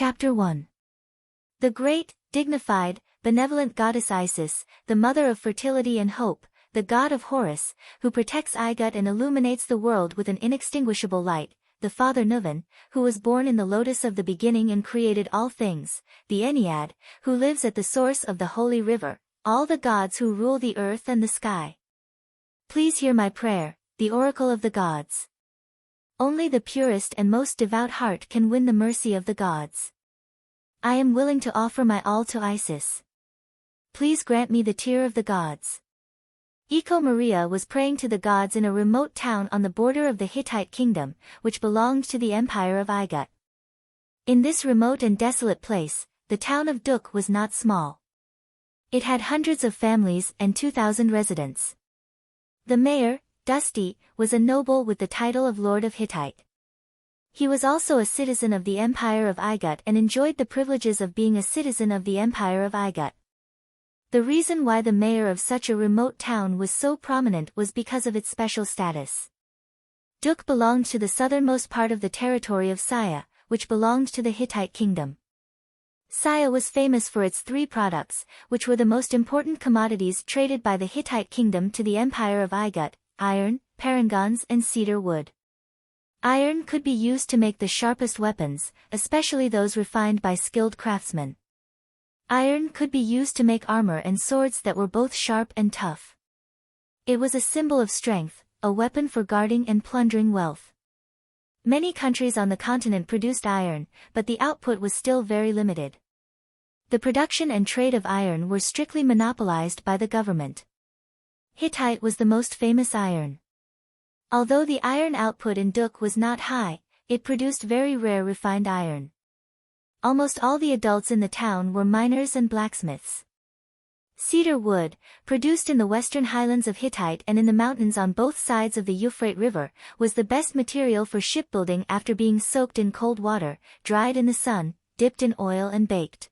Chapter 1. The great, dignified, benevolent goddess Isis, the mother of fertility and hope, the god of Horus, who protects Igut and illuminates the world with an inextinguishable light, the father Nuvan, who was born in the lotus of the beginning and created all things, the Ennead, who lives at the source of the holy river, all the gods who rule the earth and the sky. Please hear my prayer, the oracle of the gods. Only the purest and most devout heart can win the mercy of the gods. I am willing to offer my all to Isis. Please grant me the tear of the gods. Echo Maria was praying to the gods in a remote town on the border of the Hittite kingdom, which belonged to the empire of Igut. In this remote and desolate place, the town of Duk was not small. It had hundreds of families and 2,000 residents. The mayor, Dusty, was a noble with the title of Lord of Hittite. He was also a citizen of the Empire of Igut and enjoyed the privileges of being a citizen of the Empire of Igut. The reason why the mayor of such a remote town was so prominent was because of its special status. Duk belonged to the southernmost part of the territory of Saya, which belonged to the Hittite kingdom. Saya was famous for its three products, which were the most important commodities traded by the Hittite kingdom to the Empire of Igut: iron, parangons and cedar wood. Iron could be used to make the sharpest weapons, especially those refined by skilled craftsmen. Iron could be used to make armor and swords that were both sharp and tough. It was a symbol of strength, a weapon for guarding and plundering wealth. Many countries on the continent produced iron, but the output was still very limited. The production and trade of iron were strictly monopolized by the government. Hittite was the most famous iron. Although the iron output in Duk was not high, it produced very rare refined iron. Almost all the adults in the town were miners and blacksmiths. Cedar wood, produced in the western highlands of Hittite and in the mountains on both sides of the Euphrates River, was the best material for shipbuilding after being soaked in cold water, dried in the sun, dipped in oil and baked.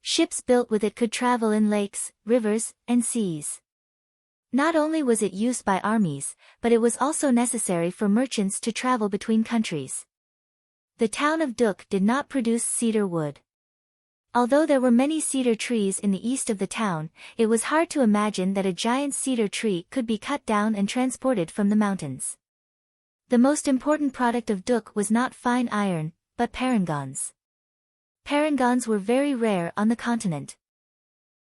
Ships built with it could travel in lakes, rivers, and seas. Not only was it used by armies, but it was also necessary for merchants to travel between countries. The town of Duk did not produce cedar wood. Although there were many cedar trees in the east of the town, it was hard to imagine that a giant cedar tree could be cut down and transported from the mountains. The most important product of Duk was not fine iron, but parangons. Parangons were very rare on the continent.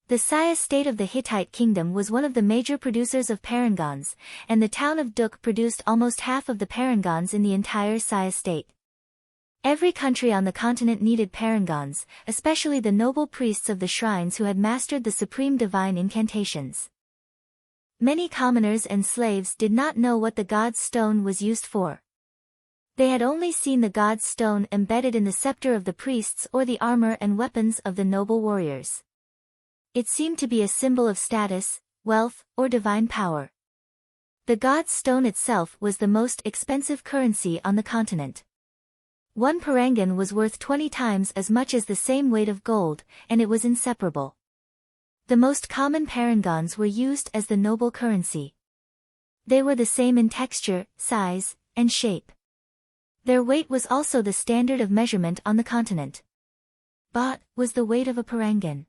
The Saya state of the Hittite kingdom was one of the major producers of parangons, and the town of Duk produced almost half of the parangons in the entire Saya state. Every country on the continent needed parangons, especially the noble priests of the shrines who had mastered the supreme divine incantations. Many commoners and slaves did not know what the god's stone was used for. They had only seen the god's stone embedded in the scepter of the priests or the armor and weapons of the noble warriors. It seemed to be a symbol of status, wealth, or divine power. The god's stone itself was the most expensive currency on the continent. One parangon was worth 20 times as much as the same weight of gold, and it was inseparable. The most common parangons were used as the noble currency. They were the same in texture, size, and shape. Their weight was also the standard of measurement on the continent. Baht was the weight of a parangon.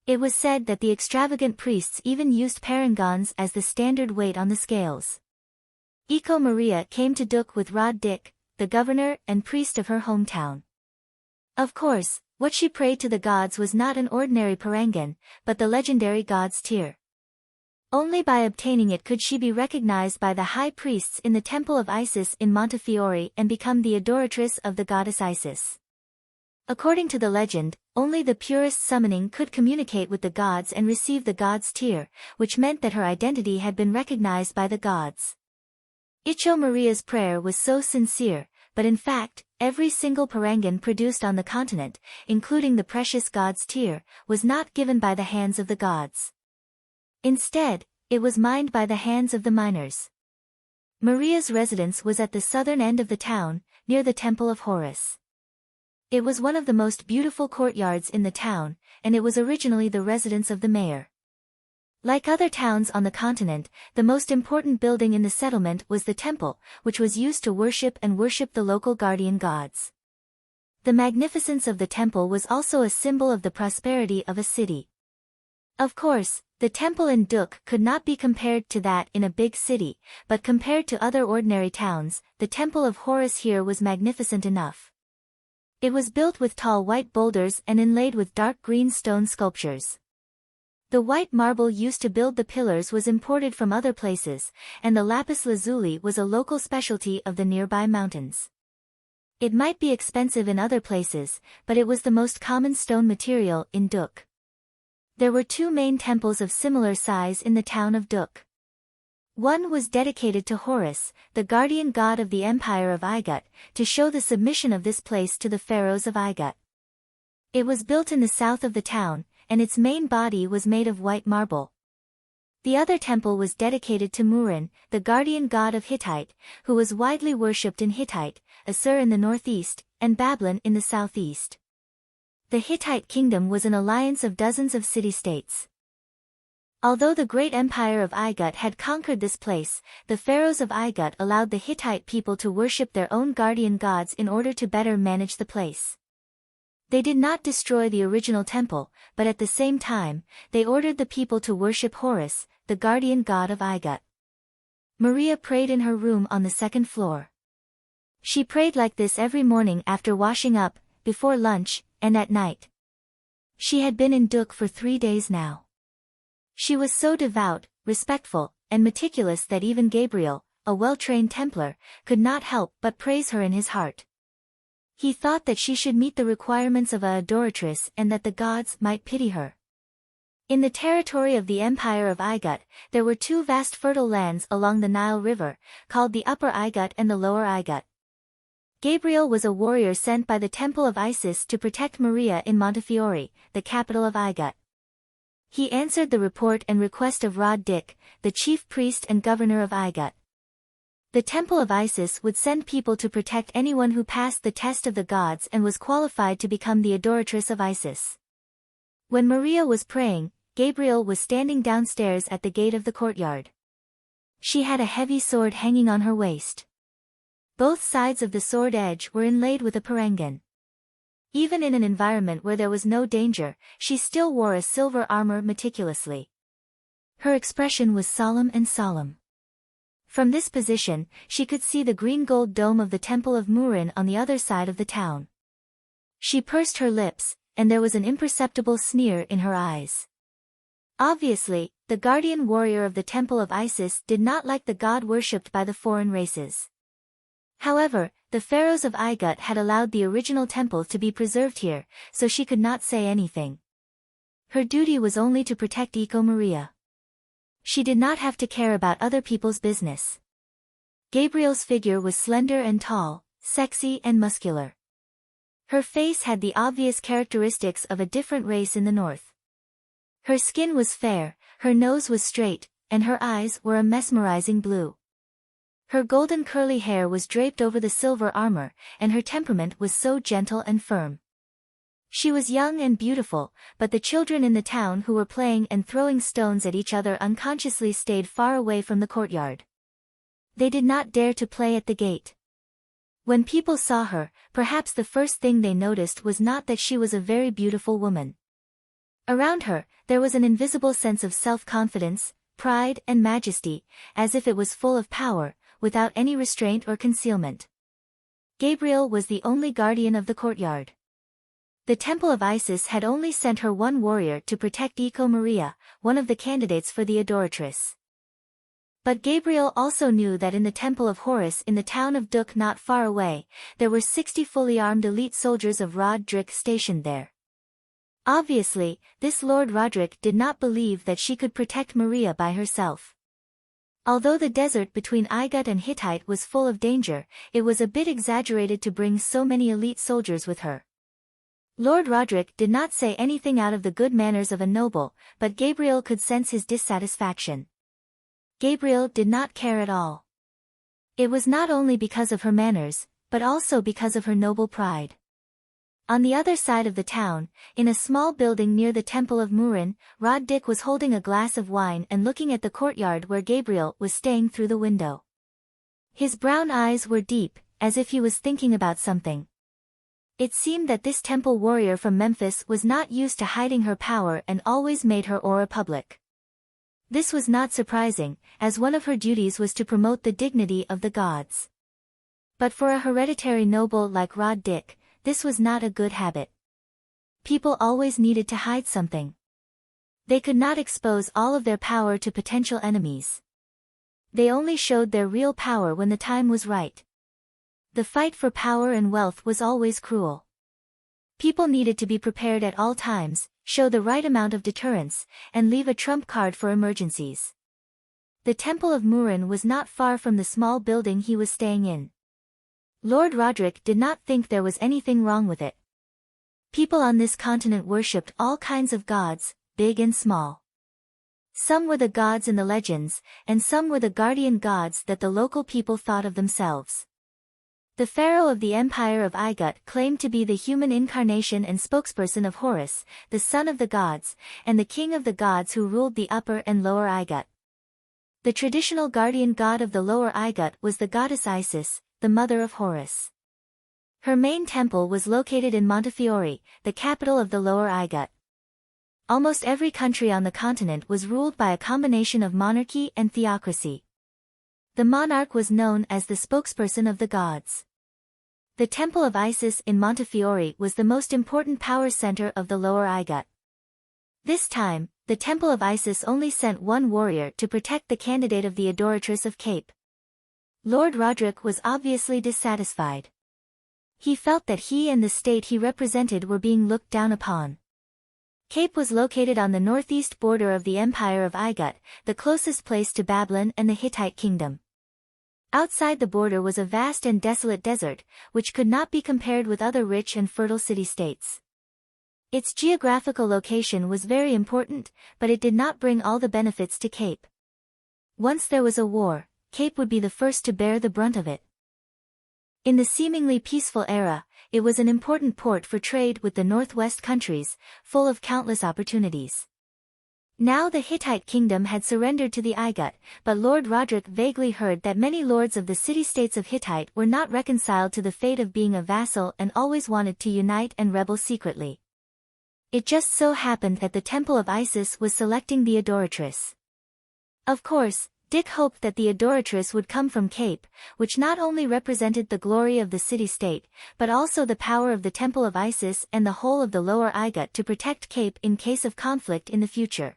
It was said that the extravagant priests even used parangons as the standard weight on the scales. Echo Maria came to Duk with Rod Dik, the governor and priest of her hometown. Of course, what she prayed to the gods was not an ordinary parangon, but the legendary god's tear. Only by obtaining it could she be recognized by the high priests in the temple of Isis in Montefiore and become the adoratress of the goddess Isis. According to the legend, only the purest summoning could communicate with the gods and receive the god's tear, which meant that her identity had been recognized by the gods. Icho Maria's prayer was so sincere, but in fact, every single parangon produced on the continent, including the precious god's tear, was not given by the hands of the gods. Instead, it was mined by the hands of the miners. Maria's residence was at the southern end of the town, near the temple of Horus. It was one of the most beautiful courtyards in the town, and it was originally the residence of the mayor. Like other towns on the continent, the most important building in the settlement was the temple, which was used to worship the local guardian gods. The magnificence of the temple was also a symbol of the prosperity of a city. Of course, the temple in Duk could not be compared to that in a big city, but compared to other ordinary towns, the temple of Horus here was magnificent enough. It was built with tall white boulders and inlaid with dark green stone sculptures. The white marble used to build the pillars was imported from other places, and the lapis lazuli was a local specialty of the nearby mountains. It might be expensive in other places, but it was the most common stone material in Duk. There were two main temples of similar size in the town of Duk. One was dedicated to Horus, the guardian god of the empire of Igut, to show the submission of this place to the pharaohs of Igut. It was built in the south of the town, and its main body was made of white marble. The other temple was dedicated to Murin, the guardian god of Hittite, who was widely worshipped in Hittite, Assur in the northeast, and Babylon in the southeast. The Hittite kingdom was an alliance of dozens of city-states. Although the great empire of Igut had conquered this place, the pharaohs of Igut allowed the Hittite people to worship their own guardian gods in order to better manage the place. They did not destroy the original temple, but at the same time, they ordered the people to worship Horus, the guardian god of Igut. Maria prayed in her room on the second floor. She prayed like this every morning after washing up, before lunch, and at night. She had been in Duk for 3 days now. She was so devout, respectful, and meticulous that even Gabriel, a well-trained Templar, could not help but praise her in his heart. He thought that she should meet the requirements of a adoratress and that the gods might pity her. In the territory of the empire of Igut, there were two vast fertile lands along the Nile River, called the Upper Igut and the Lower Igut. Gabriel was a warrior sent by the Temple of Isis to protect Maria in Montefiore, the capital of Igut. He answered the report and request of Rod Dik, the chief priest and governor of Igut. The Temple of Isis would send people to protect anyone who passed the test of the gods and was qualified to become the adoratress of Isis. When Maria was praying, Gabriel was standing downstairs at the gate of the courtyard. She had a heavy sword hanging on her waist. Both sides of the sword edge were inlaid with a parangan. Even in an environment where there was no danger, she still wore a silver armor meticulously. Her expression was solemn and solemn. From this position, she could see the green-gold dome of the Temple of Murin on the other side of the town. She pursed her lips, and there was an imperceptible sneer in her eyes. Obviously, the guardian warrior of the Temple of Isis did not like the god worshipped by the foreign races. However, the pharaohs of Igut had allowed the original temple to be preserved here, so she could not say anything. Her duty was only to protect Iko Maria. She did not have to care about other people's business. Gabriel's figure was slender and tall, sexy and muscular. Her face had the obvious characteristics of a different race in the north. Her skin was fair, her nose was straight, and her eyes were a mesmerizing blue. Her golden curly hair was draped over the silver armor, and her temperament was so gentle and firm. She was young and beautiful, but the children in the town who were playing and throwing stones at each other unconsciously stayed far away from the courtyard. They did not dare to play at the gate. When people saw her, perhaps the first thing they noticed was not that she was a very beautiful woman. Around her, there was an invisible sense of self-confidence, pride and majesty, as if it was full of power, without any restraint or concealment. Gabriel was the only guardian of the courtyard. The Temple of Isis had only sent her one warrior to protect Iko Maria, one of the candidates for the adoratress. But Gabriel also knew that in the Temple of Horus in the town of Duk not far away, there were 60 fully armed elite soldiers of Rodrik stationed there. Obviously, this Lord Rodrik did not believe that she could protect Maria by herself. Although the desert between Igut and Hittite was full of danger, it was a bit exaggerated to bring so many elite soldiers with her. Lord Rodrik did not say anything out of the good manners of a noble, but Gabriel could sense his dissatisfaction. Gabriel did not care at all. It was not only because of her manners, but also because of her noble pride. On the other side of the town, in a small building near the Temple of Murin, Rod Dik was holding a glass of wine and looking at the courtyard where Gabriel was staying through the window. His brown eyes were deep, as if he was thinking about something. It seemed that this temple warrior from Memphis was not used to hiding her power and always made her aura public. This was not surprising, as one of her duties was to promote the dignity of the gods. But for a hereditary noble like Rod Dick, this was not a good habit. People always needed to hide something. They could not expose all of their power to potential enemies. They only showed their real power when the time was right. The fight for power and wealth was always cruel. People needed to be prepared at all times, show the right amount of deterrence, and leave a trump card for emergencies. The Temple of Murin was not far from the small building he was staying in. Lord Roderick did not think there was anything wrong with it. People on this continent worshipped all kinds of gods, big and small. Some were the gods in the legends, and some were the guardian gods that the local people thought of themselves. The pharaoh of the Empire of Igut claimed to be the human incarnation and spokesperson of Horus, the son of the gods, and the king of the gods who ruled the upper and lower Igut. The traditional guardian god of the lower Igut was the goddess Isis, the mother of Horus. Her main temple was located in Montefiore, the capital of the lower Igut. Almost every country on the continent was ruled by a combination of monarchy and theocracy. The monarch was known as the spokesperson of the gods. The Temple of Isis in Montefiore was the most important power center of the lower Igut. This time, the Temple of Isis only sent one warrior to protect the candidate of the Adoratress of Cape. Lord Roderick was obviously dissatisfied. He felt that he and the state he represented were being looked down upon. Cape was located on the northeast border of the Empire of Igut, the closest place to Babylon and the Hittite kingdom. Outside the border was a vast and desolate desert, which could not be compared with other rich and fertile city-states. Its geographical location was very important, but it did not bring all the benefits to Cape. Once there was a war, Cape would be the first to bear the brunt of it. In the seemingly peaceful era, it was an important port for trade with the northwest countries, full of countless opportunities. Now the Hittite kingdom had surrendered to the Igut, but Lord Roderick vaguely heard that many lords of the city-states of Hittite were not reconciled to the fate of being a vassal and always wanted to unite and rebel secretly. It just so happened that the Temple of Isis was selecting the Adoratress. Of course, Dick hoped that the Adoratress would come from Cape, which not only represented the glory of the city-state, but also the power of the Temple of Isis and the whole of the lower Igut to protect Cape in case of conflict in the future.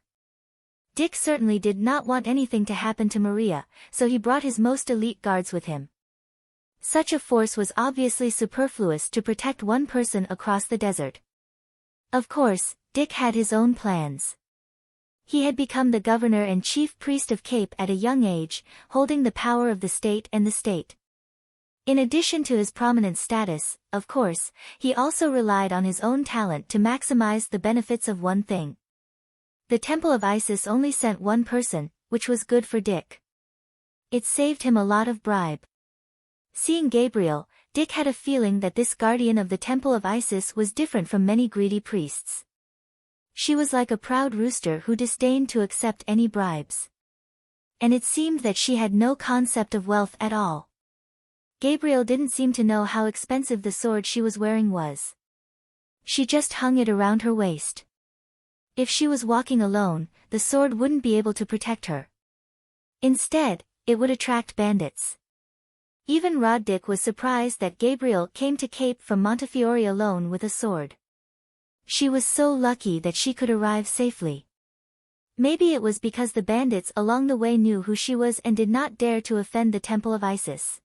Dick certainly did not want anything to happen to Maria, so he brought his most elite guards with him. Such a force was obviously superfluous to protect one person across the desert. Of course, Dick had his own plans. He had become the governor and chief priest of Cape at a young age, holding the power of the state and the state. In addition to his prominent status, of course, he also relied on his own talent to maximize the benefits of one thing. The Temple of Isis only sent one person, which was good for Dick. It saved him a lot of bribe. Seeing Gabriel, Dick had a feeling that this guardian of the Temple of Isis was different from many greedy priests. She was like a proud rooster who disdained to accept any bribes. And it seemed that she had no concept of wealth at all. Gabriel didn't seem to know how expensive the sword she was wearing was. She just hung it around her waist. If she was walking alone, the sword wouldn't be able to protect her. Instead, it would attract bandits. Even Rod Dick was surprised that Gabriel came to Cape from Montefiore alone with a sword. She was so lucky that she could arrive safely. Maybe it was because the bandits along the way knew who she was and did not dare to offend the Temple of Isis.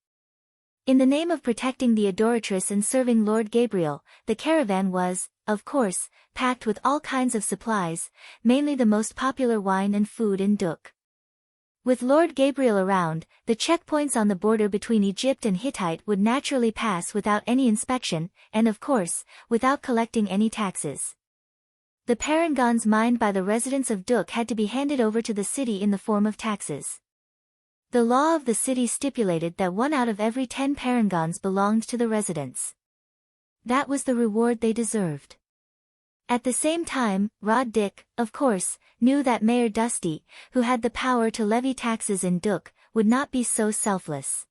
In the name of protecting the Adoratress and serving Lord Gabriel, the caravan was, of course, packed with all kinds of supplies, mainly the most popular wine and food in Duk. With Lord Gabriel around, the checkpoints on the border between Egypt and Hittite would naturally pass without any inspection, and of course, without collecting any taxes. The parangons mined by the residents of Duk had to be handed over to the city in the form of taxes. The law of the city stipulated that 1 out of every 10 parangons belonged to the residents. That was the reward they deserved. At the same time, Rod Dick, of course, knew that Mayor Dusty, who had the power to levy taxes in Duk, would not be so selfless.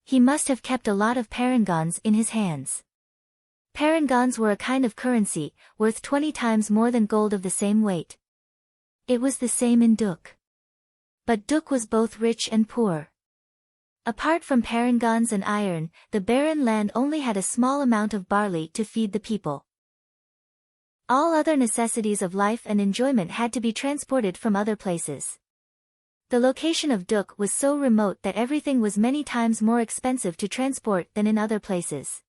He must have kept a lot of parangons in his hands. Parangons were a kind of currency, worth 20 times more than gold of the same weight. It was the same in Duk. But Duk was both rich and poor. Apart from parangons and iron, the barren land only had a small amount of barley to feed the people. All other necessities of life and enjoyment had to be transported from other places. The location of Duk was so remote that everything was many times more expensive to transport than in other places.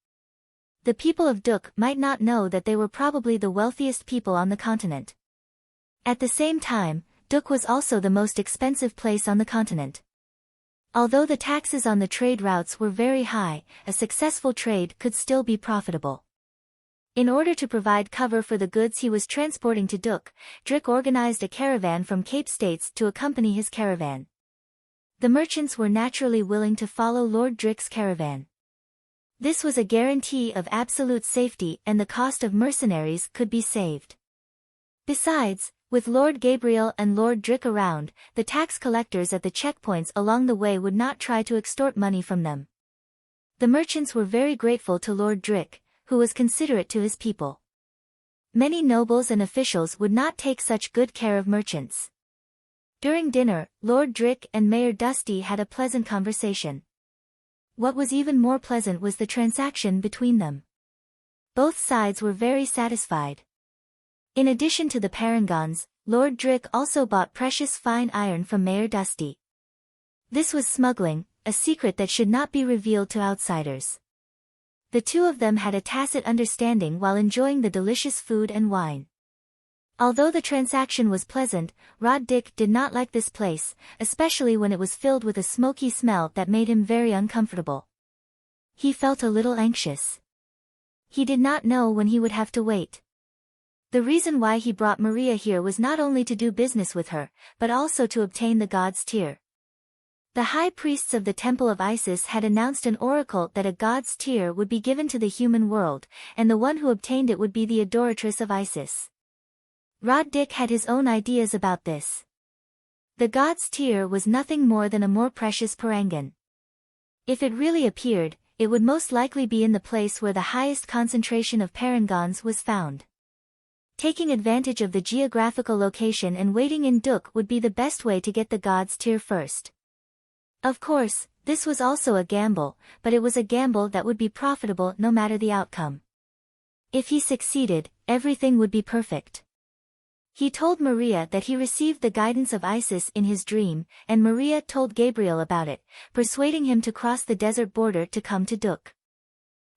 The people of Duk might not know that they were probably the wealthiest people on the continent. At the same time, Duk was also the most expensive place on the continent. Although the taxes on the trade routes were very high, a successful trade could still be profitable. In order to provide cover for the goods he was transporting to Duk, Drik organized a caravan from Cape States to accompany his caravan. The merchants were naturally willing to follow Lord Drik's caravan. This was a guarantee of absolute safety and the cost of mercenaries could be saved. Besides, with Lord Gabriel and Lord Drik around, the tax collectors at the checkpoints along the way would not try to extort money from them. The merchants were very grateful to Lord Drik, who was considerate to his people. Many nobles and officials would not take such good care of merchants. During dinner, Lord Drik and Mayor Dusty had a pleasant conversation. What was even more pleasant was the transaction between them. Both sides were very satisfied. In addition to the parangons, Lord Drik also bought precious fine iron from Mayor Dusty. This was smuggling, a secret that should not be revealed to outsiders. The two of them had a tacit understanding while enjoying the delicious food and wine. Although the transaction was pleasant, Rod Dik did not like this place, especially when it was filled with a smoky smell that made him very uncomfortable. He felt a little anxious. He did not know when he would have to wait. The reason why he brought Maria here was not only to do business with her, but also to obtain the god's tear. The high priests of the Temple of Isis had announced an oracle that a god's tear would be given to the human world, and the one who obtained it would be the adoratress of Isis. Rod Dik had his own ideas about this. The god's tear was nothing more than a more precious parangon. If it really appeared, it would most likely be in the place where the highest concentration of parangons was found. Taking advantage of the geographical location and waiting in Duk would be the best way to get the god's tear first. Of course, this was also a gamble, but it was a gamble that would be profitable no matter the outcome. If he succeeded, everything would be perfect. He told Maria that he received the guidance of Isis in his dream, and Maria told Gabriel about it, persuading him to cross the desert border to come to Duk.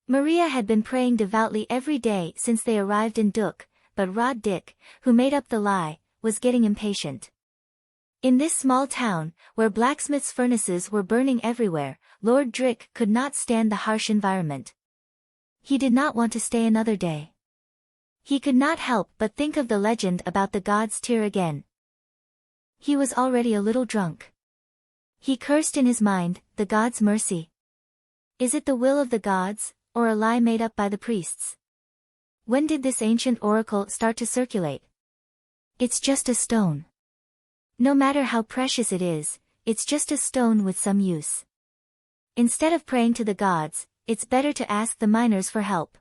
Maria had been praying devoutly every day since they arrived in Duk, but Rod Dik, who made up the lie, was getting impatient. In this small town, where blacksmiths' furnaces were burning everywhere, Lord Drik could not stand the harsh environment. He did not want to stay another day. He could not help but think of the legend about the god's tear again. He was already a little drunk. He cursed in his mind, the god's mercy. Is it the will of the gods, or a lie made up by the priests? When did this ancient oracle start to circulate? It's just a stone. No matter how precious it is, it's just a stone with some use. Instead of praying to the gods, it's better to ask the miners for help.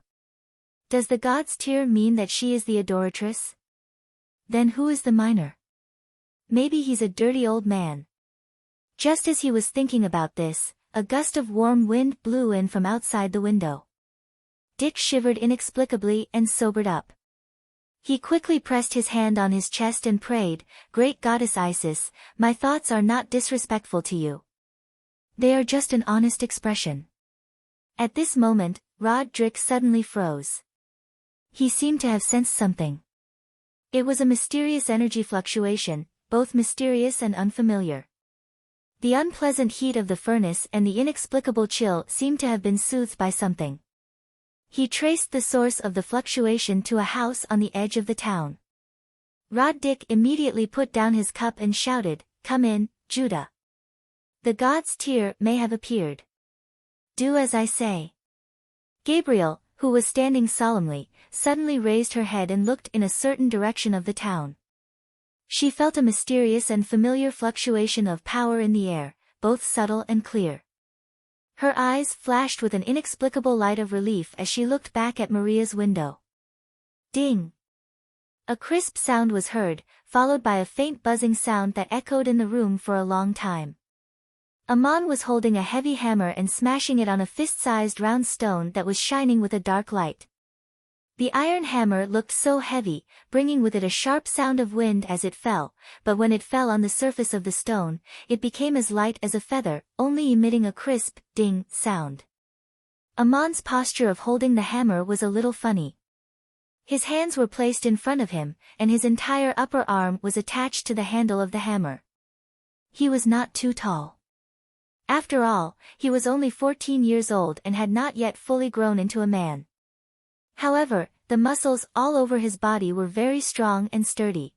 Does the god's tear mean that she is the adoratress? Then who is the miner? Maybe he's a dirty old man. Just as he was thinking about this, a gust of warm wind blew in from outside the window. Dik shivered inexplicably and sobered up. He quickly pressed his hand on his chest and prayed, "Great goddess Isis, my thoughts are not disrespectful to you. They are just an honest expression." At this moment, Rod Dik suddenly froze. He seemed to have sensed something. It was a mysterious energy fluctuation, both mysterious and unfamiliar. The unpleasant heat of the furnace and the inexplicable chill seemed to have been soothed by something. He traced the source of the fluctuation to a house on the edge of the town. Rod Dik immediately put down his cup and shouted, "Come in, Judah. The god's tear may have appeared. Do as I say." Gabriel, who was standing solemnly, suddenly raised her head and looked in a certain direction of the town. She felt a mysterious and familiar fluctuation of power in the air, both subtle and clear. Her eyes flashed with an inexplicable light of relief as she looked back at Maria's window. Ding! A crisp sound was heard, followed by a faint buzzing sound that echoed in the room for a long time. Aman was holding a heavy hammer and smashing it on a fist-sized round stone that was shining with a dark light. The iron hammer looked so heavy, bringing with it a sharp sound of wind as it fell, but when it fell on the surface of the stone, it became as light as a feather, only emitting a crisp, ding, sound. Aman's posture of holding the hammer was a little funny. His hands were placed in front of him, and his entire upper arm was attached to the handle of the hammer. He was not too tall. After all, he was only 14 years old and had not yet fully grown into a man. However, the muscles all over his body were very strong and sturdy.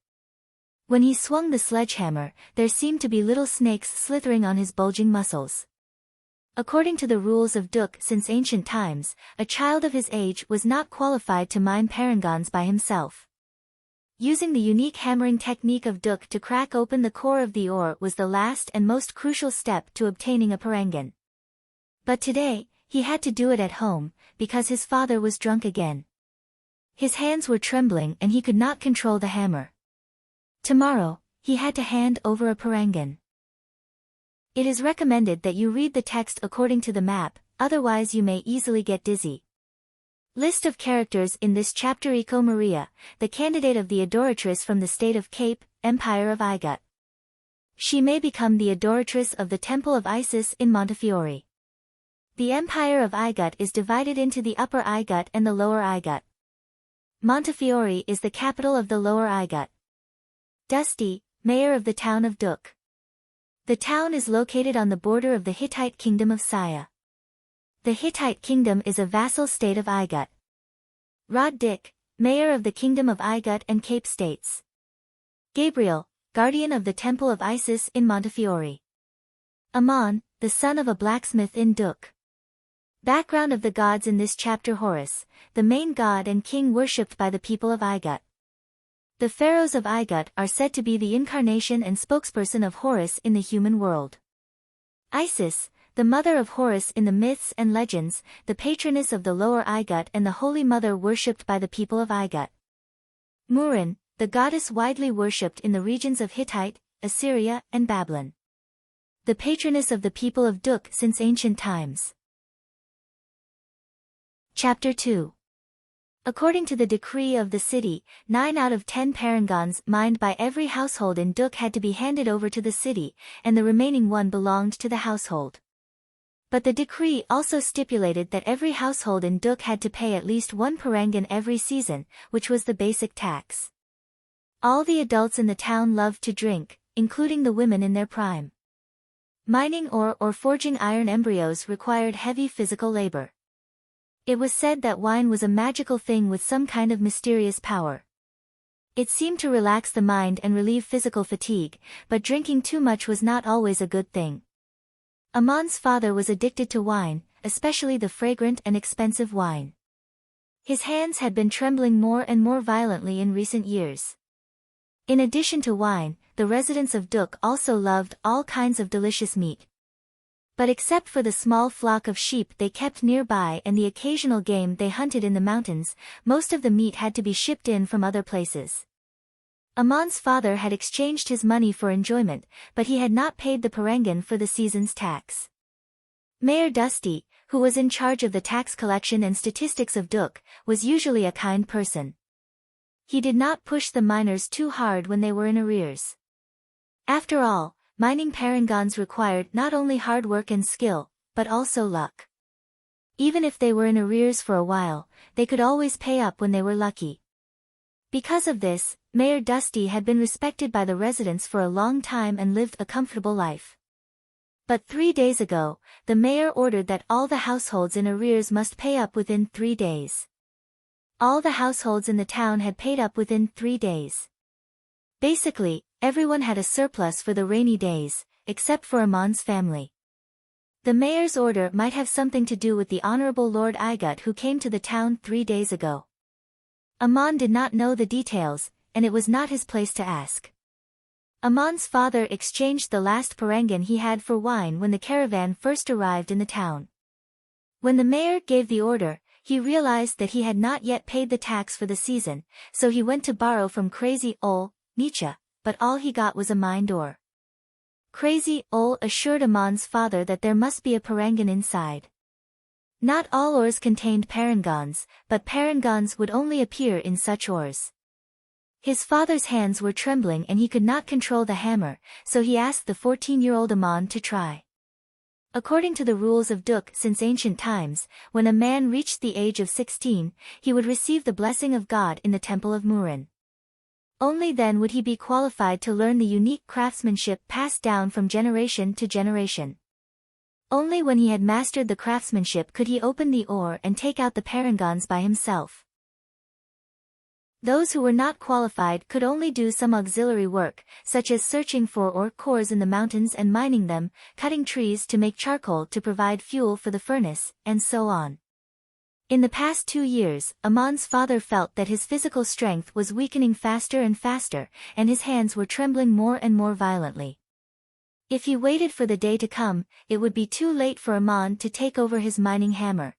When he swung the sledgehammer, there seemed to be little snakes slithering on his bulging muscles. According to the rules of Duk since ancient times, a child of his age was not qualified to mine parangons by himself. Using the unique hammering technique of Duk to crack open the core of the ore was the last and most crucial step to obtaining a parangon. But today, he had to do it at home, because his father was drunk again. His hands were trembling and he could not control the hammer. Tomorrow, he had to hand over a parangon. It is recommended that you read the text according to the map, otherwise you may easily get dizzy. List of characters in this chapter: Eco Maria, the candidate of the adoratress from the state of Cape, Empire of Igut. She may become the adoratress of the Temple of Isis in Montefiore. The Empire of Igut is divided into the Upper Igut and the Lower Igut. Montefiore is the capital of the Lower Igut. Dusty, mayor of the town of Duk. The town is located on the border of the Hittite kingdom of Saya. The Hittite kingdom is a vassal state of Igut. Rod Dik, mayor of the kingdom of Igut and Cape states. Gabriel, guardian of the temple of Isis in Montefiore. Aman, the son of a blacksmith in Duk. Background of the gods in this chapter: Horus, the main god and king worshipped by the people of Igut. The pharaohs of Igut are said to be the incarnation and spokesperson of Horus in the human world. Isis, the mother of Horus in the myths and legends, the patroness of the Lower Igut and the Holy Mother worshipped by the people of Igut. Murin, the goddess widely worshipped in the regions of Hittite, Assyria, and Babylon. The patroness of the people of Duk since ancient times. Chapter 2. According to the decree of the city, 9 out of 10 parangons mined by every household in Duk had to be handed over to the city, and the remaining one belonged to the household. But the decree also stipulated that every household in Duk had to pay at least 1 parangon every season, which was the basic tax. All the adults in the town loved to drink, including the women in their prime. Mining ore or forging iron embryos required heavy physical labor. It was said that wine was a magical thing with some kind of mysterious power. It seemed to relax the mind and relieve physical fatigue, but drinking too much was not always a good thing. Aman's father was addicted to wine, especially the fragrant and expensive wine. His hands had been trembling more and more violently in recent years. In addition to wine, the residents of Duk also loved all kinds of delicious meat. But except for the small flock of sheep they kept nearby and the occasional game they hunted in the mountains, most of the meat had to be shipped in from other places. Aman's father had exchanged his money for enjoyment, but he had not paid the parangon for the season's tax. Mayor Dusty, who was in charge of the tax collection and statistics of Duk, was usually a kind person. He did not push the miners too hard when they were in arrears. After all, mining parangons required not only hard work and skill, but also luck. Even if they were in arrears for a while, they could always pay up when they were lucky. Because of this, Mayor Dusty had been respected by the residents for a long time and lived a comfortable life. But 3 days ago, the mayor ordered that all the households in arrears must pay up within 3 days. All the households in the town had paid up within 3 days. Basically, everyone had a surplus for the rainy days, except for Aman's family. The mayor's order might have something to do with the Honorable Lord Igut who came to the town 3 days ago. Aman did not know the details, and it was not his place to ask. Aman's father exchanged the last parangon he had for wine when the caravan first arrived in the town. When the mayor gave the order, he realized that he had not yet paid the tax for the season, so he went to borrow from Crazy Old Nietzsche, but all he got was a mine door. Crazy Old assured Amon's father that there must be a parangon inside. Not all ores contained parangons, but parangons would only appear in such ores. His father's hands were trembling and he could not control the hammer, so he asked the 14-year-old Amon to try. According to the rules of Duk since ancient times, when a man reached the age of 16, he would receive the blessing of God in the temple of Murin. Only then would he be qualified to learn the unique craftsmanship passed down from generation to generation. Only when he had mastered the craftsmanship could he open the ore and take out the parangons by himself. Those who were not qualified could only do some auxiliary work, such as searching for ore cores in the mountains and mining them, cutting trees to make charcoal to provide fuel for the furnace, and so on. In the past 2 years, Amon's father felt that his physical strength was weakening faster and faster, and his hands were trembling more and more violently. If he waited for the day to come, it would be too late for Amon to take over his mining hammer.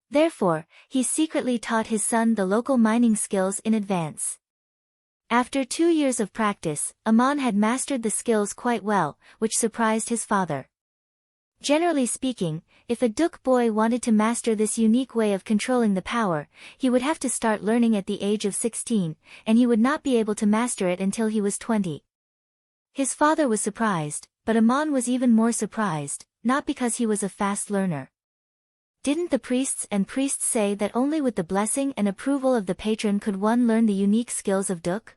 Therefore, he secretly taught his son the local mining skills in advance. After 2 years of practice, Amon had mastered the skills quite well, which surprised his father. Generally speaking, if a Duk boy wanted to master this unique way of controlling the power, he would have to start learning at the age of 16, and he would not be able to master it until he was 20. His father was surprised, but Amon was even more surprised, not because he was a fast learner. Didn't the priests say that only with the blessing and approval of the patron could one learn the unique skills of Duk?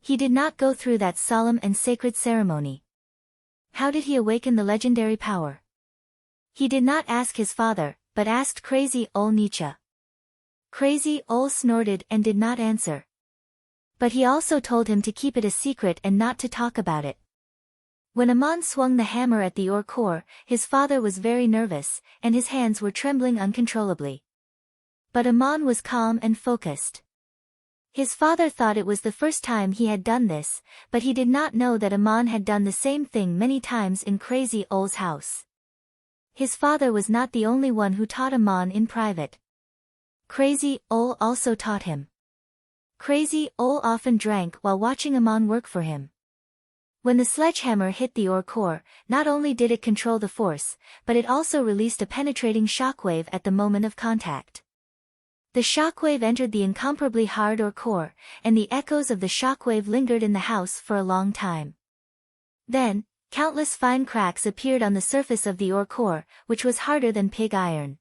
He did not go through that solemn and sacred ceremony. How did he awaken the legendary power? He did not ask his father, but asked Crazy Old Nietzsche. Crazy Old snorted and did not answer. But he also told him to keep it a secret and not to talk about it. When Amon swung the hammer at the ore core, his father was very nervous, and his hands were trembling uncontrollably. But Amon was calm and focused. His father thought it was the first time he had done this, but he did not know that Amon had done the same thing many times in Crazy Old's house. His father was not the only one who taught Amon in private. Crazy Old also taught him. Crazy Old often drank while watching Amon work for him. When the sledgehammer hit the ore core, not only did it control the force, but it also released a penetrating shockwave at the moment of contact. The shockwave entered the incomparably hard ore core, and the echoes of the shockwave lingered in the house for a long time. Then, countless fine cracks appeared on the surface of the ore core, which was harder than pig iron.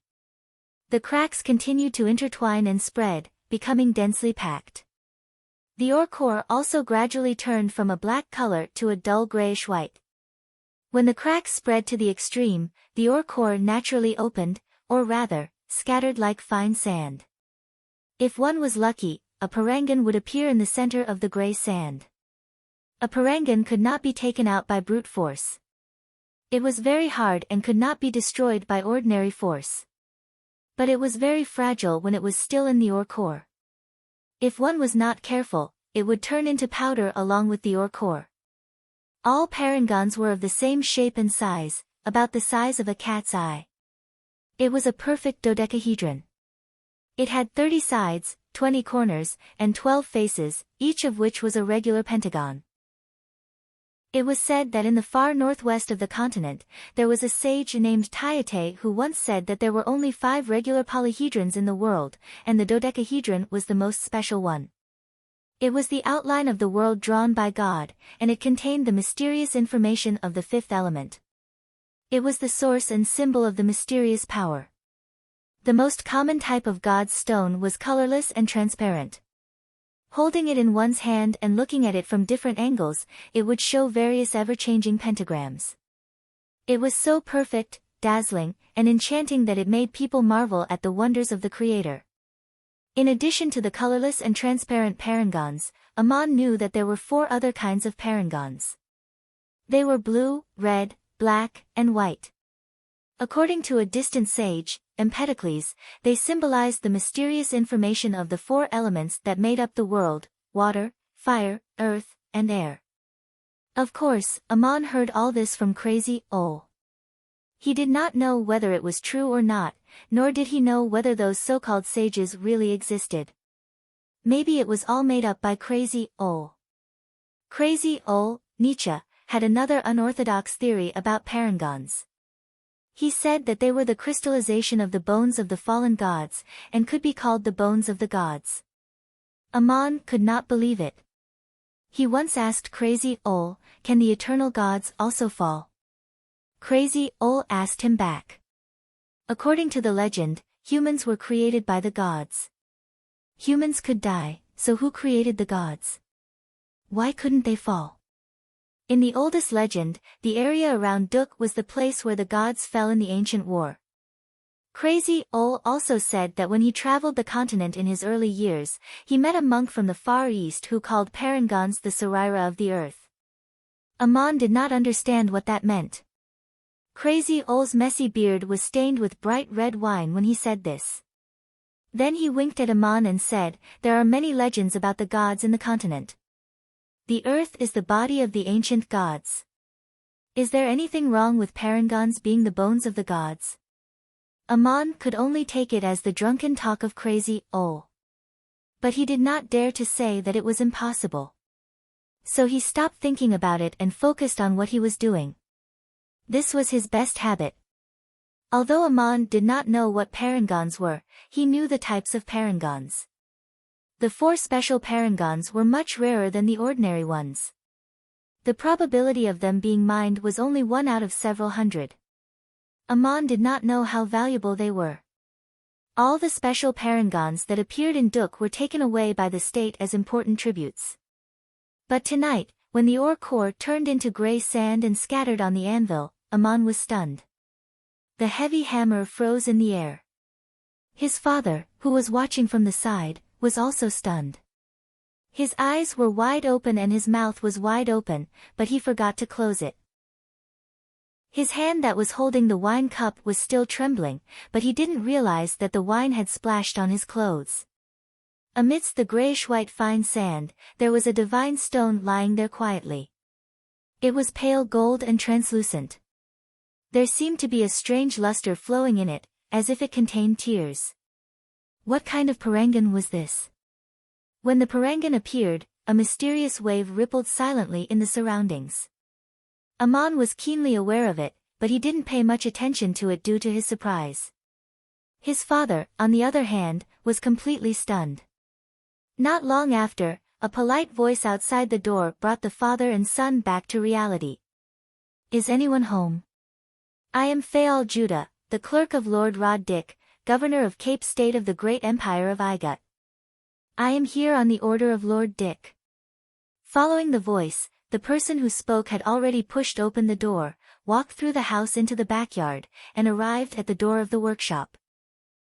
The cracks continued to intertwine and spread, becoming densely packed. The ore core also gradually turned from a black color to a dull grayish-white. When the cracks spread to the extreme, the ore core naturally opened, or rather, scattered like fine sand. If one was lucky, a parangon would appear in the center of the gray sand. A parangon could not be taken out by brute force. It was very hard and could not be destroyed by ordinary force. But it was very fragile when it was still in the ore core. If one was not careful, it would turn into powder along with the ore core. All parangons were of the same shape and size, about the size of a cat's eye. It was a perfect dodecahedron. It had 30 sides, 20 corners, and 12 faces, each of which was a regular pentagon. It was said that in the far northwest of the continent, there was a sage named Tayate who once said that there were only 5 regular polyhedrons in the world, and the dodecahedron was the most special one. It was the outline of the world drawn by God, and it contained the mysterious information of the 5th element. It was the source and symbol of the mysterious power. The most common type of God's stone was colorless and transparent. Holding it in one's hand and looking at it from different angles, it would show various ever-changing pentagrams. It was so perfect, dazzling, and enchanting that it made people marvel at the wonders of the Creator. In addition to the colorless and transparent parangons, Amon knew that there were 4 other kinds of parangons. They were blue, red, black, and white. According to a distant sage, Empedocles, they symbolized the mysterious information of the 4 elements that made up the world: water, fire, earth, and air. Of course, Amon heard all this from Crazy Old. He did not know whether it was true or not, nor did he know whether those so-called sages really existed. Maybe it was all made up by Crazy Ole. Crazy Ole, Nietzsche, had another unorthodox theory about parangons. He said that they were the crystallization of the bones of the fallen gods, and could be called the bones of the gods. Ammon could not believe it. He once asked Crazy Ole, "Can the eternal gods also fall?" Crazy Ole asked him back. According to the legend, humans were created by the gods. Humans could die, so who created the gods? Why couldn't they fall? In the oldest legend, the area around Duk was the place where the gods fell in the ancient war. Crazy Ole also said that when he traveled the continent in his early years, he met a monk from the Far East who called parangons the Sarira of the earth. Ammon did not understand what that meant. Crazy Ole's messy beard was stained with bright red wine when he said this. Then he winked at Ammon and said, "There are many legends about the gods in the continent. The earth is the body of the ancient gods. Is there anything wrong with parangons being the bones of the gods?" Ammon could only take it as the drunken talk of Crazy Ole. But he did not dare to say that it was impossible. So he stopped thinking about it and focused on what he was doing. This was his best habit. Although Ammon did not know what parangons were, he knew the types of parangons. The 4 special parangons were much rarer than the ordinary ones. The probability of them being mined was only 1 out of several hundred. Ammon did not know how valuable they were. All the special parangons that appeared in Duk were taken away by the state as important tributes. But tonight, when the ore core turned into gray sand and scattered on the anvil, Ammon was stunned. The heavy hammer froze in the air. His father, who was watching from the side, was also stunned. His eyes were wide open and his mouth was wide open, but he forgot to close it. His hand that was holding the wine cup was still trembling, but he didn't realize that the wine had splashed on his clothes. Amidst the grayish-white fine sand, there was a divine stone lying there quietly. It was pale gold and translucent. There seemed to be a strange luster flowing in it, as if it contained tears. What kind of parangon was this? When the parangon appeared, a mysterious wave rippled silently in the surroundings. Ammon was keenly aware of it, but he didn't pay much attention to it due to his surprise. His father, on the other hand, was completely stunned. Not long after, a polite voice outside the door brought the father and son back to reality. "Is anyone home?" "I am Faol Judah, the clerk of Lord Rod Dick, governor of Cape State of the great empire of Igut. I am here on the order of Lord Dick." Following the voice, the person who spoke had already pushed open the door, walked through the house into the backyard, and arrived at the door of the workshop.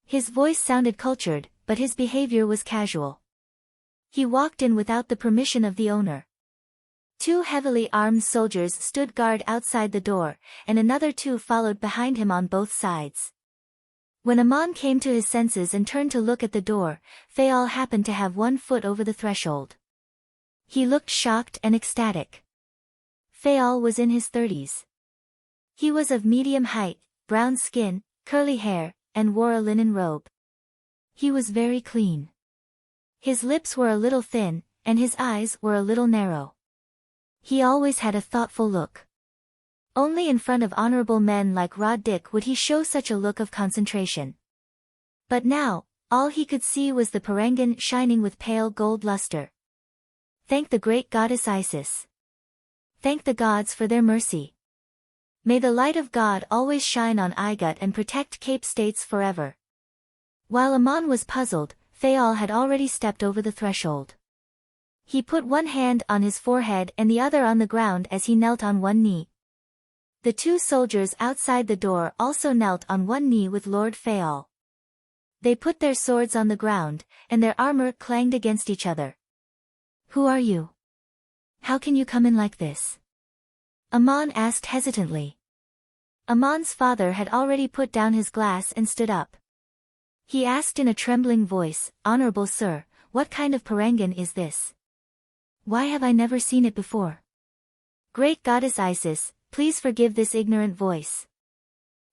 His voice sounded cultured, but his behavior was casual. He walked in without the permission of the owner. 2 heavily armed soldiers stood guard outside the door, and another 2 followed behind him on both sides. When Ammon came to his senses and turned to look at the door, Faol happened to have 1 foot over the threshold. He looked shocked and ecstatic. Faol was in his 30s. He was of medium height, brown skin, curly hair, and wore a linen robe. He was very clean. His lips were a little thin, and his eyes were a little narrow. He always had a thoughtful look. Only in front of honorable men like Rod Dick would he show such a look of concentration. But now, all he could see was the parangon shining with pale gold luster. Thank the great goddess Isis. Thank the gods for their mercy. May the light of God always shine on Igut and protect Cape States forever. While Ammon was puzzled, Faol had already stepped over the threshold. He put one hand on his forehead and the other on the ground as he knelt on one knee. The 2 soldiers outside the door also knelt on one knee with Lord Faol. They put their swords on the ground, and their armor clanged against each other. "Who are you? How can you come in like this?" Ammon asked hesitantly. Ammon's father had already put down his glass and stood up. He asked in a trembling voice, "Honorable sir, what kind of parangon is this? Why have I never seen it before? Great goddess Isis, please forgive this ignorant voice."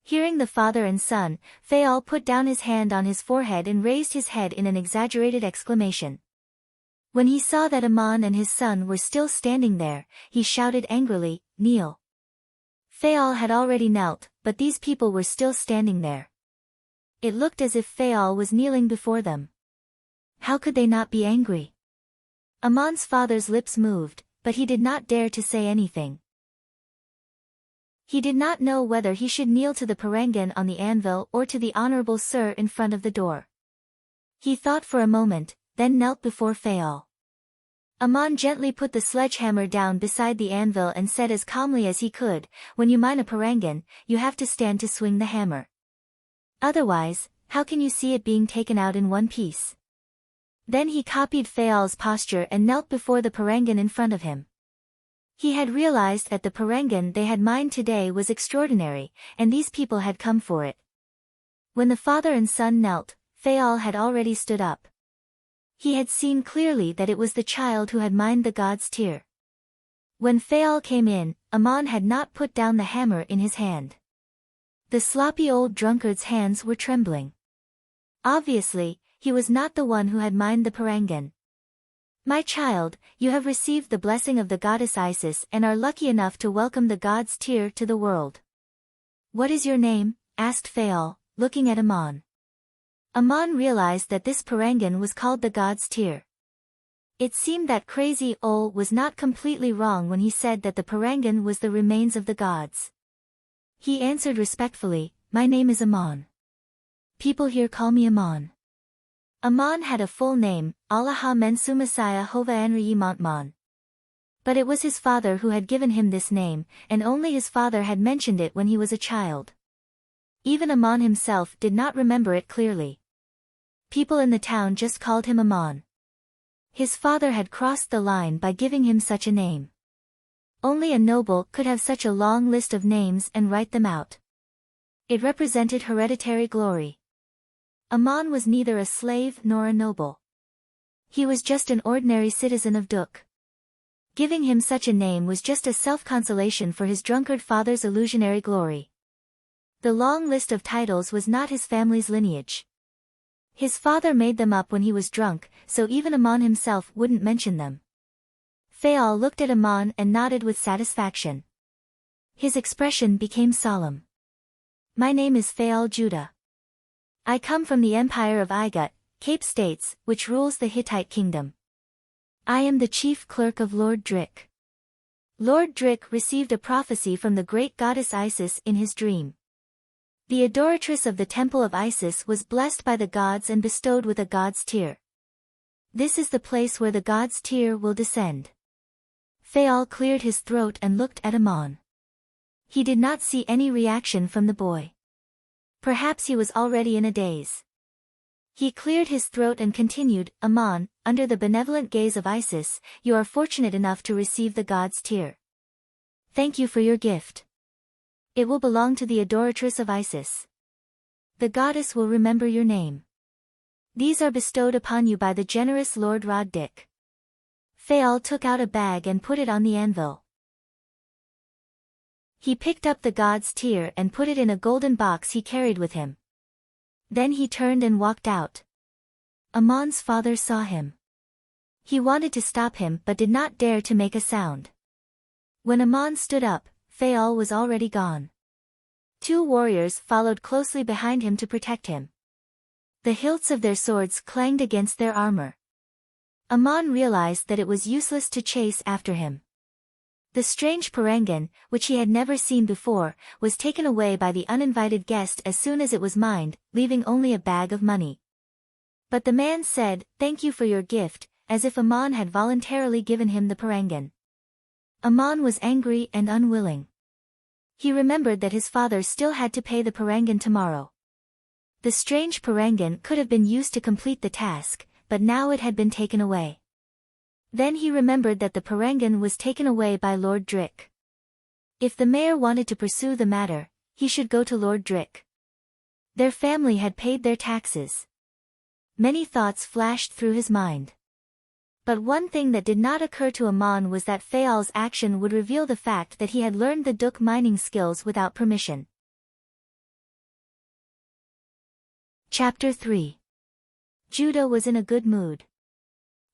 Hearing the father and son, Fayal put down his hand on his forehead and raised his head in an exaggerated exclamation. When he saw that Aman and his son were still standing there, he shouted angrily, "Kneel." Fayal had already knelt, but these people were still standing there. It looked as if Fayal was kneeling before them. How could they not be angry? Aman's father's lips moved, but he did not dare to say anything. He did not know whether he should kneel to the Parangan on the anvil or to the Honorable Sir in front of the door. He thought for a moment, then knelt before Fayal. Aman gently put the sledgehammer down beside the anvil and said as calmly as he could, "When you mine a Parangan, you have to stand to swing the hammer. Otherwise, how can you see it being taken out in one piece?" Then he copied Fayal's posture and knelt before the Parangan in front of him. He had realized that the Parangan they had mined today was extraordinary, and these people had come for it. When the father and son knelt, Fayal had already stood up. He had seen clearly that it was the child who had mined the god's tear. When Fayal came in, Aman had not put down the hammer in his hand. The sloppy old drunkard's hands were trembling. Obviously, he was not the one who had mined the Parangan. "My child, you have received the blessing of the goddess Isis and are lucky enough to welcome the god's tear to the world." "What is your name?" asked Fayal, looking at Aman. Aman realized that this Parangan was called the god's tear. It seemed that Crazy Ol was not completely wrong when he said that the Parangan was the remains of the gods. He answered respectfully, "My name is Aman. People here call me Aman." Aman had a full name, Allaha Mensumasaya Hova Montman. But it was his father who had given him this name, and only his father had mentioned it when he was a child. Even Aman himself did not remember it clearly. People in the town just called him Aman. His father had crossed the line by giving him such a name. Only a noble could have such a long list of names and write them out. It represented hereditary glory. Aman was neither a slave nor a noble. He was just an ordinary citizen of Duk. Giving him such a name was just a self-consolation for his drunkard father's illusionary glory. The long list of titles was not his family's lineage. His father made them up when he was drunk, so even Aman himself wouldn't mention them. Fayal looked at Aman and nodded with satisfaction. His expression became solemn. "My name is Fayal Judah. I come from the empire of Igut, Cape States, which rules the Hittite kingdom. I am the chief clerk of Lord Drick." Lord Drick received a prophecy from the great goddess Isis in his dream. The adoratress of the temple of Isis was blessed by the gods and bestowed with a god's tear. This is the place where the god's tear will descend. Fayal cleared his throat and looked at Aman. He did not see any reaction from the boy. Perhaps he was already in a daze. He cleared his throat and continued, "Aman, under the benevolent gaze of Isis, you are fortunate enough to receive the god's tear. Thank you for your gift. It will belong to the adoratress of Isis. The goddess will remember your name. These are bestowed upon you by the generous Lord Roddick." Fayal took out a bag and put it on the anvil. He picked up the god's tear and put it in a golden box he carried with him. Then he turned and walked out. Aman's father saw him. He wanted to stop him but did not dare to make a sound. When Aman stood up, Fayal was already gone. Two warriors followed closely behind him to protect him. The hilts of their swords clanged against their armor. Aman realized that it was useless to chase after him. The strange Parangan, which he had never seen before, was taken away by the uninvited guest as soon as it was mined, leaving only a bag of money. But the man said, "Thank you for your gift," as if Aman had voluntarily given him the Parangan. Aman was angry and unwilling. He remembered that his father still had to pay the Parangan tomorrow. The strange Parangan could have been used to complete the task, but now it had been taken away. Then he remembered that the Parangan was taken away by Lord Drick. If the mayor wanted to pursue the matter, he should go to Lord Drick. Their family had paid their taxes. Many thoughts flashed through his mind. But one thing that did not occur to Aman was that Fayal's action would reveal the fact that he had learned the Duk mining skills without permission. Chapter 3. Judah was in a good mood.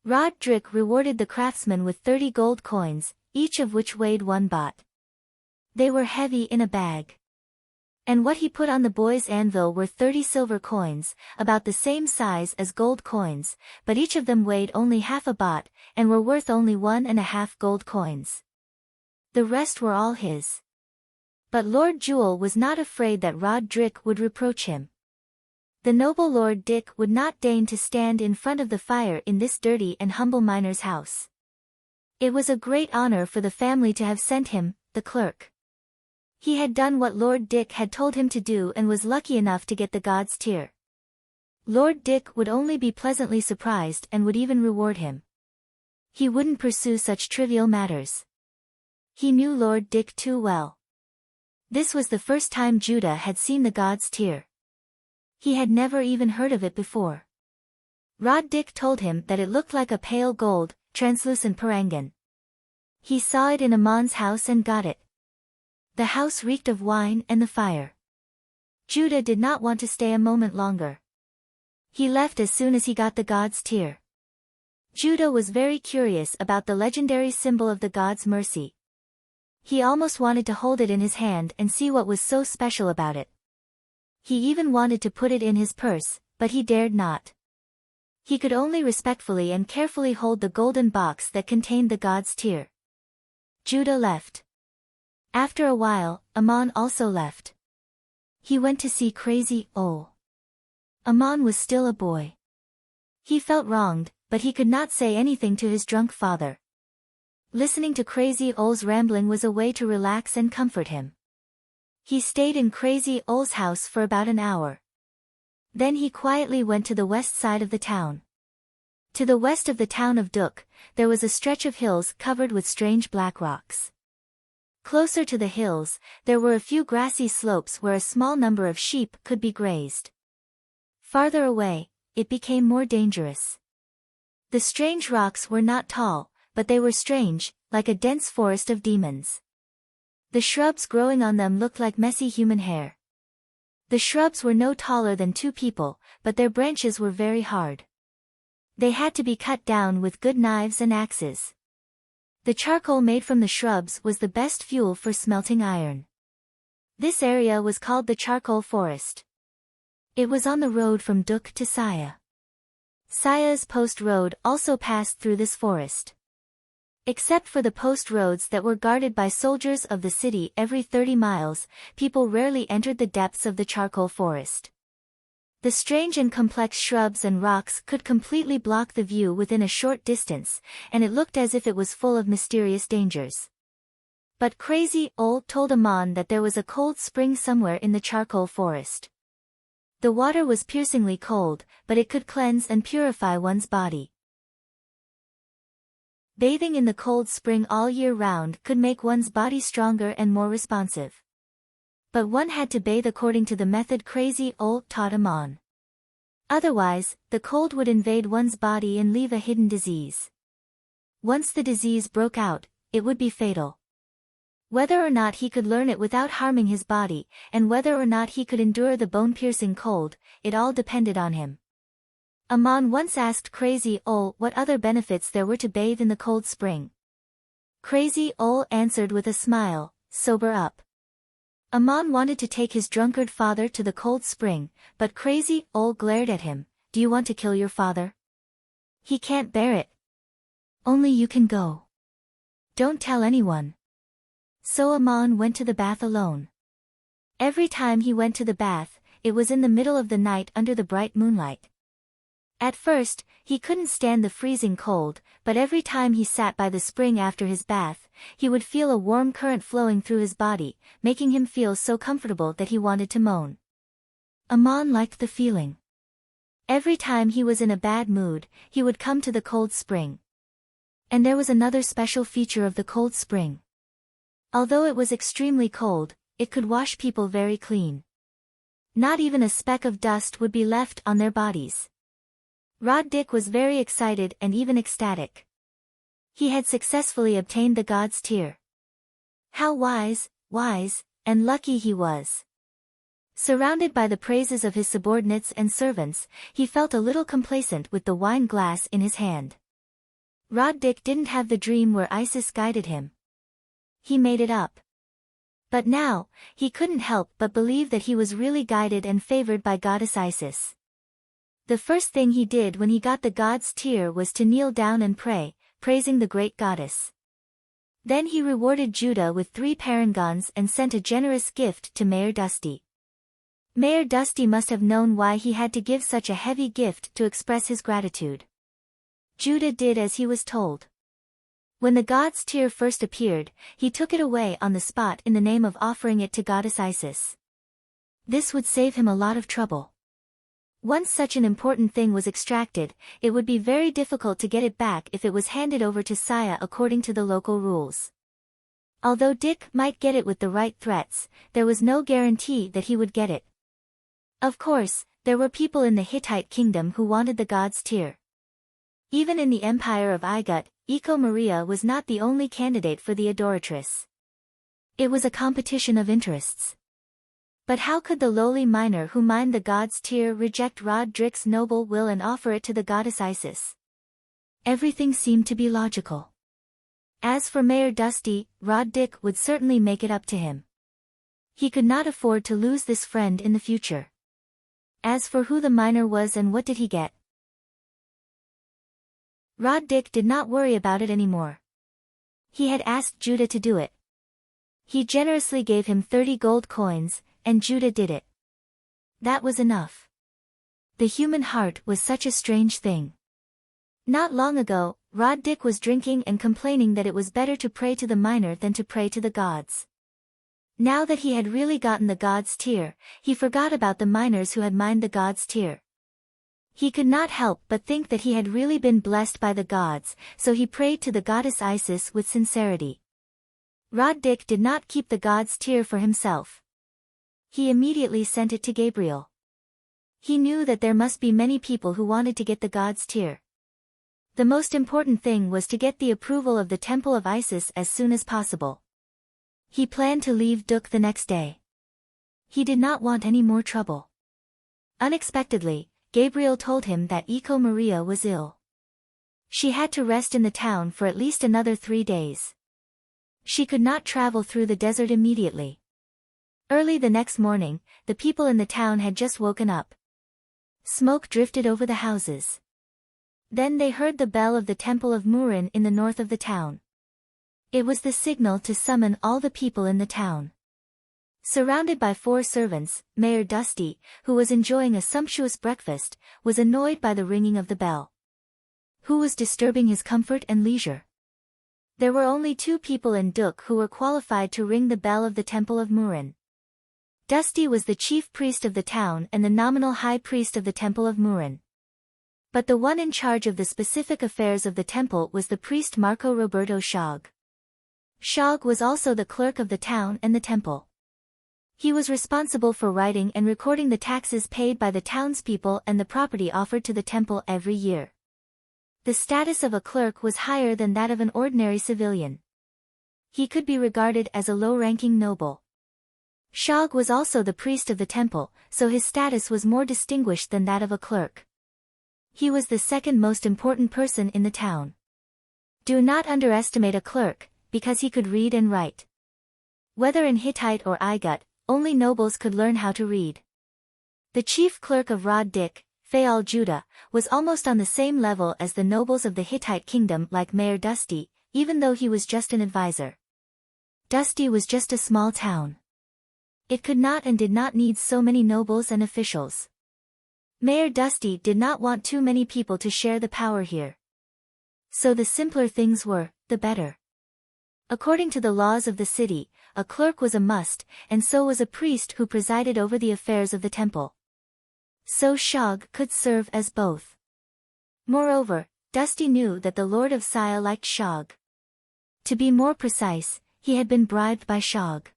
Roderick rewarded the craftsman with 30 gold coins, each of which weighed 1 baht. They were heavy in a bag. And what he put on the boy's anvil were 30 silver coins, about the same size as gold coins, but each of them weighed only half a baht, and were worth only 1½ gold coins. The rest were all his. But Lord Jewel was not afraid that Roderick would reproach him. The noble Lord Dick would not deign to stand in front of the fire in this dirty and humble miner's house. It was a great honor for the family to have sent him, the clerk. He had done what Lord Dick had told him to do and was lucky enough to get the God's tear. Lord Dick would only be pleasantly surprised and would even reward him. He wouldn't pursue such trivial matters. He knew Lord Dick too well. This was the first time Judah had seen the God's tear. He had never even heard of it before. Roderick told him that it looked like a pale gold, translucent parangan. He saw it in Amon's house and got it. The house reeked of wine and the fire. Judah did not want to stay a moment longer. He left as soon as he got the God's tear. Judah was very curious about the legendary symbol of the God's mercy. He almost wanted to hold it in his hand and see what was so special about it. He even wanted to put it in his purse, but he dared not. He could only respectfully and carefully hold the golden box that contained the God's tear. Judah left. After a while, Amon also left. He went to see Crazy Ole. Amon was still a boy. He felt wronged, but he could not say anything to his drunk father. Listening to Crazy Ole's rambling was a way to relax and comfort him. He stayed in Crazy Ole's house for about an hour. Then he quietly went to the west side of the town. To the west of the town of Duk, there was a stretch of hills covered with strange black rocks. Closer to the hills, there were a few grassy slopes where a small number of sheep could be grazed. Farther away, it became more dangerous. The strange rocks were not tall, but they were strange, like a dense forest of demons. The shrubs growing on them looked like messy human hair. The shrubs were no taller than 2 people, but their branches were very hard. They had to be cut down with good knives and axes. The charcoal made from the shrubs was the best fuel for smelting iron. This area was called the charcoal forest. It was on the road from Duk to Saya. Saya's post road also passed through this forest. Except for the post roads that were guarded by soldiers of the city every 30 miles, people rarely entered the depths of the charcoal forest. The strange and complex shrubs and rocks could completely block the view within a short distance, and it looked as if it was full of mysterious dangers. But Crazy Ole told Amon that there was a cold spring somewhere in the charcoal forest. The water was piercingly cold, but it could cleanse and purify one's body. Bathing in the cold spring all year round could make one's body stronger and more responsive. But one had to bathe according to the method Crazy Ole taught Amon. Otherwise, the cold would invade one's body and leave a hidden disease. Once the disease broke out, it would be fatal. Whether or not he could learn it without harming his body, and whether or not he could endure the bone-piercing cold, it all depended on him. Amon once asked Crazy Ole what other benefits there were to bathe in the cold spring. Crazy Ole answered with a smile, "Sober up." Amon wanted to take his drunkard father to the cold spring, but Crazy Ole glared at him. "Do you want to kill your father? He can't bear it. Only you can go. Don't tell anyone." So Amon went to the bath alone. Every time he went to the bath, it was in the middle of the night under the bright moonlight. At first, he couldn't stand the freezing cold, but every time he sat by the spring after his bath, he would feel a warm current flowing through his body, making him feel so comfortable that he wanted to moan. Amon liked the feeling. Every time he was in a bad mood, he would come to the cold spring. And there was another special feature of the cold spring. Although it was extremely cold, it could wash people very clean. Not even a speck of dust would be left on their bodies. Roderick was very excited and even ecstatic. He had successfully obtained the God's tear. How wise, and lucky he was. Surrounded by the praises of his subordinates and servants, he felt a little complacent with the wine glass in his hand. Roddick didn't have the dream where Isis guided him. He made it up. But now, he couldn't help but believe that he was really guided and favored by goddess Isis. The first thing he did when he got the god's tear was to kneel down and pray, praising the great goddess. Then he rewarded Judah with 3 parangons and sent a generous gift to Mayor Dusty. Mayor Dusty must have known why he had to give such a heavy gift to express his gratitude. Judah did as he was told. When the god's tear first appeared, he took it away on the spot in the name of offering it to goddess Isis. This would save him a lot of trouble. Once such an important thing was extracted, it would be very difficult to get it back if it was handed over to Saya according to the local rules. Although Dick might get it with the right threats, there was no guarantee that he would get it. Of course, there were people in the Hittite kingdom who wanted the god's tear. Even in the empire of Igut, Iko Maria was not the only candidate for the adoratress. It was a competition of interests. But how could the lowly miner who mined the god's tear reject Roddick's noble will and offer it to the goddess Isis? Everything seemed to be logical. As for Mayor Dusty, Roddick would certainly make it up to him. He could not afford to lose this friend in the future. As for who the miner was and what did he get, Roddick did not worry about it anymore. He had asked Judah to do it. He generously gave him 30 gold coins, and Judah did it. That was enough. The human heart was such a strange thing. Not long ago, Roddick was drinking and complaining that it was better to pray to the miner than to pray to the gods. Now that he had really gotten the god's tear, he forgot about the miners who had mined the god's tear. He could not help but think that he had really been blessed by the gods, so he prayed to the goddess Isis with sincerity. Roddick did not keep the god's tear for himself. He immediately sent it to Gabriel. He knew that there must be many people who wanted to get the god's tear. The most important thing was to get the approval of the temple of Isis as soon as possible. He planned to leave Duk the next day. He did not want any more trouble. Unexpectedly, Gabriel told him that Iko Maria was ill. She had to rest in the town for at least another 3 days. She could not travel through the desert immediately. Early the next morning, the people in the town had just woken up. Smoke drifted over the houses. Then they heard the bell of the temple of Murin in the north of the town. It was the signal to summon all the people in the town. Surrounded by 4 servants, Mayor Dusty, who was enjoying a sumptuous breakfast, was annoyed by the ringing of the bell. Who was disturbing his comfort and leisure? There were only 2 people in Duk who were qualified to ring the bell of the temple of Murin. Dusty was the chief priest of the town and the nominal high priest of the temple of Murin. But the one in charge of the specific affairs of the temple was the priest Marco Roberto Shog. Shog was also the clerk of the town and the temple. He was responsible for writing and recording the taxes paid by the townspeople and the property offered to the temple every year. The status of a clerk was higher than that of an ordinary civilian. He could be regarded as a low-ranking noble. Shog was also the priest of the temple, so his status was more distinguished than that of a clerk. He was the second most important person in the town. Do not underestimate a clerk, because he could read and write. Whether in Hittite or Igut, only nobles could learn how to read. The chief clerk of Roddick, Faal Judah, was almost on the same level as the nobles of the Hittite kingdom like Mayor Dusty, even though he was just an advisor. Dusty was just a small town. It could not and did not need so many nobles and officials. Mayor Dusty did not want too many people to share the power here. So the simpler things were, the better. According to the laws of the city, a clerk was a must, and so was a priest who presided over the affairs of the temple. So Shog could serve as both. Moreover, Dusty knew that the Lord of Saya liked Shog. To be more precise, he had been bribed by Shog.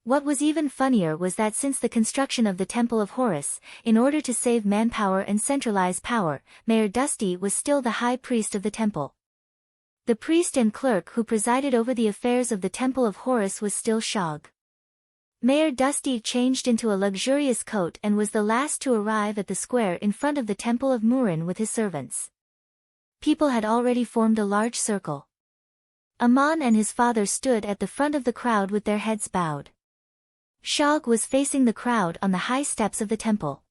What was even funnier was that since the construction of the Temple of Horus, in order to save manpower and centralize power, Mayor Dusty was still the high priest of the temple. The priest and clerk who presided over the affairs of the Temple of Horus was still Shog. Mayor Dusty changed into a luxurious coat and was the last to arrive at the square in front of the Temple of Murin with his servants. People had already formed a large circle. Amon and his father stood at the front of the crowd with their heads bowed. Shog was facing the crowd on the high steps of the temple.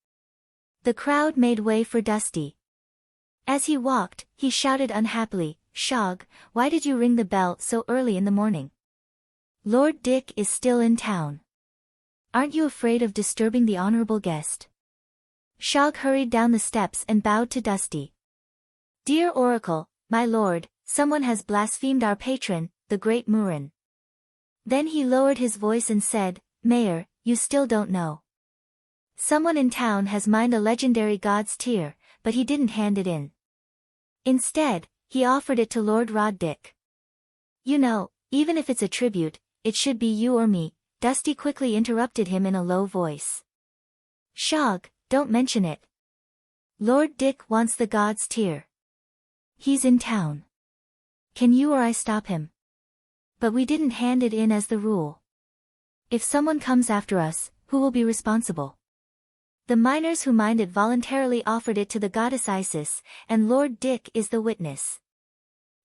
The crowd made way for Dusty. As he walked, he shouted unhappily, "Shog, why did you ring the bell so early in the morning? Lord Dick is still in town. Aren't you afraid of disturbing the honorable guest?" Shog hurried down the steps and bowed to Dusty. "Dear Oracle, my lord, someone has blasphemed our patron, the great Murin." Then he lowered his voice and said, "Mayor, you still don't know. Someone in town has mined a legendary god's tear, but he didn't hand it in. Instead, he offered it to Lord Dick. You know, even if it's a tribute, it should be you or me." Dusty quickly interrupted him in a low voice. "Shog, don't mention it. Lord Dick wants the god's tear. He's in town. Can you or I stop him? But we didn't hand it in as the rule. If someone comes after us, who will be responsible? The miners who mined it voluntarily offered it to the goddess Isis, and Lord Dick is the witness.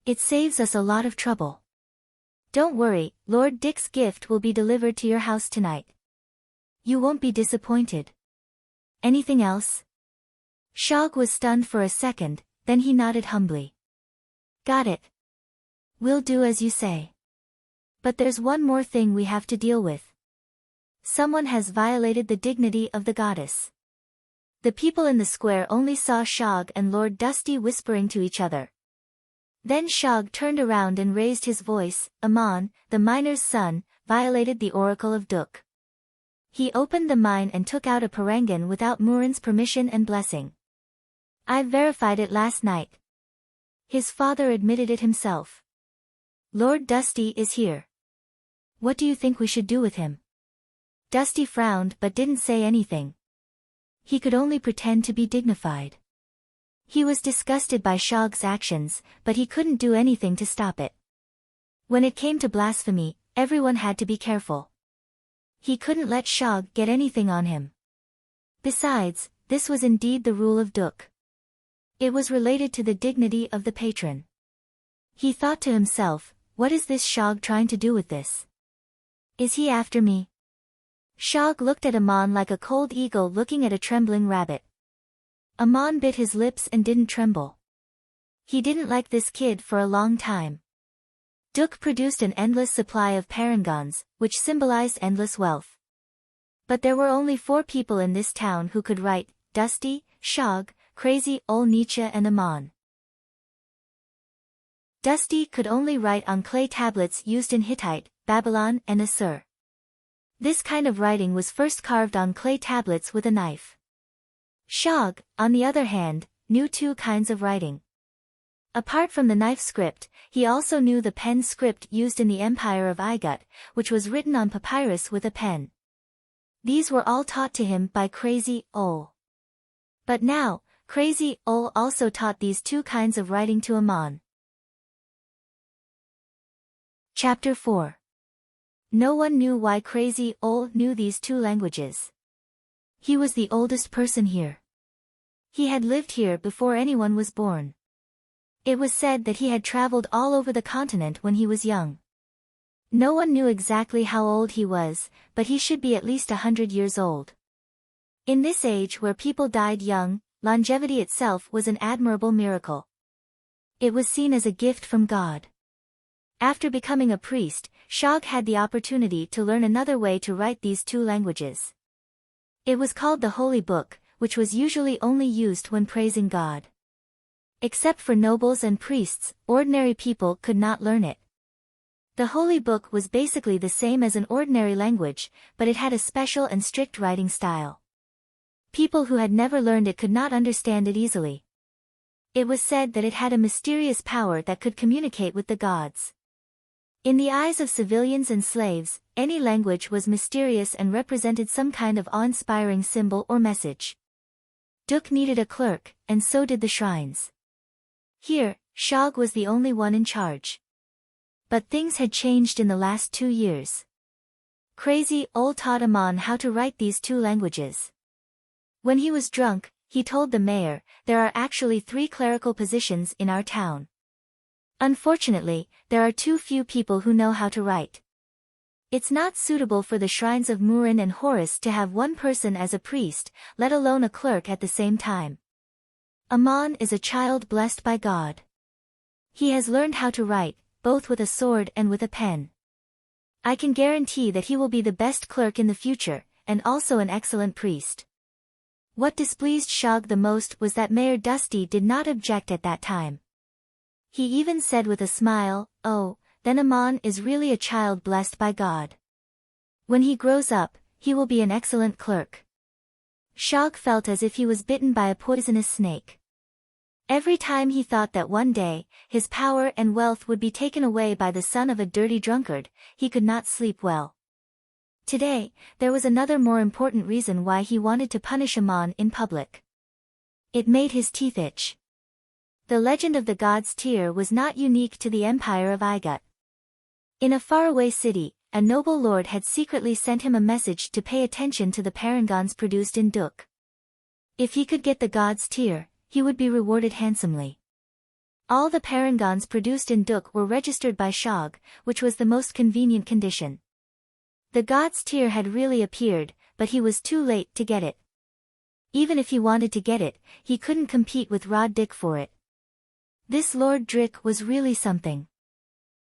It saves us a lot of trouble. Don't worry, Lord Dick's gift will be delivered to your house tonight. You won't be disappointed. Anything else?" Shog was stunned for a second, then he nodded humbly. "Got it. We'll do as you say. But there's one more thing we have to deal with. Someone has violated the dignity of the goddess." The people in the square only saw Shog and Lord Dusty whispering to each other. Then Shog turned around and raised his voice. "Amon, the miner's son, violated the oracle of Duk. He opened the mine and took out a parangan without Murin's permission and blessing. I verified it last night. His father admitted it himself. Lord Dusty is here. What do you think we should do with him?" Dusty frowned but didn't say anything. He could only pretend to be dignified. He was disgusted by Shog's actions, but he couldn't do anything to stop it. When it came to blasphemy, everyone had to be careful. He couldn't let Shog get anything on him. Besides, this was indeed the rule of Duk. It was related to the dignity of the patron. He thought to himself, what is this Shog trying to do with this? Is he after me? Shog looked at Amon like a cold eagle looking at a trembling rabbit. Amon bit his lips and didn't tremble. He didn't like this kid for a long time. Duk produced an endless supply of parangons, which symbolized endless wealth. But there were only 4 people in this town who could write: Dusty, Shog, Crazy Ol Nietzsche and Amon. Dusty could only write on clay tablets used in Hittite, Babylon and Assur. This kind of writing was first carved on clay tablets with a knife. Shog, on the other hand, knew 2 kinds of writing. Apart from the knife script, he also knew the pen script used in the Empire of Igut, which was written on papyrus with a pen. These were all taught to him by Crazy Ol. But now, Crazy Ol also taught these 2 kinds of writing to Amon. Chapter 4. No one knew why Crazy Ol knew these 2 languages. He was the oldest person here. He had lived here before anyone was born. It was said that he had traveled all over the continent when he was young. No one knew exactly how old he was, but he should be at least 100 years old. In this age where people died young, longevity itself was an admirable miracle. It was seen as a gift from God. After becoming a priest, Shog had the opportunity to learn another way to write these 2 languages. It was called the Holy Book, which was usually only used when praising God. Except for nobles and priests, ordinary people could not learn it. The Holy Book was basically the same as an ordinary language, but it had a special and strict writing style. People who had never learned it could not understand it easily. It was said that it had a mysterious power that could communicate with the gods. In the eyes of civilians and slaves, any language was mysterious and represented some kind of awe-inspiring symbol or message. Duk needed a clerk, and so did the shrines. Here, Shog was the only one in charge. But things had changed in the last 2 years. Crazy old taught Amon how to write these two languages. When he was drunk, he told the mayor, "There are actually 3 clerical positions in our town. Unfortunately, there are too few people who know how to write. It's not suitable for the shrines of Murin and Horus to have one person as a priest, let alone a clerk at the same time. Amon is a child blessed by God. He has learned how to write, both with a sword and with a pen. I can guarantee that he will be the best clerk in the future, and also an excellent priest." What displeased Shog the most was that Mayor Dusty did not object at that time. He even said with a smile, "Oh, then Amon is really a child blessed by God. When he grows up, he will be an excellent clerk." Shog felt as if he was bitten by a poisonous snake. Every time he thought that one day, his power and wealth would be taken away by the son of a dirty drunkard, he could not sleep well. Today, there was another more important reason why he wanted to punish Amon in public. It made his teeth itch. The legend of the god's tear was not unique to the empire of Igut. In a faraway city, a noble lord had secretly sent him a message to pay attention to the parangons produced in Duk. If he could get the god's tear, he would be rewarded handsomely. All the parangons produced in Duk were registered by Shog, which was the most convenient condition. The god's tear had really appeared, but he was too late to get it. Even if he wanted to get it, he couldn't compete with Rod Dick for it. This Lord Drick was really something.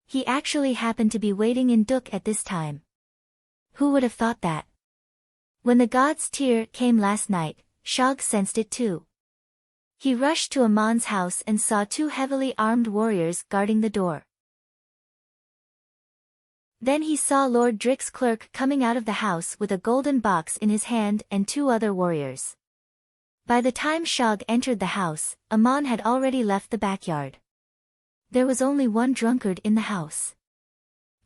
He actually happened to be waiting in Duk at this time. Who would have thought that? When the god's tear came last night, Shog sensed it too. He rushed to Amon's house and saw 2 heavily armed warriors guarding the door. Then he saw Lord Drick's clerk coming out of the house with a golden box in his hand and 2 other warriors. By the time Shog entered the house, Amon had already left the backyard. There was only one drunkard in the house.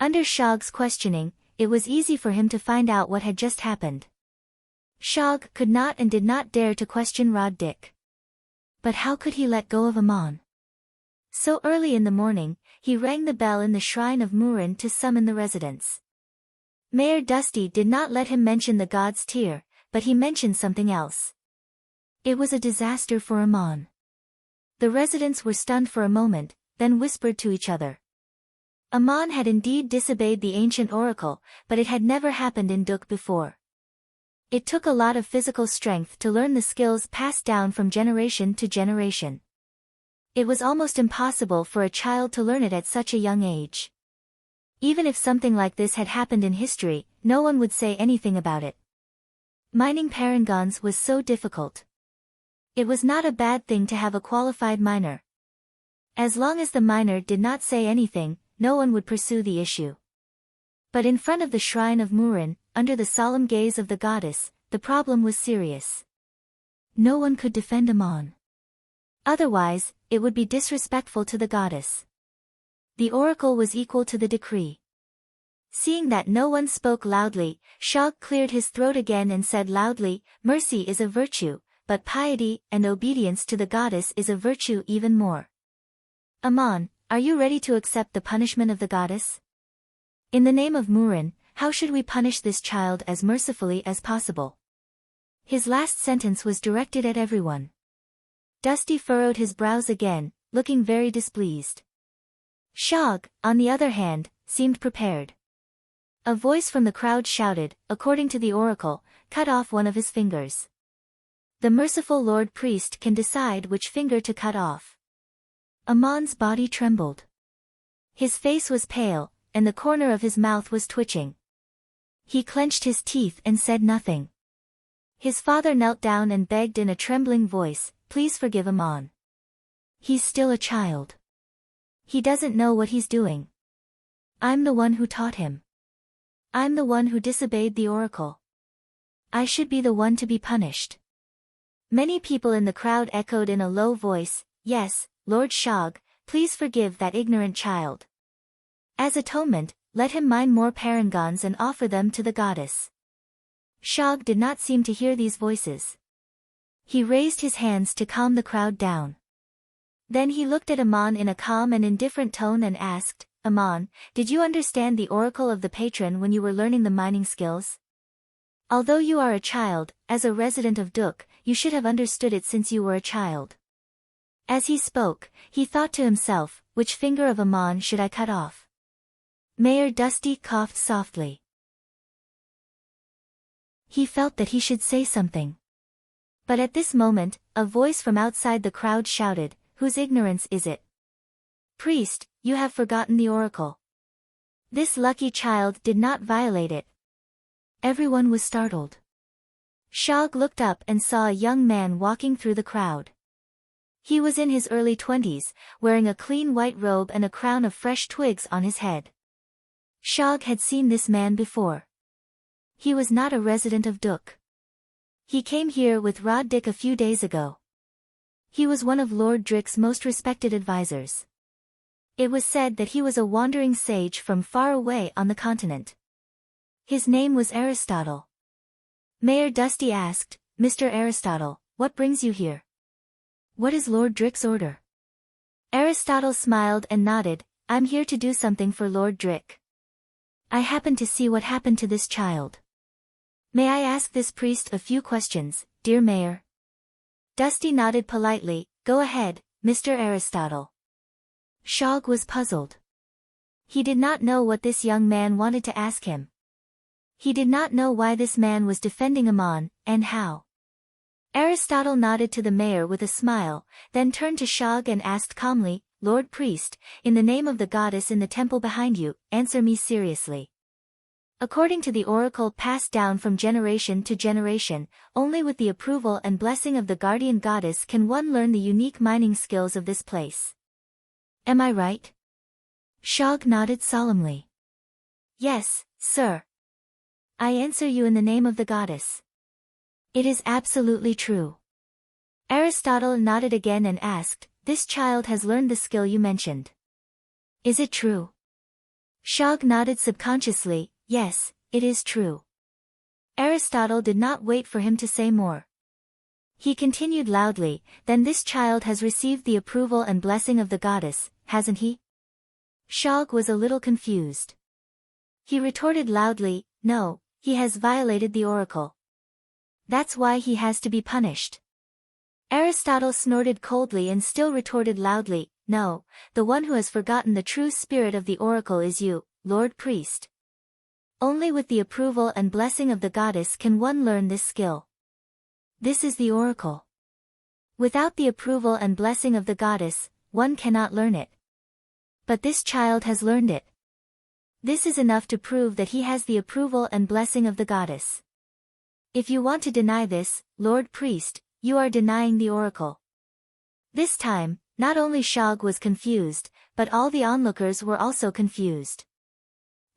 Under Shog's questioning, it was easy for him to find out what had just happened. Shog could not and did not dare to question Rod Dick. But how could he let go of Amon? So early in the morning, he rang the bell in the shrine of Murin to summon the residents. Mayor Dusty did not let him mention the god's tear, but he mentioned something else. It was a disaster for Amon. The residents were stunned for a moment, then whispered to each other. Amon had indeed disobeyed the ancient oracle, but it had never happened in Duk before. It took a lot of physical strength to learn the skills passed down from generation to generation. It was almost impossible for a child to learn it at such a young age. Even if something like this had happened in history, no one would say anything about it. Mining parangons was so difficult. It was not a bad thing to have a qualified miner. As long as the miner did not say anything, no one would pursue the issue. But in front of the shrine of Murin, under the solemn gaze of the goddess, the problem was serious. No one could defend Amon. Otherwise, it would be disrespectful to the goddess. The oracle was equal to the decree. Seeing that no one spoke loudly, Shog cleared his throat again and said loudly, "Mercy is a virtue, but piety and obedience to the goddess is a virtue even more. Amon, are you ready to accept the punishment of the goddess? In the name of Murin, how should we punish this child as mercifully as possible?" His last sentence was directed at everyone. Dusty furrowed his brows again, looking very displeased. Shog, on the other hand, seemed prepared. A voice from the crowd shouted, "According to the oracle, cut off one of his fingers." The merciful Lord Priest can decide which finger to cut off. Amon's body trembled. His face was pale, and the corner of his mouth was twitching. He clenched his teeth and said nothing. His father knelt down and begged in a trembling voice, "Please forgive Amon. He's still a child. He doesn't know what he's doing. I'm the one who taught him. I'm the one who disobeyed the oracle. I should be the one to be punished." Many people in the crowd echoed in a low voice, "Yes, Lord Shog, please forgive that ignorant child. As atonement, let him mine more parangons and offer them to the goddess." Shog did not seem to hear these voices. He raised his hands to calm the crowd down. Then he looked at Aman in a calm and indifferent tone and asked, Aman, did you understand the oracle of the patron when you were learning the mining skills? Although you are a child, as a resident of Duk, you should have understood it since you were a child. As he spoke, he thought to himself, which finger of Aman should I cut off? Mayor Dusty coughed softly. He felt that he should say something. But at this moment, a voice from outside the crowd shouted, whose ignorance is it? Priest, you have forgotten the oracle. This lucky child did not violate it. Everyone was startled. Shog looked up and saw a young man walking through the crowd. He was in his early 20s, wearing a clean white robe and a crown of fresh twigs on his head. Shog had seen this man before. He was not a resident of Duk. He came here with Rod Dick a few days ago. He was one of Lord Drick's most respected advisors. It was said that he was a wandering sage from far away on the continent. His name was Aristotle. Mayor Dusty asked, Mr. Aristotle, what brings you here? What is Lord Drick's order? Aristotle smiled and nodded, I'm here to do something for Lord Drick. I happen to see what happened to this child. May I ask this priest a few questions, dear Mayor? Dusty nodded politely, go ahead, Mr. Aristotle. Shog was puzzled. He did not know what this young man wanted to ask him. He did not know why this man was defending Aman, and how. Aristotle nodded to the mayor with a smile, then turned to Shog and asked calmly, Lord Priest, in the name of the goddess in the temple behind you, answer me seriously. According to the oracle passed down from generation to generation, only with the approval and blessing of the guardian goddess can one learn the unique mining skills of this place. Am I right? Shog nodded solemnly. Yes, sir. I answer you in the name of the goddess. It is absolutely true. Aristotle nodded again and asked, this child has learned the skill you mentioned. Is it true? Shog nodded subconsciously, yes, it is true. Aristotle did not wait for him to say more. He continued loudly, then this child has received the approval and blessing of the goddess, hasn't he? Shog was a little confused. He retorted loudly, no, he has violated the oracle. That's why he has to be punished. Aristotle snorted coldly and still retorted loudly, no, the one who has forgotten the true spirit of the oracle is you, Lord Priest. Only with the approval and blessing of the goddess can one learn this skill. This is the oracle. Without the approval and blessing of the goddess, one cannot learn it. But this child has learned it. This is enough to prove that he has the approval and blessing of the goddess. If you want to deny this, Lord Priest, you are denying the oracle. This time, not only Shog was confused, but all the onlookers were also confused.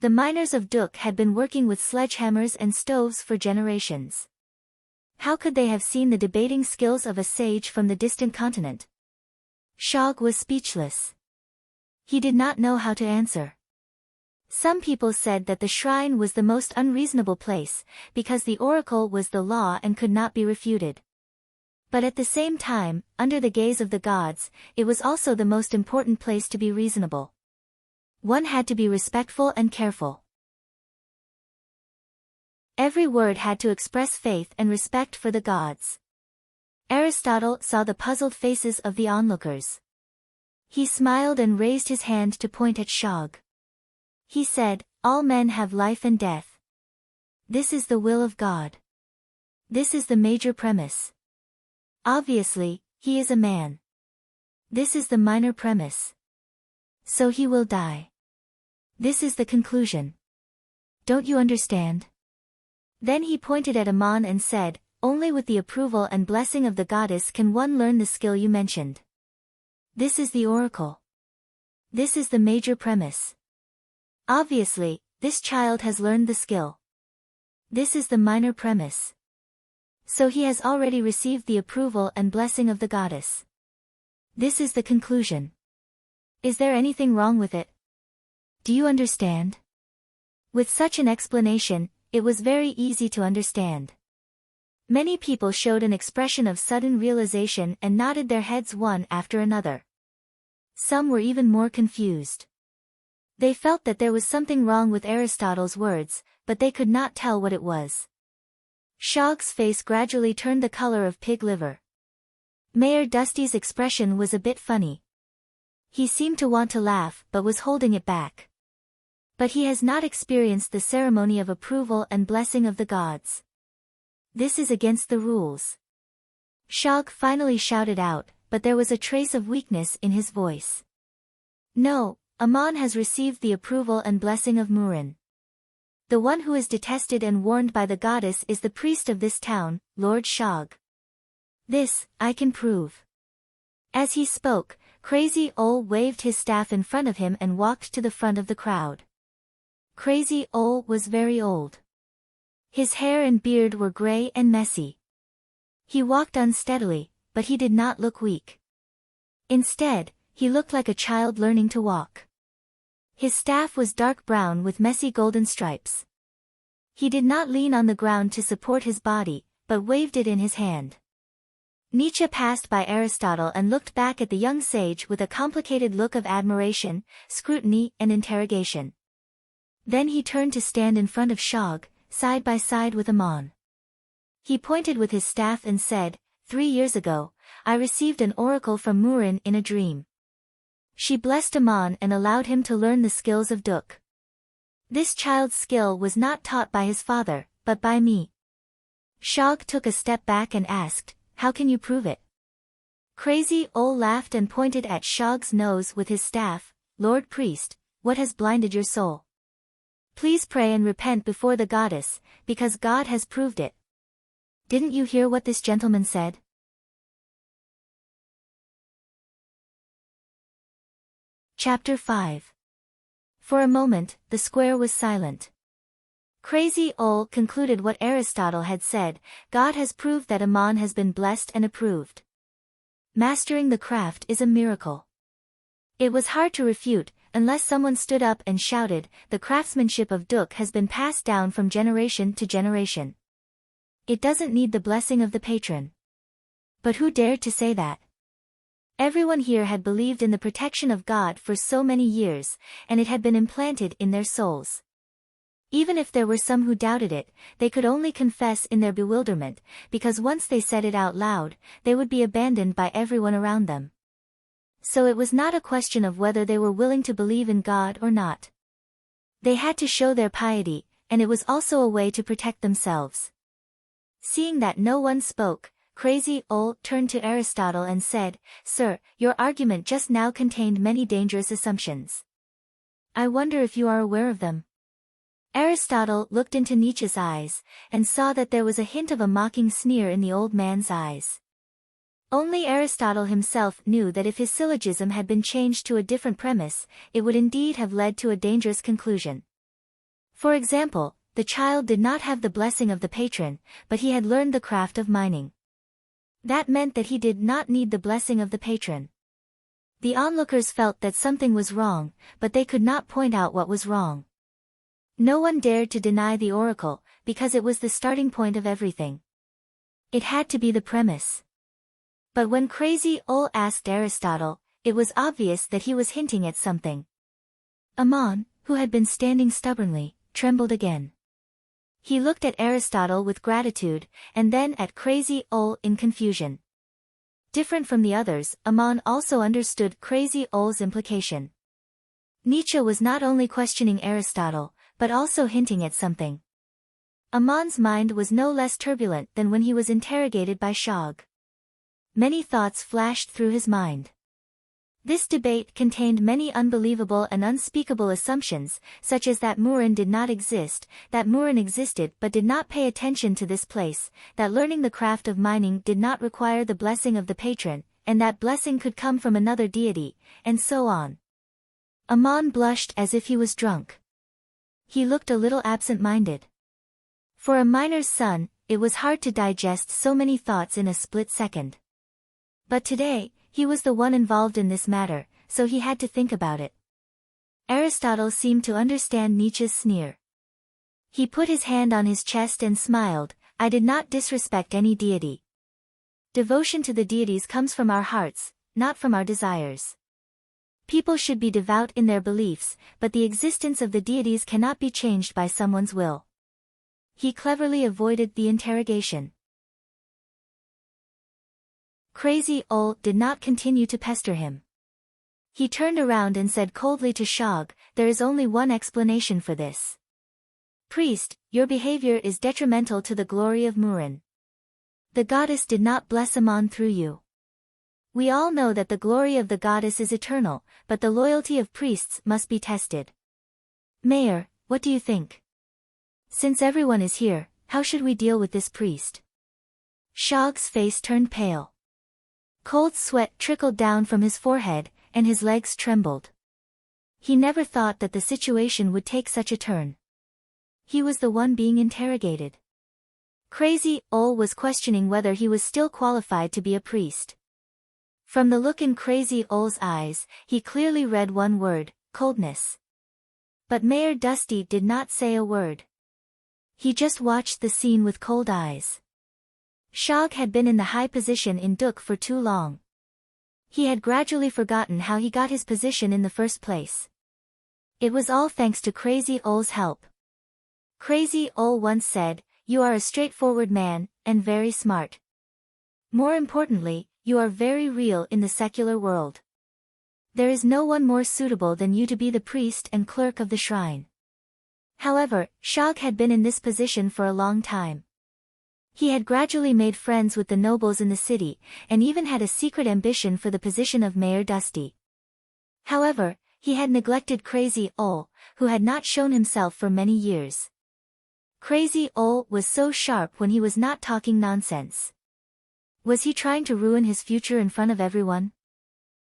The miners of Duk had been working with sledgehammers and stoves for generations. How could they have seen the debating skills of a sage from the distant continent? Shog was speechless. He did not know how to answer. Some people said that the shrine was the most unreasonable place, because the oracle was the law and could not be refuted. But at the same time, under the gaze of the gods, it was also the most important place to be reasonable. One had to be respectful and careful. Every word had to express faith and respect for the gods. Aristotle saw the puzzled faces of the onlookers. He smiled and raised his hand to point at Shog. He said, all men have life and death. This is the will of God. This is the major premise. Obviously, he is a man. This is the minor premise. So he will die. This is the conclusion. Don't you understand? Then he pointed at Aman and said, only with the approval and blessing of the goddess can one learn the skill you mentioned. This is the oracle. This is the major premise. Obviously, this child has learned the skill. This is the minor premise. So he has already received the approval and blessing of the goddess. This is the conclusion. Is there anything wrong with it? Do you understand? With such an explanation, it was very easy to understand. Many people showed an expression of sudden realization and nodded their heads one after another. Some were even more confused. They felt that there was something wrong with Aristotle's words, but they could not tell what it was. Shog's face gradually turned the color of pig liver. Mayor Dusty's expression was a bit funny. He seemed to want to laugh but was holding it back. But he has not experienced the ceremony of approval and blessing of the gods. This is against the rules. Shog finally shouted out, but there was a trace of weakness in his voice. No, Amon has received the approval and blessing of Murin. The one who is detested and warned by the goddess is the priest of this town, Lord Shog. This, I can prove. As he spoke, Crazy Ol waved his staff in front of him and walked to the front of the crowd. Crazy Ol was very old. His hair and beard were gray and messy. He walked unsteadily, but he did not look weak. Instead, he looked like a child learning to walk. His staff was dark brown with messy golden stripes. He did not lean on the ground to support his body, but waved it in his hand. Nietzsche passed by Aristotle and looked back at the young sage with a complicated look of admiration, scrutiny, and interrogation. Then he turned to stand in front of Shog, side by side with Amon. He pointed with his staff and said, 3 years ago, I received an oracle from Murin in a dream. She blessed Amon and allowed him to learn the skills of Duk. This child's skill was not taught by his father, but by me. Shog took a step back and asked, how can you prove it? Crazy Ol laughed and pointed at Shog's nose with his staff, Lord Priest, what has blinded your soul? Please pray and repent before the goddess, because God has proved it. Didn't you hear what this gentleman said? Chapter 5. For a moment, the square was silent. Crazy Ol concluded what Aristotle had said, God has proved that Amon has been blessed and approved. Mastering the craft is a miracle. It was hard to refute, unless someone stood up and shouted, the craftsmanship of Duk has been passed down from generation to generation. It doesn't need the blessing of the patron. But who dared to say that? Everyone here had believed in the protection of God for so many years, and it had been implanted in their souls. Even if there were some who doubted it, they could only confess in their bewilderment, because once they said it out loud, they would be abandoned by everyone around them. So it was not a question of whether they were willing to believe in God or not. They had to show their piety, and it was also a way to protect themselves. Seeing that no one spoke, Crazy Ol turned to Aristotle and said, Sir, your argument just now contained many dangerous assumptions. I wonder if you are aware of them. Aristotle looked into Nietzsche's eyes, and saw that there was a hint of a mocking sneer in the old man's eyes. Only Aristotle himself knew that if his syllogism had been changed to a different premise, it would indeed have led to a dangerous conclusion. For example, the child did not have the blessing of the patron, but he had learned the craft of mining. That meant that he did not need the blessing of the patron. The onlookers felt that something was wrong, but they could not point out what was wrong. No one dared to deny the oracle, because it was the starting point of everything. It had to be the premise. But when Crazy Ol asked Aristotle, it was obvious that he was hinting at something. Amon, who had been standing stubbornly, trembled again. He looked at Aristotle with gratitude, and then at Crazy Ol in confusion. Different from the others, Amon also understood Crazy Ol's implication. Nietzsche was not only questioning Aristotle, but also hinting at something. Amon's mind was no less turbulent than when he was interrogated by Shog. Many thoughts flashed through his mind. This debate contained many unbelievable and unspeakable assumptions, such as that Murin did not exist, that Murin existed but did not pay attention to this place, that learning the craft of mining did not require the blessing of the patron, and that blessing could come from another deity, and so on. Amon blushed as if he was drunk. He looked a little absent-minded. For a miner's son, it was hard to digest so many thoughts in a split second. But today, he was the one involved in this matter, so he had to think about it. Aristotle seemed to understand Nietzsche's sneer. He put his hand on his chest and smiled, I did not disrespect any deity. Devotion to the deities comes from our hearts, not from our desires. People should be devout in their beliefs, but the existence of the deities cannot be changed by someone's will. He cleverly avoided the interrogation. Crazy Ol did not continue to pester him. He turned around and said coldly to Shog, "There is only one explanation for this. Priest, your behavior is detrimental to the glory of Murin. The goddess did not bless Amon through you. We all know that the glory of the goddess is eternal, but the loyalty of priests must be tested. Mayor, what do you think? Since everyone is here, how should we deal with this priest?" Shog's face turned pale. Cold sweat trickled down from his forehead, and his legs trembled. He never thought that the situation would take such a turn. He was the one being interrogated. Crazy Ol was questioning whether he was still qualified to be a priest. From the look in Crazy Ol's eyes, he clearly read one word: coldness. But Mayor Dusty did not say a word. He just watched the scene with cold eyes. Shog had been in the high position in Duk for too long. He had gradually forgotten how he got his position in the first place. It was all thanks to Crazy Ol's help. Crazy Ol once said, "You are a straightforward man, and very smart. More importantly, you are very real in the secular world. There is no one more suitable than you to be the priest and clerk of the shrine." However, Shog had been in this position for a long time. He had gradually made friends with the nobles in the city, and even had a secret ambition for the position of Mayor Dusty. However, he had neglected Crazy Ol, who had not shown himself for many years. Crazy Ol was so sharp when he was not talking nonsense. Was he trying to ruin his future in front of everyone?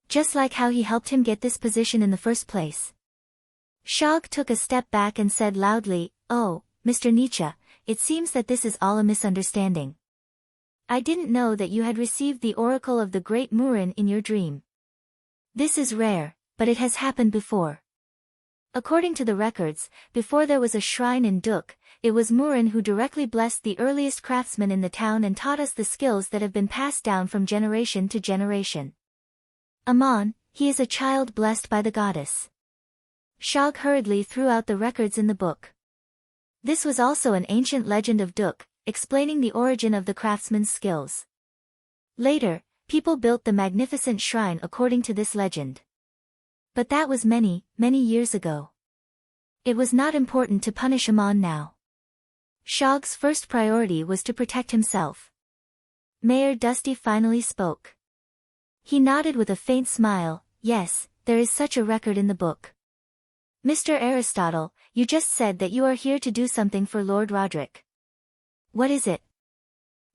Just like how he helped him get this position in the first place. Shog took a step back and said loudly, "Oh, Mr. Nietzsche, it seems that this is all a misunderstanding. I didn't know that you had received the oracle of the great Murin in your dream. This is rare, but it has happened before. According to the records, before there was a shrine in Duk, it was Murin who directly blessed the earliest craftsmen in the town and taught us the skills that have been passed down from generation to generation. Amon, he is a child blessed by the goddess." Shog hurriedly threw out the records in the book. This was also an ancient legend of Duk, explaining the origin of the craftsman's skills. Later, people built the magnificent shrine according to this legend. But that was many, many years ago. It was not important to punish Amon now. Shog's first priority was to protect himself. Mayor Dusty finally spoke. He nodded with a faint smile, "Yes, there is such a record in the book. Mr. Aristotle, you just said that you are here to do something for Lord Roderick. What is it?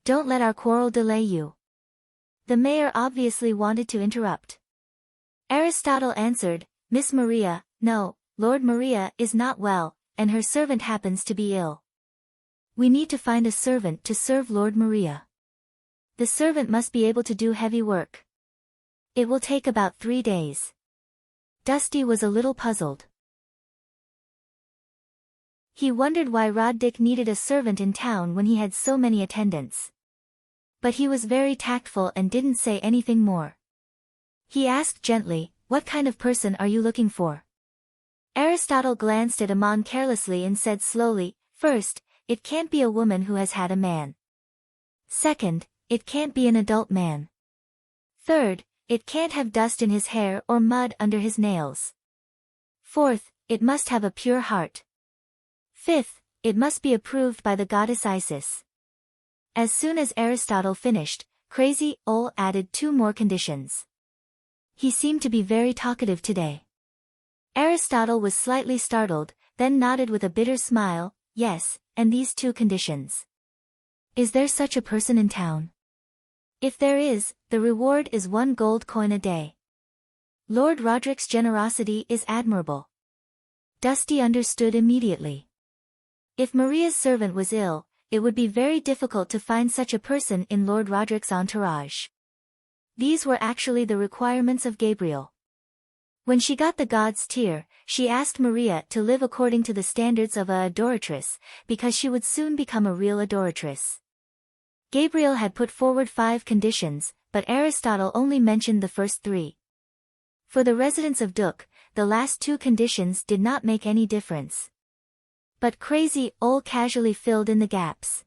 Don't let our quarrel delay you." The mayor obviously wanted to interrupt. Aristotle answered, "Miss Maria, no, Lord Maria is not well, and her servant happens to be ill. We need to find a servant to serve Lord Maria. The servant must be able to do heavy work. It will take about 3 days." Dusty was a little puzzled. He wondered why Roddick needed a servant in town when he had so many attendants. But he was very tactful and didn't say anything more. He asked gently, "What kind of person are you looking for?" Aristotle glanced at Amon carelessly and said slowly, "First, it can't be a woman who has had a man. Second, it can't be an adult man. Third, it can't have dust in his hair or mud under his nails. Fourth, it must have a pure heart. Fifth, it must be approved by the goddess Isis." As soon as Aristotle finished, Crazy Ol added 2 more conditions. He seemed to be very talkative today. Aristotle was slightly startled, then nodded with a bitter smile, "Yes, and these 2 conditions. Is there such a person in town? If there is, the reward is 1 gold coin a day. Lord Roderick's generosity is admirable." Dusty understood immediately. If Maria's servant was ill, it would be very difficult to find such a person in Lord Roderick's entourage. These were actually the requirements of Gabriel. When she got the god's tear, she asked Maria to live according to the standards of a adoratress, because she would soon become a real adoratress. Gabriel had put forward 5 conditions, but Aristotle only mentioned the first 3. For the residents of Duk, the last two conditions did not make any difference. But Crazy Ol casually filled in the gaps.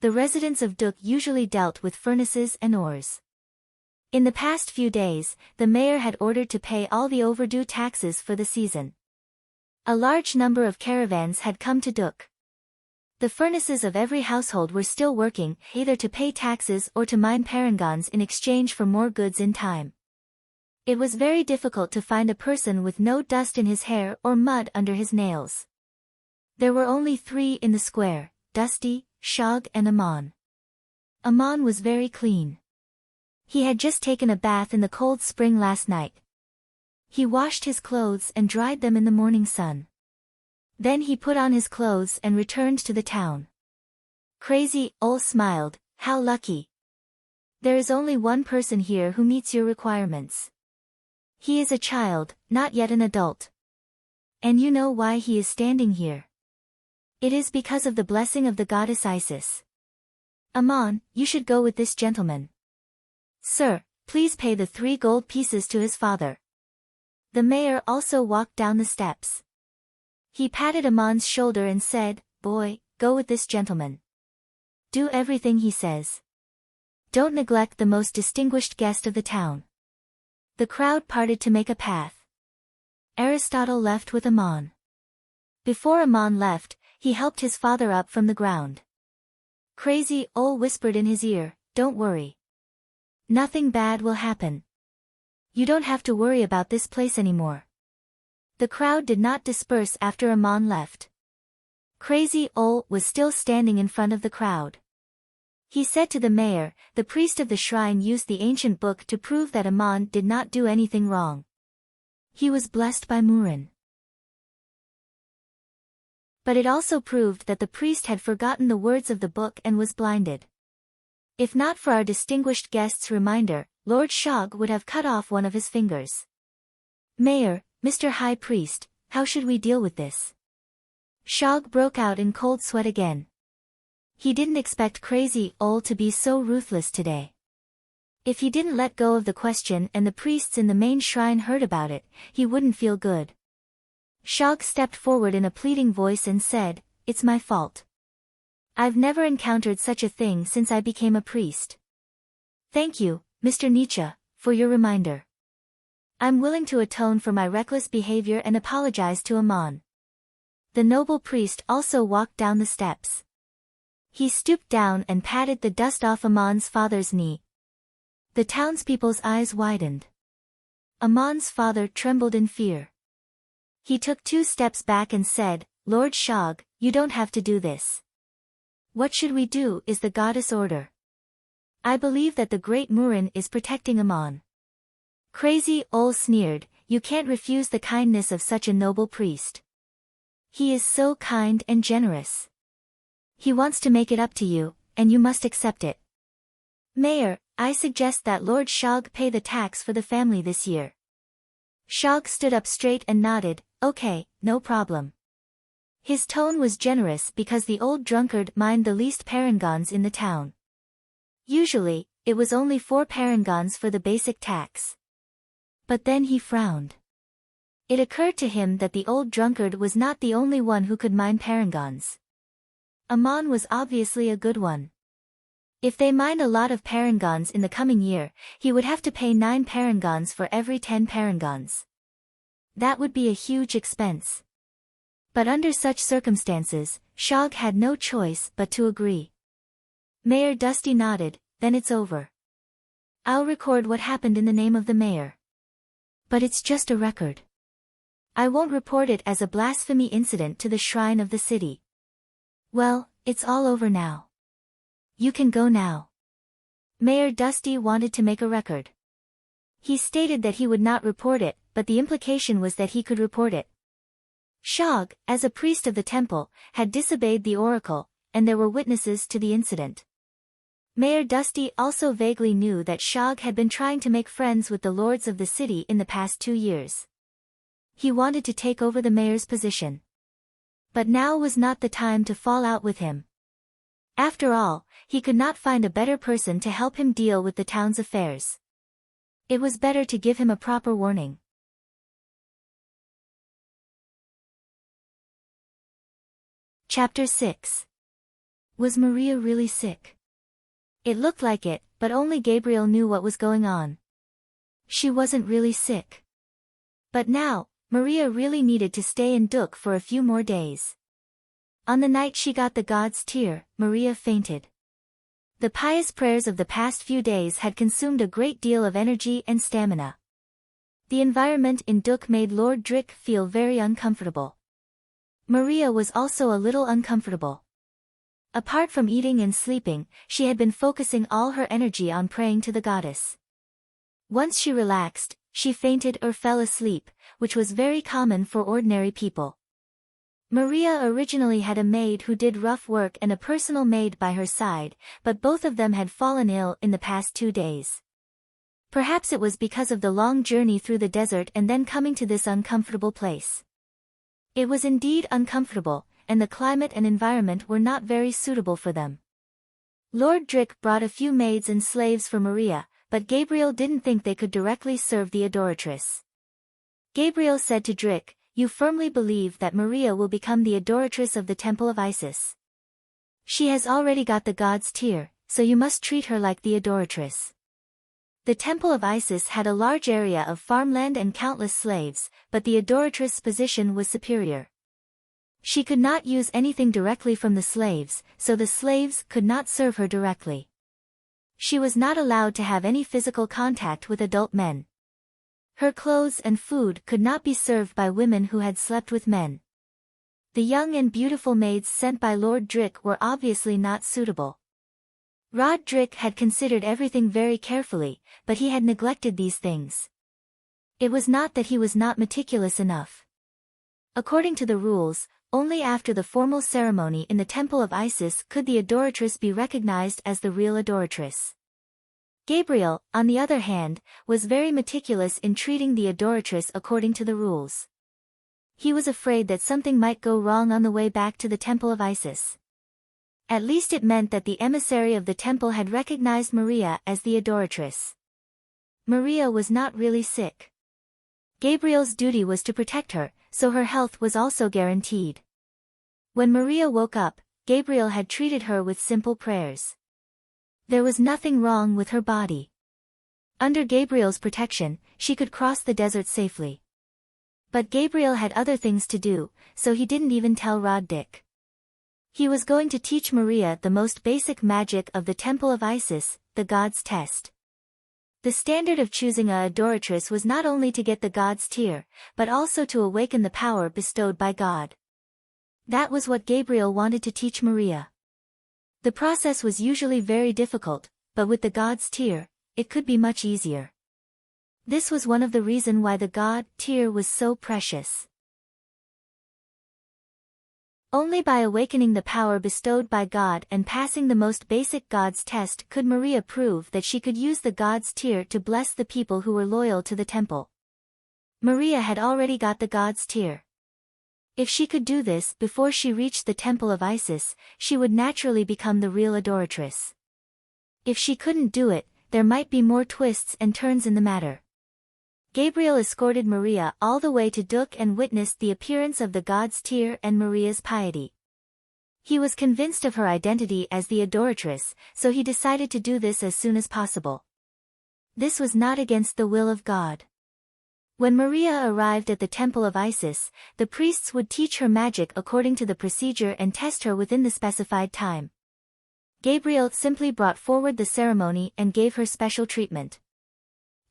The residents of Duk usually dealt with furnaces and ores. In the past few days, the mayor had ordered to pay all the overdue taxes for the season. A large number of caravans had come to Duk. The furnaces of every household were still working, either to pay taxes or to mine parangons in exchange for more goods in time. It was very difficult to find a person with no dust in his hair or mud under his nails. There were only 3 in the square, Dusty, Shog and Amon. Amon was very clean. He had just taken a bath in the cold spring last night. He washed his clothes and dried them in the morning sun. Then he put on his clothes and returned to the town. Crazy Ol smiled, "How lucky. There is only one person here who meets your requirements. He is a child, not yet an adult. And you know why he is standing here. It is because of the blessing of the goddess Isis. Amon, you should go with this gentleman. Sir, please pay the 3 gold pieces to his father." The mayor also walked down the steps. He patted Amon's shoulder and said, "Boy, go with this gentleman. Do everything he says. Don't neglect the most distinguished guest of the town." The crowd parted to make a path. Aristotle left with Amon. Before Amon left, he helped his father up from the ground. Crazy Ol whispered in his ear, "Don't worry. Nothing bad will happen. You don't have to worry about this place anymore." The crowd did not disperse after Amon left. Crazy Ol was still standing in front of the crowd. He said to the mayor, "The priest of the shrine used the ancient book to prove that Amon did not do anything wrong. He was blessed by Murin. But it also proved that the priest had forgotten the words of the book and was blinded. If not for our distinguished guest's reminder, Lord Shog would have cut off one of his fingers. Mayor, Mr. High Priest, how should we deal with this?" Shog broke out in cold sweat again. He didn't expect Crazy Ol to be so ruthless today. If he didn't let go of the question and the priests in the main shrine heard about it, he wouldn't feel good. Shog stepped forward in a pleading voice and said, "It's my fault. I've never encountered such a thing since I became a priest. Thank you, Mr. Nietzsche, for your reminder. I'm willing to atone for my reckless behavior and apologize to Amon." The noble priest also walked down the steps. He stooped down and patted the dust off Amon's father's knee. The townspeople's eyes widened. Amon's father trembled in fear. He took 2 steps back and said, "Lord Shog, you don't have to do this. What should we do is the goddess order. I believe that the great Murin is protecting Amon." Crazy Ol sneered, "You can't refuse the kindness of such a noble priest. He is so kind and generous. He wants to make it up to you, and you must accept it. Mayor, I suggest that Lord Shog pay the tax for the family this year." Shog stood up straight and nodded, "Okay, no problem." His tone was generous because the old drunkard mined the least parangons in the town. Usually, it was only 4 parangons for the basic tax. But then he frowned. It occurred to him that the old drunkard was not the only one who could mine parangons. Amon was obviously a good one. If they mined a lot of parangons in the coming year, he would have to pay 9 parangons for every 10 parangons. That would be a huge expense. But under such circumstances, Shog had no choice but to agree. Mayor Dusty nodded, "Then it's over. I'll record what happened in the name of the mayor. But it's just a record. I won't report it as a blasphemy incident to the shrine of the city. Well, it's all over now. You can go now." Mayor Dusty wanted to make a record. He stated that he would not report it, but the implication was that he could report it. Shog, as a priest of the temple, had disobeyed the oracle, and there were witnesses to the incident. Mayor Dusty also vaguely knew that Shog had been trying to make friends with the lords of the city in the past 2 years. He wanted to take over the mayor's position. But now was not the time to fall out with him. After all, he could not find a better person to help him deal with the town's affairs. It was better to give him a proper warning. Chapter 6. Was Maria really sick? It looked like it, but only Gabriel knew what was going on. She wasn't really sick. But now, Maria really needed to stay in Duk for a few more days. On the night she got the god's tear, Maria fainted. The pious prayers of the past few days had consumed a great deal of energy and stamina. The environment in Duk made Lord Drick feel very uncomfortable. Maria was also a little uncomfortable. Apart from eating and sleeping, she had been focusing all her energy on praying to the goddess. Once she relaxed, she fainted or fell asleep, which was very common for ordinary people. Maria originally had a maid who did rough work and a personal maid by her side, but both of them had fallen ill in the past 2 days. Perhaps it was because of the long journey through the desert and then coming to this uncomfortable place. It was indeed uncomfortable, and the climate and environment were not very suitable for them. Lord Drick brought a few maids and slaves for Maria, but Gabriel didn't think they could directly serve the adoratress. Gabriel said to Drick, "You firmly believe that Maria will become the adoratress of the Temple of Isis. She has already got the god's tear, so you must treat her like the adoratress." The Temple of Isis had a large area of farmland and countless slaves, but the adoratress' position was superior. She could not use anything directly from the slaves, so the slaves could not serve her directly. She was not allowed to have any physical contact with adult men. Her clothes and food could not be served by women who had slept with men. The young and beautiful maids sent by Lord Drick were obviously not suitable. Rod Drick had considered everything very carefully, but he had neglected these things. It was not that he was not meticulous enough. According to the rules, only after the formal ceremony in the Temple of Isis could the adoratress be recognized as the real adoratress. Gabriel, on the other hand, was very meticulous in treating the adoratress according to the rules. He was afraid that something might go wrong on the way back to the Temple of Isis. At least it meant that the emissary of the temple had recognized Maria as the adoratress. Maria was not really sick. Gabriel's duty was to protect her, so her health was also guaranteed. When Maria woke up, Gabriel had treated her with simple prayers. There was nothing wrong with her body. Under Gabriel's protection, she could cross the desert safely. But Gabriel had other things to do, so he didn't even tell Rod Drick. He was going to teach Maria the most basic magic of the Temple of Isis, the god's test. The standard of choosing a adoratress was not only to get the god's tear, but also to awaken the power bestowed by God. That was what Gabriel wanted to teach Maria. The process was usually very difficult, but with the god's tear, it could be much easier. This was one of the reasons why the god tear was so precious. Only by awakening the power bestowed by God and passing the most basic God's test could Maria prove that she could use the God's tear to bless the people who were loyal to the temple. Maria had already got the God's tear. If she could do this before she reached the Temple of Isis, she would naturally become the real adoratress. If she couldn't do it, there might be more twists and turns in the matter. Gabriel escorted Maria all the way to Duk and witnessed the appearance of the god's tear and Maria's piety. He was convinced of her identity as the adoratress, so he decided to do this as soon as possible. This was not against the will of God. When Maria arrived at the Temple of Isis, the priests would teach her magic according to the procedure and test her within the specified time. Gabriel simply brought forward the ceremony and gave her special treatment.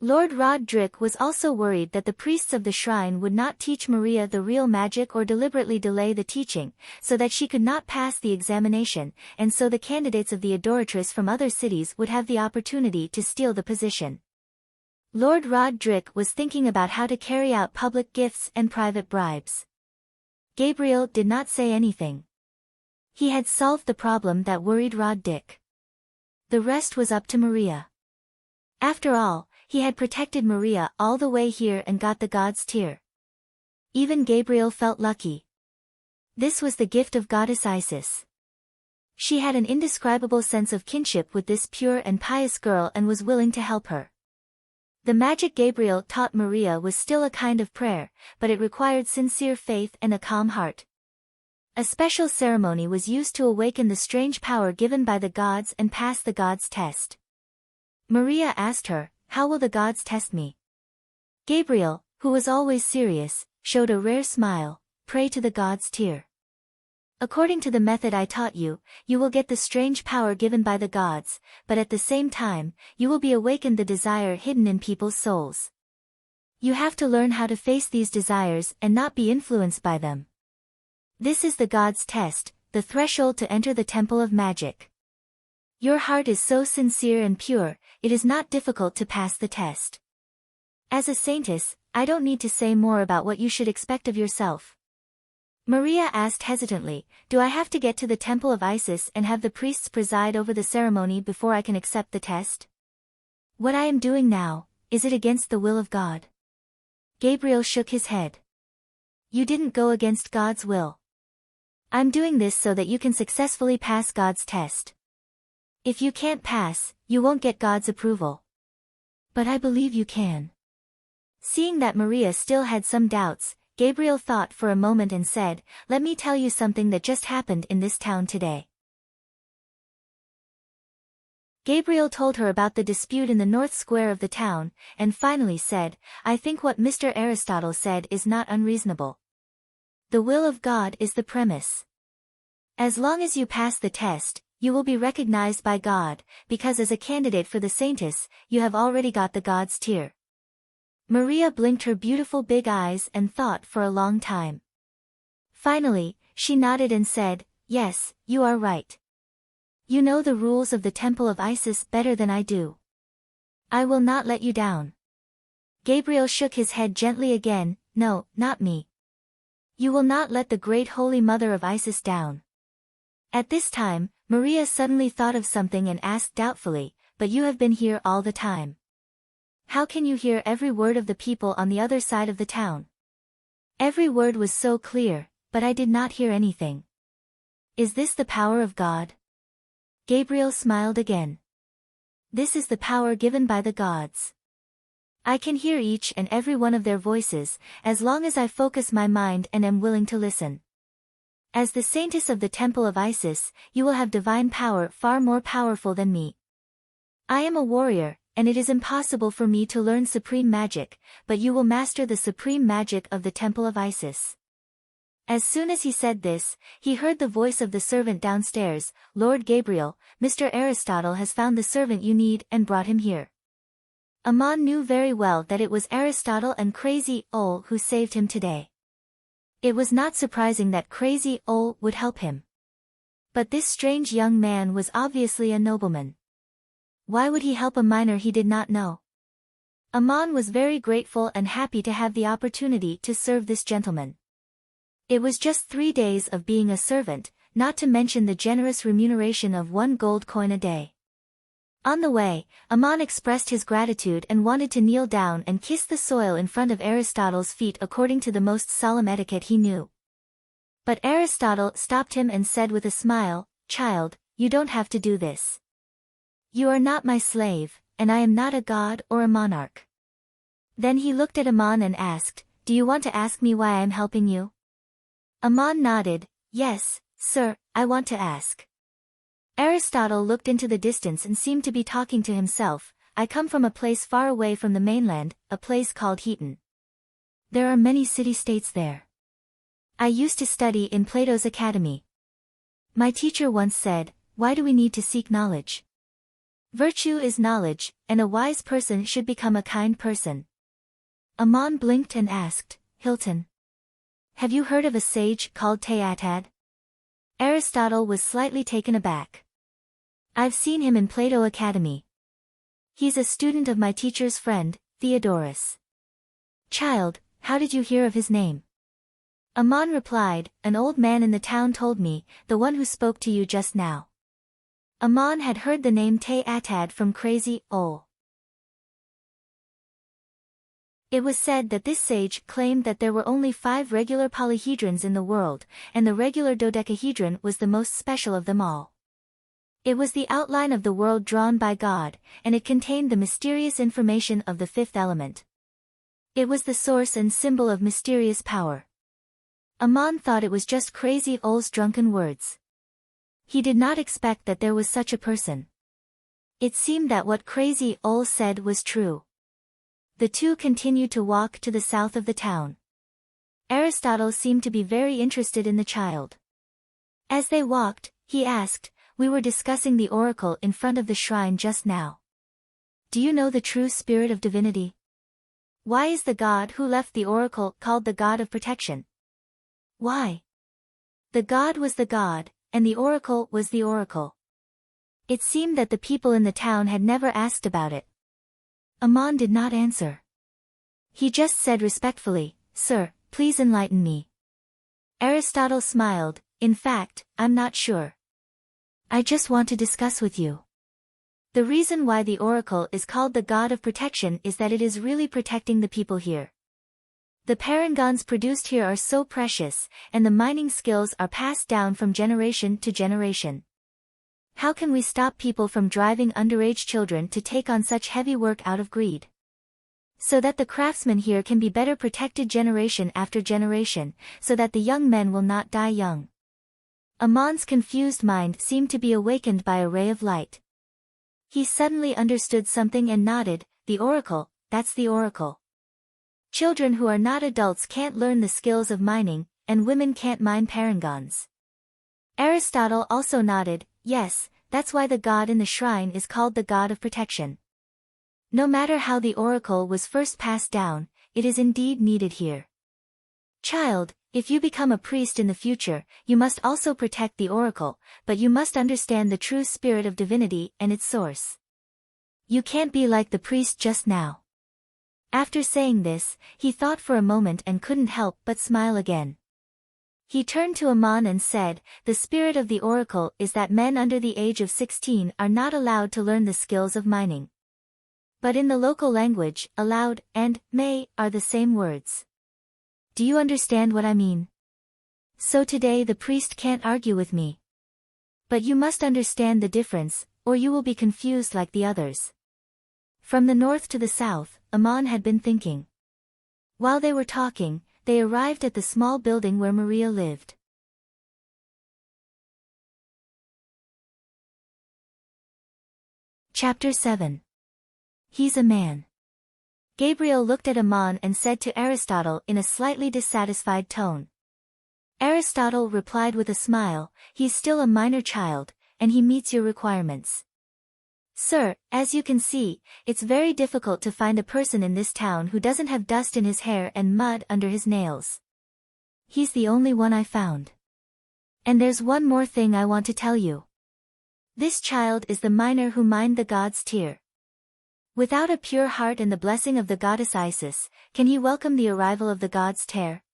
Lord Rod Drick was also worried that the priests of the shrine would not teach Maria the real magic or deliberately delay the teaching, so that she could not pass the examination, and so the candidates of the adoratress from other cities would have the opportunity to steal the position. Lord Rod Drick was thinking about how to carry out public gifts and private bribes. Gabriel did not say anything. He had solved the problem that worried Rod Drick. The rest was up to Maria. After all, he had protected Maria all the way here and got the god's tear. Even Gabriel felt lucky. This was the gift of goddess Isis. She had an indescribable sense of kinship with this pure and pious girl and was willing to help her. The magic Gabriel taught Maria was still a kind of prayer, but it required sincere faith and a calm heart. A special ceremony was used to awaken the strange power given by the gods and pass the gods' test. Maria asked her, "How will the gods test me?" Gabriel, who was always serious, showed a rare smile. "Pray to the gods' tear. According to the method I taught you, you will get the strange power given by the gods, but at the same time, you will be awakened the desire hidden in people's souls. You have to learn how to face these desires and not be influenced by them. This is the gods' test, the threshold to enter the temple of magic. Your heart is so sincere and pure, it is not difficult to pass the test. As a saintess, I don't need to say more about what you should expect of yourself." Maria asked hesitantly, "Do I have to get to the temple of Isis and have the priests preside over the ceremony before I can accept the test? What I am doing now, is it against the will of God?" Gabriel shook his head. "You didn't go against God's will. I'm doing this so that you can successfully pass God's test. If you can't pass, you won't get God's approval. But I believe you can." Seeing that Maria still had some doubts, Gabriel thought for a moment and said, "Let me tell you something that just happened in this town today." Gabriel told her about the dispute in the north square of the town, and finally said, "I think what Mr. Aristotle said is not unreasonable. The will of God is the premise. As long as you pass the test, you will be recognized by God, because as a candidate for the saintess, you have already got the God's tear." Maria blinked her beautiful big eyes and thought for a long time. Finally, she nodded and said, "Yes, you are right. You know the rules of the temple of Isis better than I do. I will not let you down." Gabriel shook his head gently again, "No, not me. You will not let the great holy mother of Isis down." At this time, Maria suddenly thought of something and asked doubtfully, "But you have been here all the time. How can you hear every word of the people on the other side of the town?" "Every word was so clear, but I did not hear anything." "Is this the power of God?" Gabriel smiled again. "This is the power given by the gods. I can hear each and every one of their voices, as long as I focus my mind and am willing to listen. As the saintess of the temple of Isis, you will have divine power far more powerful than me. I am a warrior, and it is impossible for me to learn supreme magic, but you will master the supreme magic of the temple of Isis." As soon as he said this, he heard the voice of the servant downstairs, "Lord Gabriel, Mr. Aristotle has found the servant you need and brought him here." Aman knew very well that it was Aristotle and Crazy Owl who saved him today. It was not surprising that Crazy Owl would help him. But this strange young man was obviously a nobleman. Why would he help a minor he did not know? Aman was very grateful and happy to have the opportunity to serve this gentleman. It was just 3 days of being a servant, not to mention the generous remuneration of 1 gold coin a day. On the way, Aman expressed his gratitude and wanted to kneel down and kiss the soil in front of Aristotle's feet according to the most solemn etiquette he knew. But Aristotle stopped him and said with a smile, "Child, you don't have to do this. You are not my slave, and I am not a god or a monarch." Then he looked at Aman and asked, "Do you want to ask me why I am helping you?" Aman nodded, "Yes, sir, I want to ask." Aristotle looked into the distance and seemed to be talking to himself. "I come from a place far away from the mainland, a place called Heaton. There are many city-states there. I used to study in Plato's academy. My teacher once said, 'Why do we need to seek knowledge? Virtue is knowledge, and a wise person should become a kind person.'" Aman blinked and asked, "Hilton? Have you heard of a sage called Teatad?" Aristotle was slightly taken aback. "I've seen him in Plato Academy. He's a student of my teacher's friend, Theodorus." "Child, how did you hear of his name?" Aman replied, "An old man in the town told me, the one who spoke to you just now." Aman had heard the name Teatad from Crazy Owl. It was said that this sage claimed that there were only 5 regular polyhedrons in the world, and the regular dodecahedron was the most special of them all. It was the outline of the world drawn by God, and it contained the mysterious information of the fifth element. It was the source and symbol of mysterious power. Aman thought it was just Crazy Old's drunken words. He did not expect that there was such a person. It seemed that what Crazy Old said was true. The two continued to walk to the south of the town. Aristotle seemed to be very interested in the child. As they walked, he asked, "We were discussing the oracle in front of the shrine just now. Do you know the true spirit of divinity? Why is the god who left the oracle called the god of protection? Why? The god was the god, and the oracle was the oracle." It seemed that the people in the town had never asked about it. Aman did not answer. He just said respectfully, "Sir, please enlighten me." Aristotle smiled, "In fact, I'm not sure. I just want to discuss with you. The reason why the oracle is called the god of protection is that it is really protecting the people here. The parangons produced here are so precious, and the mining skills are passed down from generation to generation. How can we stop people from driving underage children to take on such heavy work out of greed? So that the craftsmen here can be better protected generation after generation, so that the young men will not die young." Aman's confused mind seemed to be awakened by a ray of light. He suddenly understood something and nodded, "The oracle, that's the oracle. Children who are not adults can't learn the skills of mining, and women can't mine parangons." Aristotle also nodded, "Yes, that's why the god in the shrine is called the god of protection. No matter how the oracle was first passed down, it is indeed needed here. Child, if you become a priest in the future, you must also protect the oracle, but you must understand the true spirit of divinity and its source. You can't be like the priest just now." After saying this, he thought for a moment and couldn't help but smile again. He turned to Aman and said, "The spirit of the oracle is that men under the age of 16 are not allowed to learn the skills of mining. But in the local language, allowed and may are the same words. Do you understand what I mean? So today the priest can't argue with me. But you must understand the difference, or you will be confused like the others." From the north to the south, Aman had been thinking. While they were talking, they arrived at the small building where Maria lived. Chapter 7. He's a man. Gabriel looked at Aman and said to Aristotle in a slightly dissatisfied tone. Aristotle replied with a smile, "He's still a minor child, and he meets your requirements. Sir, as you can see, it's very difficult to find a person in this town who doesn't have dust in his hair and mud under his nails. He's the only one I found. And there's one more thing I want to tell you. This child is the miner who mined the god's tear. Without a pure heart and the blessing of the goddess Isis, can he welcome the arrival of the god's tear?"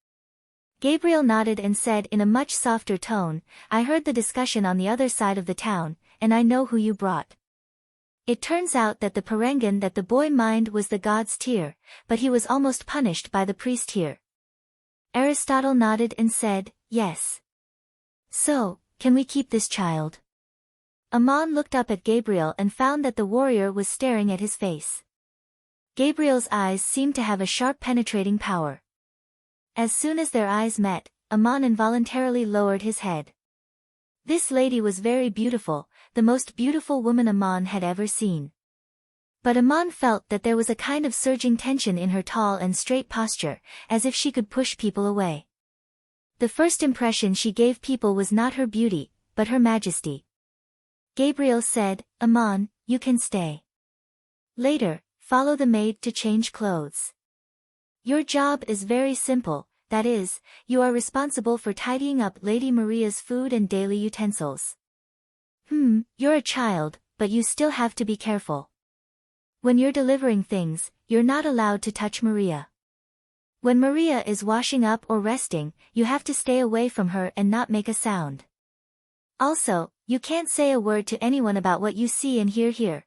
Gabriel nodded and said in a much softer tone, "I heard the discussion on the other side of the town, and I know who you brought. It turns out that the parangon that the boy mined was the god's tear, but he was almost punished by the priest here." Aristotle nodded and said, "Yes. So, can we keep this child?" Aman looked up at Gabriel and found that the warrior was staring at his face. Gabriel's eyes seemed to have a sharp penetrating power. As soon as their eyes met, Aman involuntarily lowered his head. This lady was very beautiful, the most beautiful woman Aman had ever seen. But Aman felt that there was a kind of surging tension in her tall and straight posture, as if she could push people away. The first impression she gave people was not her beauty, but her majesty. Gabriel said, "Aman, you can stay. Later, follow the maid to change clothes. Your job is very simple, that is, you are responsible for tidying up Lady Maria's food and daily utensils. You're a child, but you still have to be careful. When you're delivering things, you're not allowed to touch Maria. When Maria is washing up or resting, you have to stay away from her and not make a sound. Also, you can't say a word to anyone about what you see and hear here.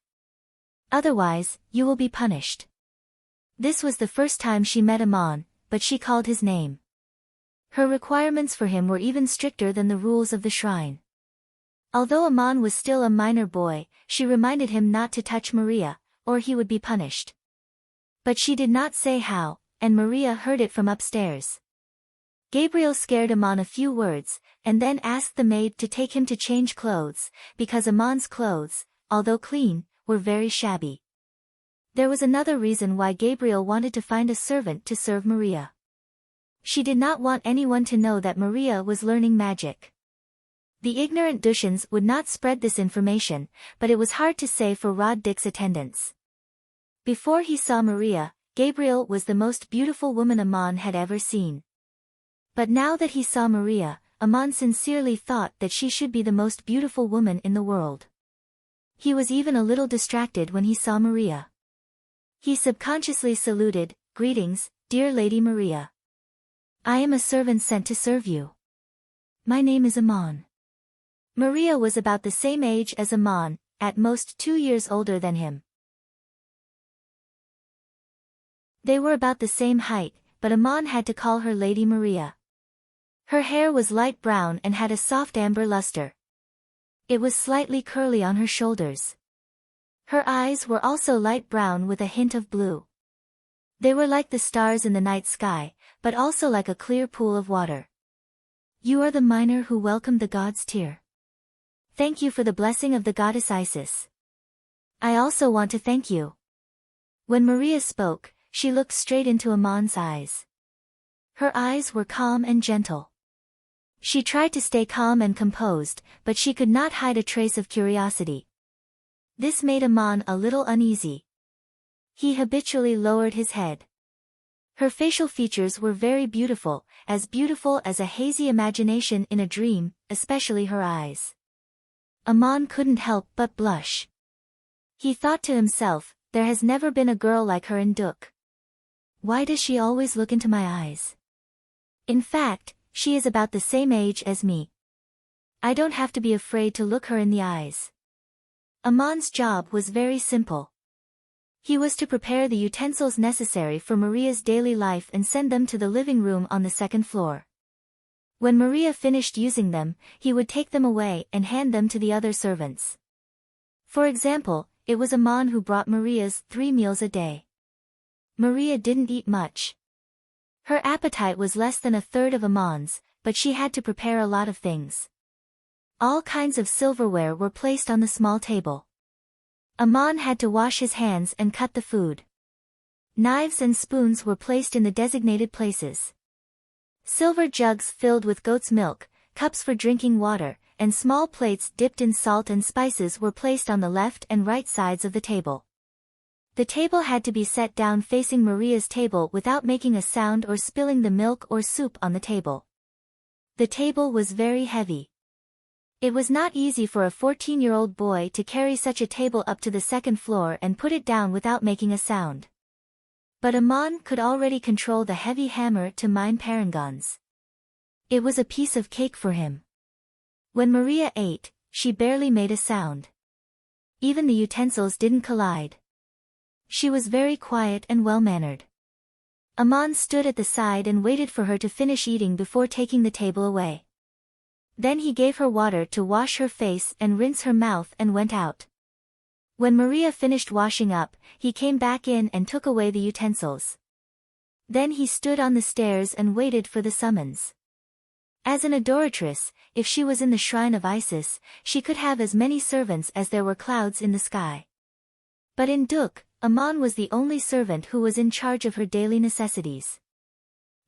Otherwise, you will be punished." This was the first time she met Aman, but she called his name. Her requirements for him were even stricter than the rules of the shrine. Although Aman was still a minor boy, she reminded him not to touch Maria, or he would be punished. But she did not say how, and Maria heard it from upstairs. Gabriel scared Aman a few words, and then asked the maid to take him to change clothes, because Aman's clothes, although clean, were very shabby. There was another reason why Gabriel wanted to find a servant to serve Maria. She did not want anyone to know that Maria was learning magic. The ignorant Dushians would not spread this information, but it was hard to say for Rod Dick's attendants. Before he saw Maria, Gabriel was the most beautiful woman Aman had ever seen. But now that he saw Maria, Aman sincerely thought that she should be the most beautiful woman in the world. He was even a little distracted when he saw Maria. He subconsciously saluted, "Greetings, dear Lady Maria. I am a servant sent to serve you. My name is Aman." Maria was about the same age as Aman, at most 2 years older than him. They were about the same height, but Aman had to call her Lady Maria. Her hair was light brown and had a soft amber luster. It was slightly curly on her shoulders. Her eyes were also light brown with a hint of blue. They were like the stars in the night sky, but also like a clear pool of water. "You are the miner who welcomed the god's tear. Thank you for the blessing of the goddess Isis. I also want to thank you." When Maria spoke, she looked straight into Aman's eyes. Her eyes were calm and gentle. She tried to stay calm and composed, but she could not hide a trace of curiosity. This made Aman a little uneasy. He habitually lowered his head. Her facial features were very beautiful as a hazy imagination in a dream, especially her eyes. Aman couldn't help but blush. He thought to himself, there has never been a girl like her in Duk. Why does she always look into my eyes? In fact, she is about the same age as me. I don't have to be afraid to look her in the eyes. Aman's job was very simple. He was to prepare the utensils necessary for Maria's daily life and send them to the living room on the second floor. When Maria finished using them, he would take them away and hand them to the other servants. For example, it was Aman who brought Maria's 3 meals a day. Maria didn't eat much. Her appetite was less than a third of Aman's, but she had to prepare a lot of things. All kinds of silverware were placed on the small table. Aman had to wash his hands and cut the food. Knives and spoons were placed in the designated places. Silver jugs filled with goat's milk, cups for drinking water, and small plates dipped in salt and spices were placed on the left and right sides of the table. The table had to be set down facing Maria's table without making a sound or spilling the milk or soup on the table. The table was very heavy. It was not easy for a 14-year-old boy to carry such a table up to the second floor and put it down without making a sound. But Aman could already control the heavy hammer to mine parangons. It was a piece of cake for him. When Maria ate, she barely made a sound. Even the utensils didn't collide. She was very quiet and well-mannered. Aman stood at the side and waited for her to finish eating before taking the table away. Then he gave her water to wash her face and rinse her mouth and went out. When Maria finished washing up, he came back in and took away the utensils. Then he stood on the stairs and waited for the summons. As an adoratress, if she was in the shrine of Isis, she could have as many servants as there were clouds in the sky. But in Duk, Aman was the only servant who was in charge of her daily necessities.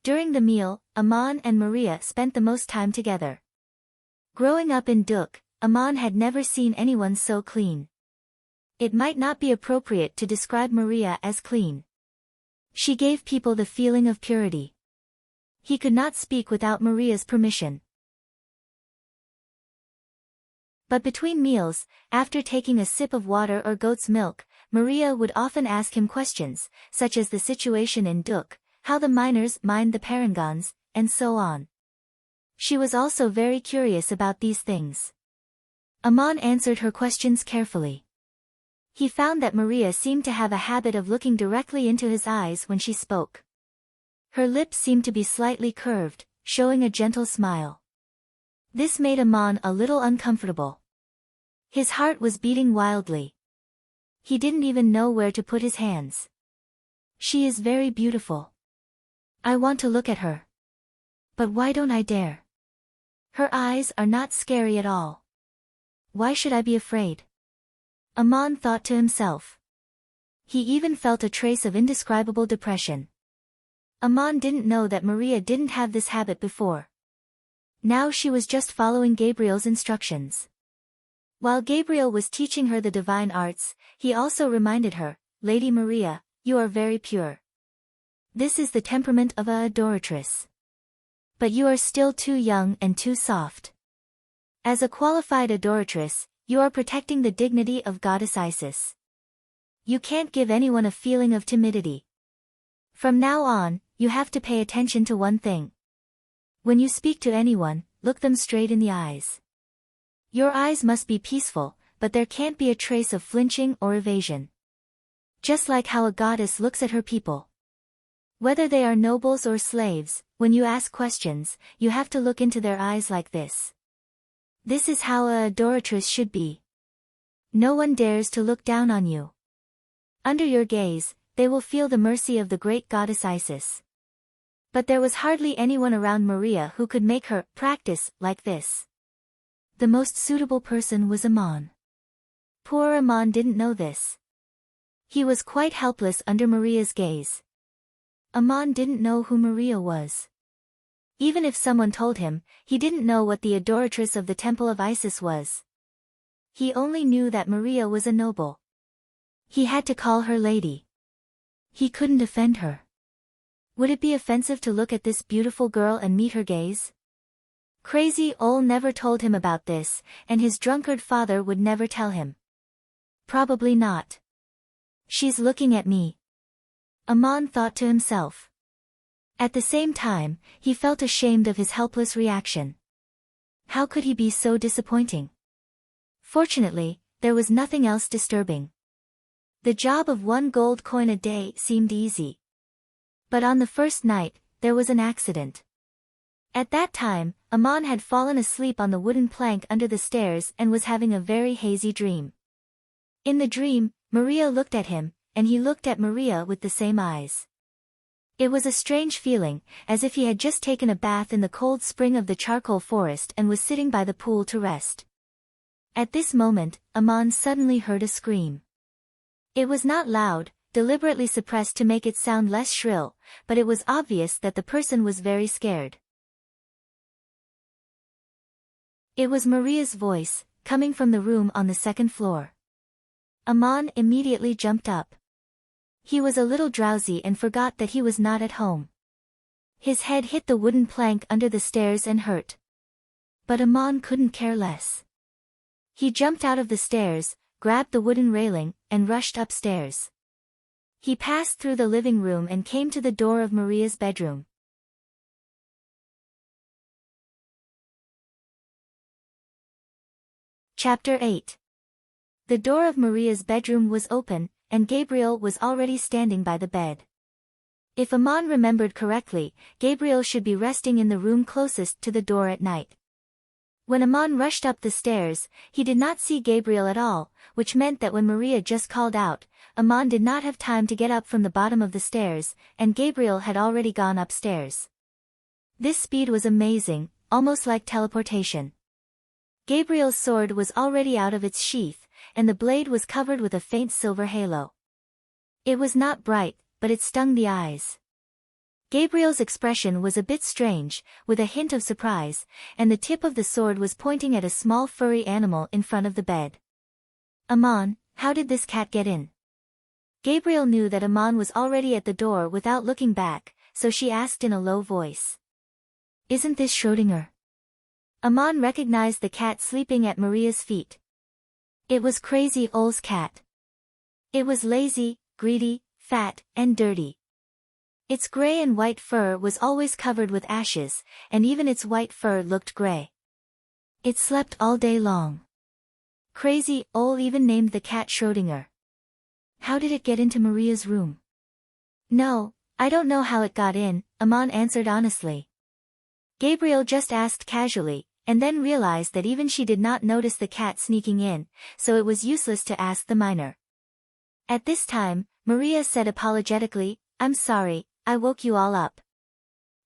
During the meal, Aman and Maria spent the most time together. Growing up in Duk, Aman had never seen anyone so clean. It might not be appropriate to describe Maria as clean. She gave people the feeling of purity. He could not speak without Maria's permission. But between meals, after taking a sip of water or goat's milk, Maria would often ask him questions, such as the situation in Duk, how the miners mined the parangons, and so on. She was also very curious about these things. Aman answered her questions carefully. He found that Maria seemed to have a habit of looking directly into his eyes when she spoke. Her lips seemed to be slightly curved, showing a gentle smile. This made Aman a little uncomfortable. His heart was beating wildly. He didn't even know where to put his hands. She is very beautiful. I want to look at her. But why don't I dare? Her eyes are not scary at all. Why should I be afraid? Aman thought to himself. He even felt a trace of indescribable depression. Aman didn't know that Maria didn't have this habit before. Now she was just following Gabriel's instructions. While Gabriel was teaching her the divine arts, he also reminded her, Lady Maria, you are very pure. This is the temperament of a adoratress. But you are still too young and too soft. As a qualified adoratress, you are protecting the dignity of Goddess Isis. You can't give anyone a feeling of timidity. From now on, you have to pay attention to one thing. When you speak to anyone, look them straight in the eyes. Your eyes must be peaceful, but there can't be a trace of flinching or evasion. Just like how a goddess looks at her people. Whether they are nobles or slaves, when you ask questions, you have to look into their eyes like this. This is how a adoratress should be. No one dares to look down on you. Under your gaze, they will feel the mercy of the great goddess Isis. But there was hardly anyone around Maria who could make her practice like this. The most suitable person was Aman. Poor Aman didn't know this. He was quite helpless under Maria's gaze. Aman didn't know who Maria was. Even if someone told him, he didn't know what the adoratress of the temple of Isis was. He only knew that Maria was a noble. He had to call her lady. He couldn't offend her. Would it be offensive to look at this beautiful girl and meet her gaze? Crazy Ol never told him about this, and his drunkard father would never tell him. Probably not. She's looking at me. Aman thought to himself. At the same time, he felt ashamed of his helpless reaction. How could he be so disappointing? Fortunately, there was nothing else disturbing. The job of 1 gold coin a day seemed easy. But on the first night, there was an accident. At that time, Aman had fallen asleep on the wooden plank under the stairs and was having a very hazy dream. In the dream, Maria looked at him, and he looked at Maria with the same eyes. It was a strange feeling, as if he had just taken a bath in the cold spring of the charcoal forest and was sitting by the pool to rest. At this moment, Aman suddenly heard a scream. It was not loud, deliberately suppressed to make it sound less shrill, but it was obvious that the person was very scared. It was Maria's voice, coming from the room on the 2nd floor. Aman immediately jumped up. He was a little drowsy and forgot that he was not at home. His head hit the wooden plank under the stairs and hurt. But Aman couldn't care less. He jumped out of the stairs, grabbed the wooden railing, and rushed upstairs. He passed through the living room and came to the door of Maria's bedroom. Chapter 8. The door of Maria's bedroom was open, and Gabriel was already standing by the bed. If Aman remembered correctly, Gabriel should be resting in the room closest to the door at night. When Aman rushed up the stairs, he did not see Gabriel at all, which meant that when Maria just called out, Aman did not have time to get up from the bottom of the stairs, and Gabriel had already gone upstairs. This speed was amazing, almost like teleportation. Gabriel's sword was already out of its sheath, and the blade was covered with a faint silver halo. It was not bright, but it stung the eyes. Gabriel's expression was a bit strange, with a hint of surprise, and the tip of the sword was pointing at a small furry animal in front of the bed. Aman, how did this cat get in? Gabriel knew that Aman was already at the door without looking back, so she asked in a low voice. Isn't this Schrödinger? Aman recognized the cat sleeping at Maria's feet. It was Crazy Ol's cat. It was lazy, greedy, fat, and dirty. Its gray and white fur was always covered with ashes, and even its white fur looked gray. It slept all day long. Crazy Ol even named the cat Schrödinger. How did it get into Maria's room? No, I don't know how it got in, Aman answered honestly. Gabriel just asked casually, and then realized that even she did not notice the cat sneaking in, so it was useless to ask the miner. At this time, Maria said apologetically, "I'm sorry, I woke you all up.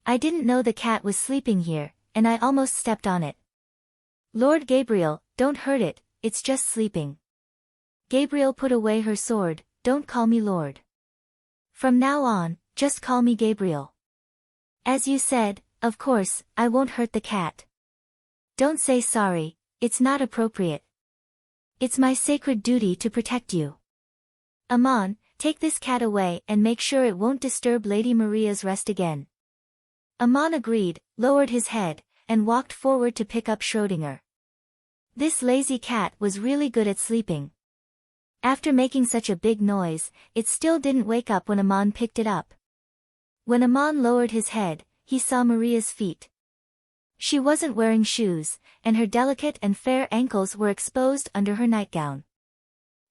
I didn't know the cat was sleeping here, and I almost stepped on it." "Lord Gabriel, don't hurt it, it's just sleeping." Gabriel put away her sword. "Don't call me Lord. From now on, just call me Gabriel." "As you said, of course, I won't hurt the cat." "Don't say sorry, it's not appropriate. It's my sacred duty to protect you. Amon, take this cat away and make sure it won't disturb Lady Maria's rest again." Amon agreed, lowered his head, and walked forward to pick up Schrödinger. This lazy cat was really good at sleeping. After making such a big noise, it still didn't wake up when Amon picked it up. When Amon lowered his head, he saw Maria's feet. She wasn't wearing shoes, and her delicate and fair ankles were exposed under her nightgown.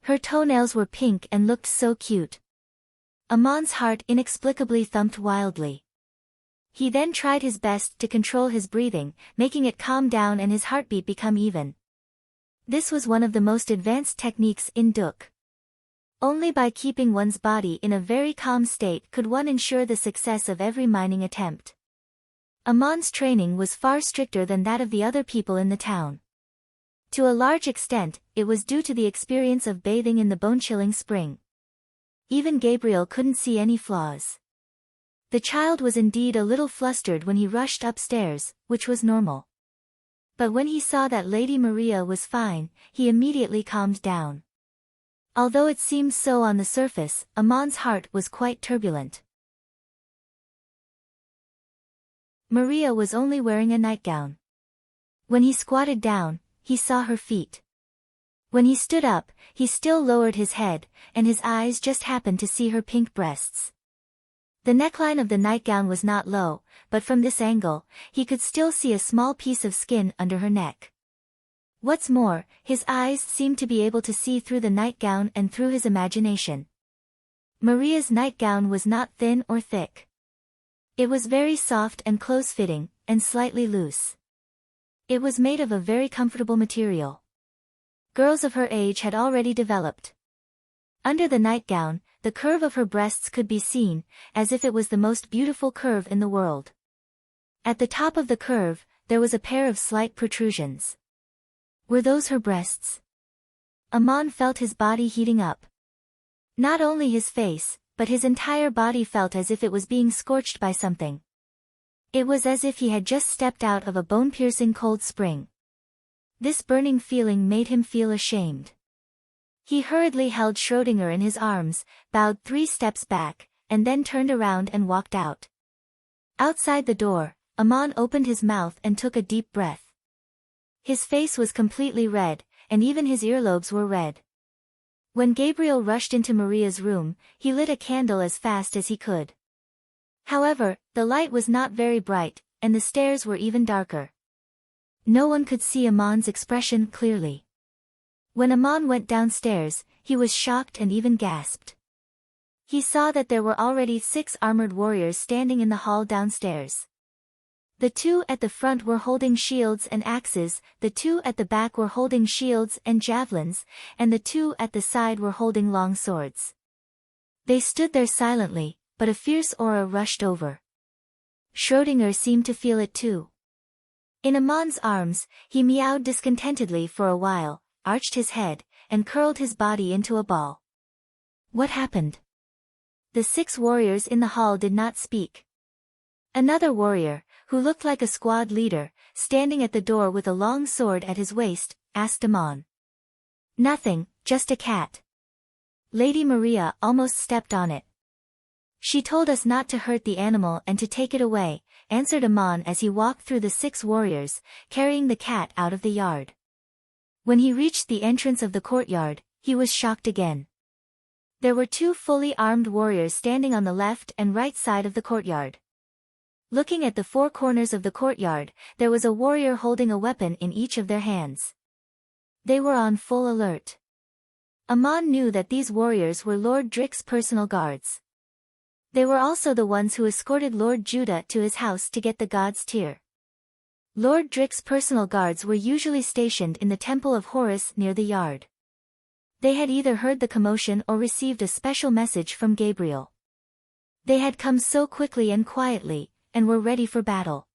Her toenails were pink and looked so cute. Amon's heart inexplicably thumped wildly. He then tried his best to control his breathing, making it calm down and his heartbeat become even. This was one of the most advanced techniques in Duk. Only by keeping one's body in a very calm state could one ensure the success of every mining attempt. Amon's training was far stricter than that of the other people in the town. To a large extent, it was due to the experience of bathing in the bone-chilling spring. Even Gabriel couldn't see any flaws. The child was indeed a little flustered when he rushed upstairs, which was normal. But when he saw that Lady Maria was fine, he immediately calmed down. Although it seemed so on the surface, Amon's heart was quite turbulent. Maria was only wearing a nightgown. When he squatted down, he saw her feet. When he stood up, he still lowered his head, and his eyes just happened to see her pink breasts. The neckline of the nightgown was not low, but from this angle, he could still see a small piece of skin under her neck. What's more, his eyes seemed to be able to see through the nightgown and through his imagination. Maria's nightgown was not thin or thick. It was very soft and close-fitting, and slightly loose. It was made of a very comfortable material. Girls of her age had already developed. Under the nightgown, the curve of her breasts could be seen, as if it was the most beautiful curve in the world. At the top of the curve, there was a pair of slight protrusions. Were those her breasts? Amon felt his body heating up. Not only his face, but his entire body felt as if it was being scorched by something. It was as if he had just stepped out of a bone-piercing cold spring. This burning feeling made him feel ashamed. He hurriedly held Schrödinger in his arms, bowed 3 steps back, and then turned around and walked out. Outside the door, Amon opened his mouth and took a deep breath. His face was completely red, and even his earlobes were red. When Gabriel rushed into Maria's room, he lit a candle as fast as he could. However, the light was not very bright, and the stairs were even darker. No one could see Amon's expression clearly. When Amon went downstairs, he was shocked and even gasped. He saw that there were already 6 armored warriors standing in the hall downstairs. The 2 at the front were holding shields and axes, the 2 at the back were holding shields and javelins, and the 2 at the side were holding long swords. They stood there silently, but a fierce aura rushed over. Schrödinger seemed to feel it too. In Amon's arms, he meowed discontentedly for a while, arched his head, and curled his body into a ball. What happened? The 6 warriors in the hall did not speak. Another warrior, who looked like a squad leader, standing at the door with a long sword at his waist, asked Amon. Nothing, just a cat. Lady Maria almost stepped on it. She told us not to hurt the animal and to take it away, answered Amon as he walked through the 6 warriors, carrying the cat out of the yard. When he reached the entrance of the courtyard, he was shocked again. There were 2 fully armed warriors standing on the left and right side of the courtyard. Looking at the 4 corners of the courtyard, there was a warrior holding a weapon in each of their hands. They were on full alert. Amon knew that these warriors were Lord Drick's personal guards. They were also the ones who escorted Lord Judah to his house to get the god's tear. Lord Drick's personal guards were usually stationed in the Temple of Horus near the yard. They had either heard the commotion or received a special message from Gabriel. They had come so quickly and quietly, and were ready for battle.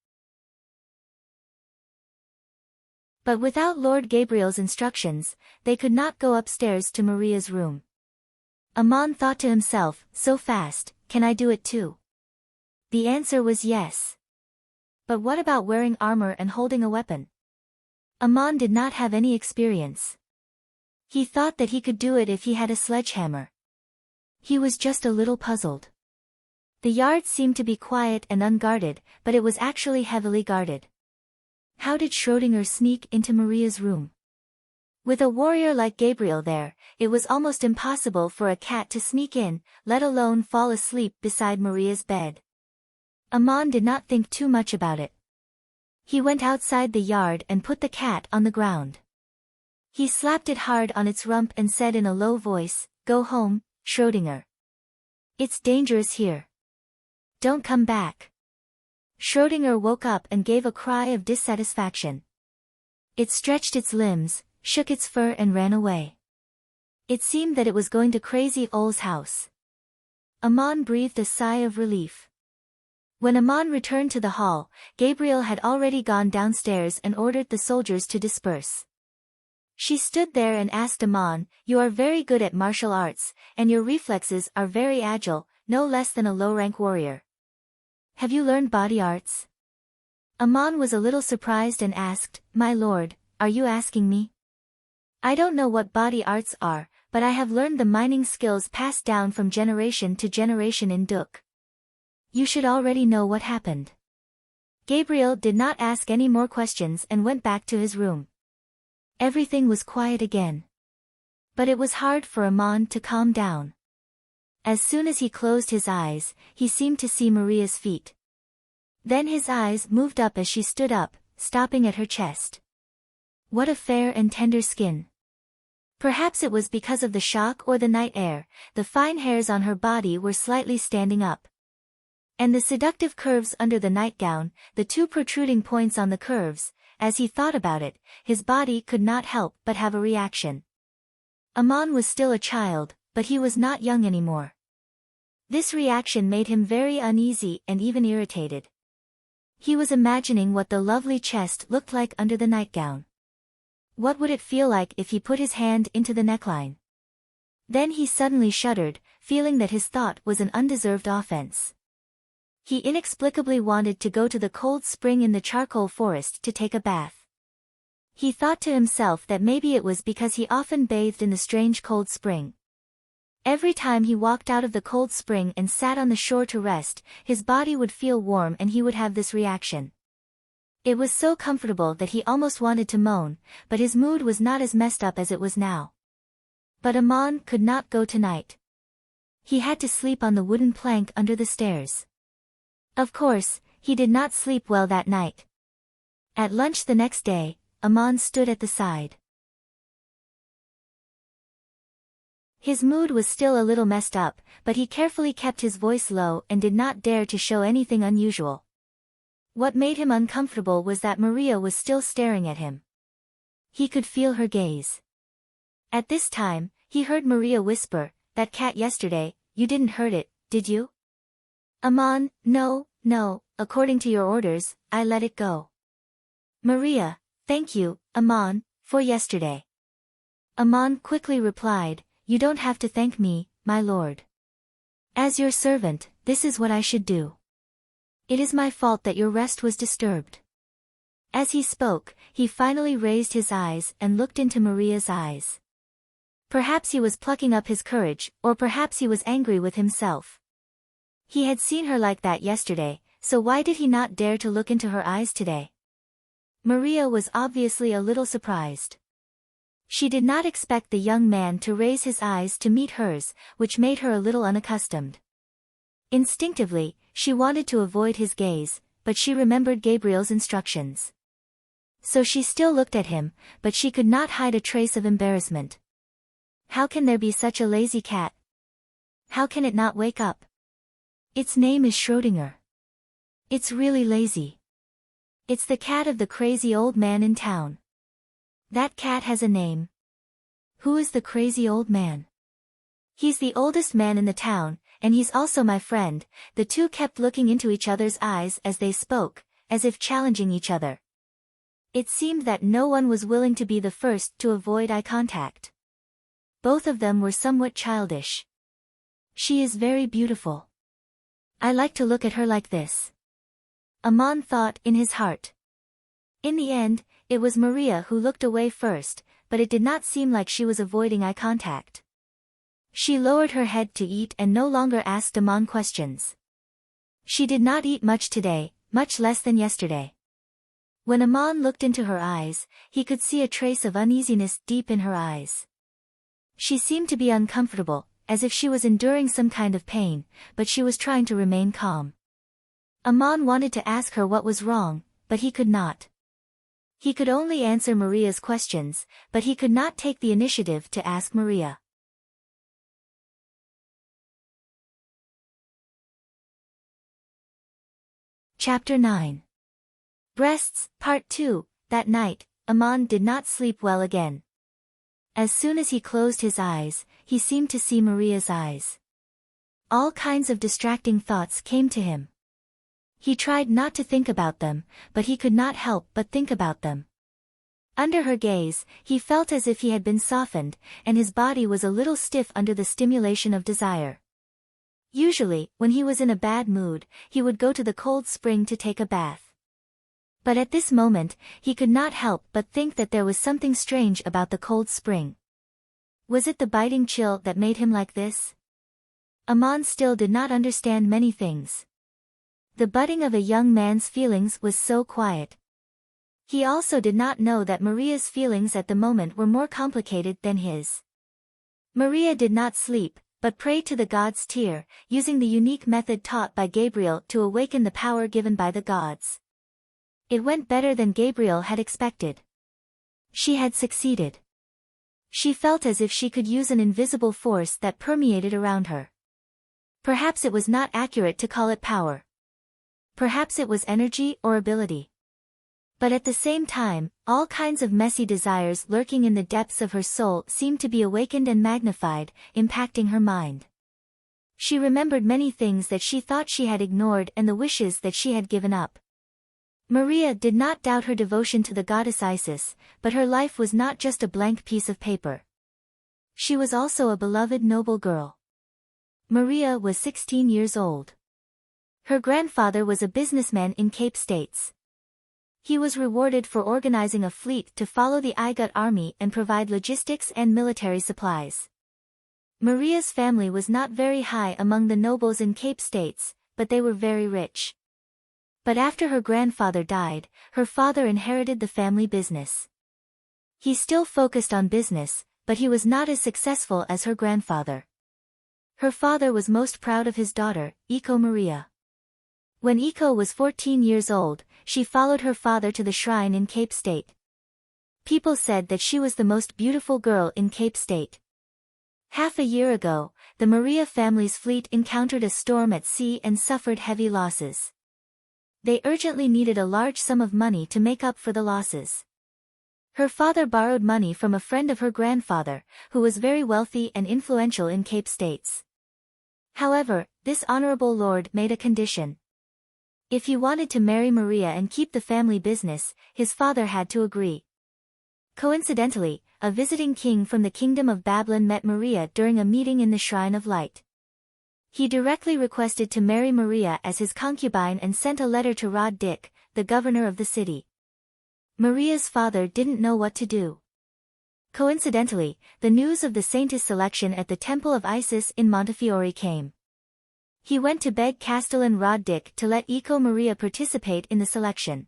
But without Lord Gabriel's instructions, they could not go upstairs to Maria's room. Aman thought to himself, so fast, can I do it too? The answer was yes. But what about wearing armor and holding a weapon? Aman did not have any experience. He thought that he could do it if he had a sledgehammer. He was just a little puzzled. The yard seemed to be quiet and unguarded, but it was actually heavily guarded. How did Schrödinger sneak into Maria's room? With a warrior like Gabriel there, it was almost impossible for a cat to sneak in, let alone fall asleep beside Maria's bed. Aman did not think too much about it. He went outside the yard and put the cat on the ground. He slapped it hard on its rump and said in a low voice, "Go home, Schrödinger. It's dangerous here. Don't come back." Schrödinger woke up and gave a cry of dissatisfaction. It stretched its limbs, shook its fur and ran away. It seemed that it was going to Crazy Ole's house. Aman breathed a sigh of relief. When Aman returned to the hall, Gabriel had already gone downstairs and ordered the soldiers to disperse. She stood there and asked Aman, "You are very good at martial arts, and your reflexes are very agile, no less than a low-rank warrior. Have you learned body arts?" Aman was a little surprised and asked, "My lord, are you asking me?" "I don't know what body arts are, but I have learned the mining skills passed down from generation to generation in Duk." "You should already know what happened." Gabriel did not ask any more questions and went back to his room. Everything was quiet again. But it was hard for Aman to calm down. As soon as he closed his eyes, he seemed to see Maria's feet. Then his eyes moved up as she stood up, stopping at her chest. What a fair and tender skin. Perhaps it was because of the shock or the night air, the fine hairs on her body were slightly standing up. And the seductive curves under the nightgown, the two protruding points on the curves, as he thought about it, his body could not help but have a reaction. Aman was still a child, but he was not young anymore. This reaction made him very uneasy and even irritated. He was imagining what the lovely chest looked like under the nightgown. What would it feel like if he put his hand into the neckline? Then he suddenly shuddered, feeling that his thought was an undeserved offense. He inexplicably wanted to go to the cold spring in the charcoal forest to take a bath. He thought to himself that maybe it was because he often bathed in the strange cold spring. Every time he walked out of the cold spring and sat on the shore to rest, his body would feel warm and he would have this reaction. It was so comfortable that he almost wanted to moan, but his mood was not as messed up as it was now. But Aman could not go tonight. He had to sleep on the wooden plank under the stairs. Of course, he did not sleep well that night. At lunch the next day, Aman stood at the side. His mood was still a little messed up, but he carefully kept his voice low and did not dare to show anything unusual. What made him uncomfortable was that Maria was still staring at him. He could feel her gaze. At this time, he heard Maria whisper, "That cat yesterday, you didn't hurt it, did you?" Aman, no, according to your orders, I let it go." Maria, thank you, Aman, for yesterday. Aman quickly replied, "You don't have to thank me, my lord. As your servant, this is what I should do. It is my fault that your rest was disturbed." As he spoke, he finally raised his eyes and looked into Maria's eyes. Perhaps he was plucking up his courage, or perhaps he was angry with himself. He had seen her like that yesterday, so why did he not dare to look into her eyes today? Maria was obviously a little surprised. She did not expect the young man to raise his eyes to meet hers, which made her a little unaccustomed. Instinctively, she wanted to avoid his gaze, but she remembered Gabriel's instructions. So she still looked at him, but she could not hide a trace of embarrassment. How can there be such a lazy cat? How can it not wake up? Its name is Schrödinger. It's really lazy. It's the cat of the crazy old man in town. That cat has a name. Who is the crazy old man? He's the oldest man in the town, and he's also my friend. The two kept looking into each other's eyes as they spoke, as if challenging each other. It seemed that no one was willing to be the first to avoid eye contact. Both of them were somewhat childish. She is very beautiful. I like to look at her like this. Aman thought in his heart. In the end, it was Maria who looked away first, but it did not seem like she was avoiding eye contact. She lowered her head to eat and no longer asked Aman questions. She did not eat much today, much less than yesterday. When Aman looked into her eyes, he could see a trace of uneasiness deep in her eyes. She seemed to be uncomfortable, as if she was enduring some kind of pain, but she was trying to remain calm. Aman wanted to ask her what was wrong, but he could not. He could only answer Maria's questions, but he could not take the initiative to ask Maria. Chapter 9. Breasts, Part 2. That night, Aman did not sleep well again. As soon as he closed his eyes, he seemed to see Maria's eyes. All kinds of distracting thoughts came to him. He tried not to think about them, but he could not help but think about them. Under her gaze, he felt as if he had been softened, and his body was a little stiff under the stimulation of desire. Usually, when he was in a bad mood, he would go to the cold spring to take a bath. But at this moment, he could not help but think that there was something strange about the cold spring. Was it the biting chill that made him like this? Aman still did not understand many things. The budding of a young man's feelings was so quiet. He also did not know that Maria's feelings at the moment were more complicated than his. Maria did not sleep, but prayed to the gods Tyr, using the unique method taught by Gabriel to awaken the power given by the gods. It went better than Gabriel had expected. She had succeeded. She felt as if she could use an invisible force that permeated around her. Perhaps it was not accurate to call it power. Perhaps it was energy or ability. But at the same time, all kinds of messy desires lurking in the depths of her soul seemed to be awakened and magnified, impacting her mind. She remembered many things that she thought she had ignored and the wishes that she had given up. Maria did not doubt her devotion to the goddess Isis, but her life was not just a blank piece of paper. She was also a beloved noble girl. Maria was 16 years old. Her grandfather was a businessman in Cape States. He was rewarded for organizing a fleet to follow the Igut army and provide logistics and military supplies. Maria's family was not very high among the nobles in Cape States, but they were very rich. But after her grandfather died, her father inherited the family business. He still focused on business, but he was not as successful as her grandfather. Her father was most proud of his daughter, Iko Maria. When Iko was 14 years old, she followed her father to the shrine in Cape State. People said that she was the most beautiful girl in Cape State. Half a year ago, the Maria family's fleet encountered a storm at sea and suffered heavy losses. They urgently needed a large sum of money to make up for the losses. Her father borrowed money from a friend of her grandfather, who was very wealthy and influential in Cape States. However, this honorable lord made a condition. If he wanted to marry Maria and keep the family business, his father had to agree. Coincidentally, a visiting king from the kingdom of Babylon met Maria during a meeting in the Shrine of Light. He directly requested to marry Maria as his concubine and sent a letter to Rod Dick, the governor of the city. Maria's father didn't know what to do. Coincidentally, the news of the saintess selection at the Temple of Isis in Montefiore came. He went to beg Castellan Rod Dick to let Iko Maria participate in the selection.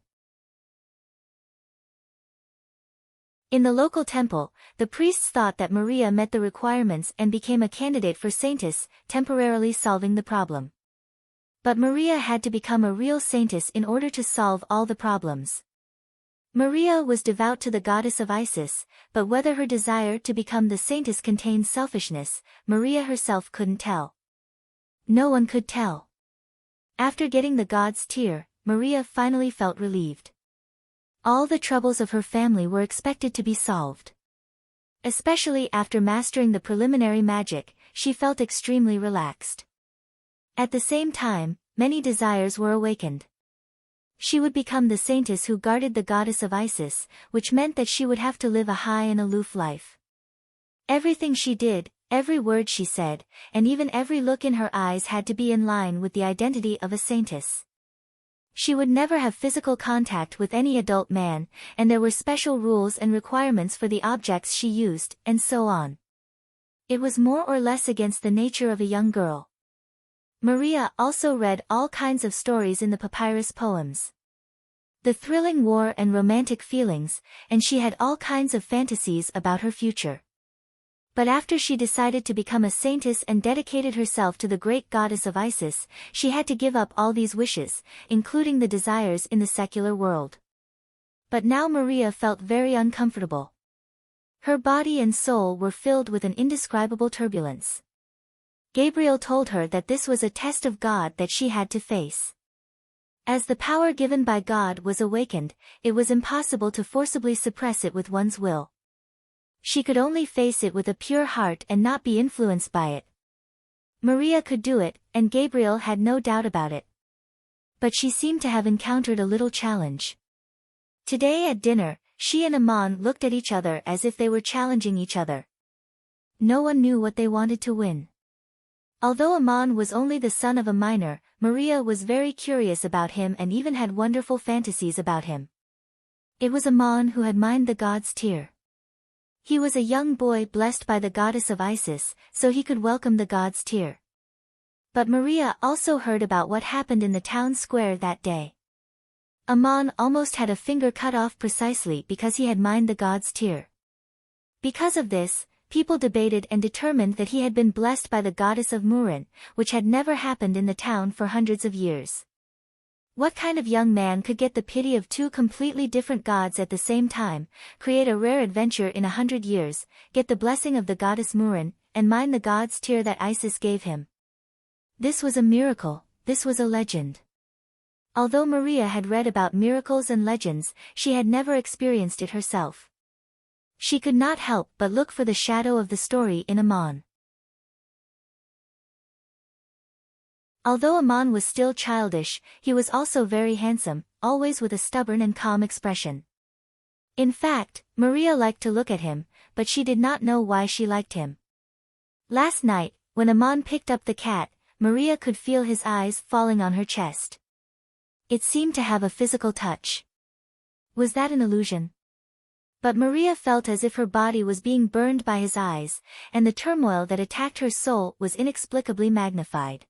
In the local temple, the priests thought that Maria met the requirements and became a candidate for saintess, temporarily solving the problem. But Maria had to become a real saintess in order to solve all the problems. Maria was devout to the goddess of Isis, but whether her desire to become the saintess contained selfishness, Maria herself couldn't tell. No one could tell. After getting the god's tear, Maria finally felt relieved. All the troubles of her family were expected to be solved. Especially after mastering the preliminary magic, she felt extremely relaxed. At the same time, many desires were awakened. She would become the saintess who guarded the goddess of Isis, which meant that she would have to live a high and aloof life. Everything she did, every word she said, and even every look in her eyes had to be in line with the identity of a saintess. She would never have physical contact with any adult man, and there were special rules and requirements for the objects she used, and so on. It was more or less against the nature of a young girl. Maria also read all kinds of stories in the papyrus poems. The thrilling war and romantic feelings, and she had all kinds of fantasies about her future. But after she decided to become a saintess and dedicated herself to the great goddess of Isis, she had to give up all these wishes, including the desires in the secular world. But now Maria felt very uncomfortable. Her body and soul were filled with an indescribable turbulence. Gabriel told her that this was a test of God that she had to face. As the power given by God was awakened, it was impossible to forcibly suppress it with one's will. She could only face it with a pure heart and not be influenced by it. Maria could do it, and Gabriel had no doubt about it. But she seemed to have encountered a little challenge. Today at dinner, she and Aman looked at each other as if they were challenging each other. No one knew what they wanted to win. Although Aman was only the son of a miner, Maria was very curious about him and even had wonderful fantasies about him. It was Aman who had mined the god's tear. He was a young boy blessed by the goddess of Isis, so he could welcome the god's tear. But Maria also heard about what happened in the town square that day. Aman almost had a finger cut off precisely because he had mined the god's tear. Because of this, people debated and determined that he had been blessed by the goddess of Murin, which had never happened in the town for hundreds of years. What kind of young man could get the pity of two completely different gods at the same time, create a rare adventure in 100 years, get the blessing of the goddess Murin, and mine the god's tear that Isis gave him? This was a miracle, this was a legend. Although Maria had read about miracles and legends, she had never experienced it herself. She could not help but look for the shadow of the story in Aman. Although Aman was still childish, he was also very handsome, always with a stubborn and calm expression. In fact, Maria liked to look at him, but she did not know why she liked him. Last night, when Aman picked up the cat, Maria could feel his eyes falling on her chest. It seemed to have a physical touch. Was that an illusion? But Maria felt as if her body was being burned by his eyes, and the turmoil that attacked her soul was inexplicably magnified.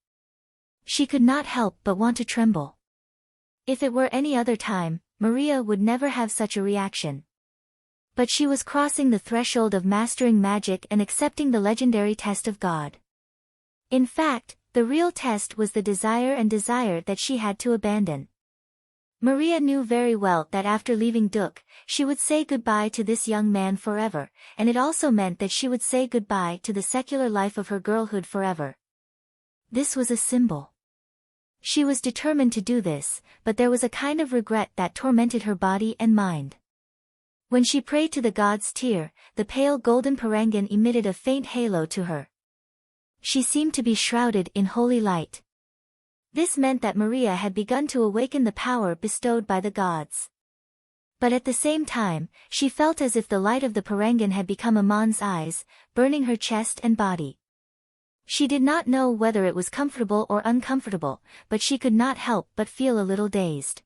She could not help but want to tremble. If it were any other time, Maria would never have such a reaction. But she was crossing the threshold of mastering magic and accepting the legendary test of God. In fact, the real test was the desire that she had to abandon. Maria knew very well that after leaving Duk, she would say goodbye to this young man forever, and it also meant that she would say goodbye to the secular life of her girlhood forever. This was a symbol. She was determined to do this, but there was a kind of regret that tormented her body and mind. When she prayed to the god's tear, the pale golden parangan emitted a faint halo to her. She seemed to be shrouded in holy light. This meant that Maria had begun to awaken the power bestowed by the gods. But at the same time, she felt as if the light of the parangan had become Aman's eyes, burning her chest and body. She did not know whether it was comfortable or uncomfortable, but she could not help but feel a little dazed.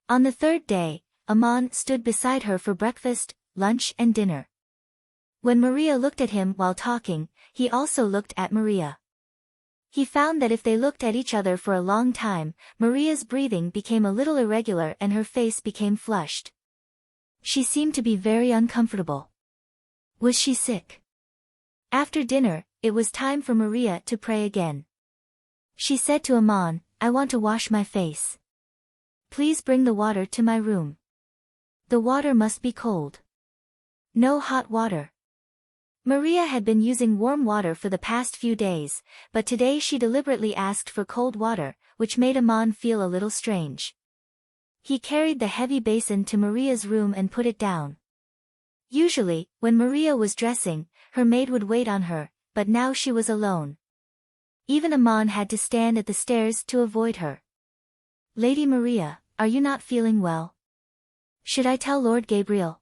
On the third day, Aman stood beside her for breakfast, lunch and dinner. When Maria looked at him while talking, he also looked at Maria. He found that if they looked at each other for a long time, Maria's breathing became a little irregular and her face became flushed. She seemed to be very uncomfortable. Was she sick? After dinner, it was time for Maria to pray again. She said to Aman, "I want to wash my face. Please bring the water to my room. The water must be cold. No hot water." Maria had been using warm water for the past few days, but today she deliberately asked for cold water, which made Aman feel a little strange. He carried the heavy basin to Maria's room and put it down. Usually, when Maria was dressing, her maid would wait on her, but now she was alone. Even Aman had to stand at the stairs to avoid her. "Lady Maria, are you not feeling well? Should I tell Lord Gabriel?"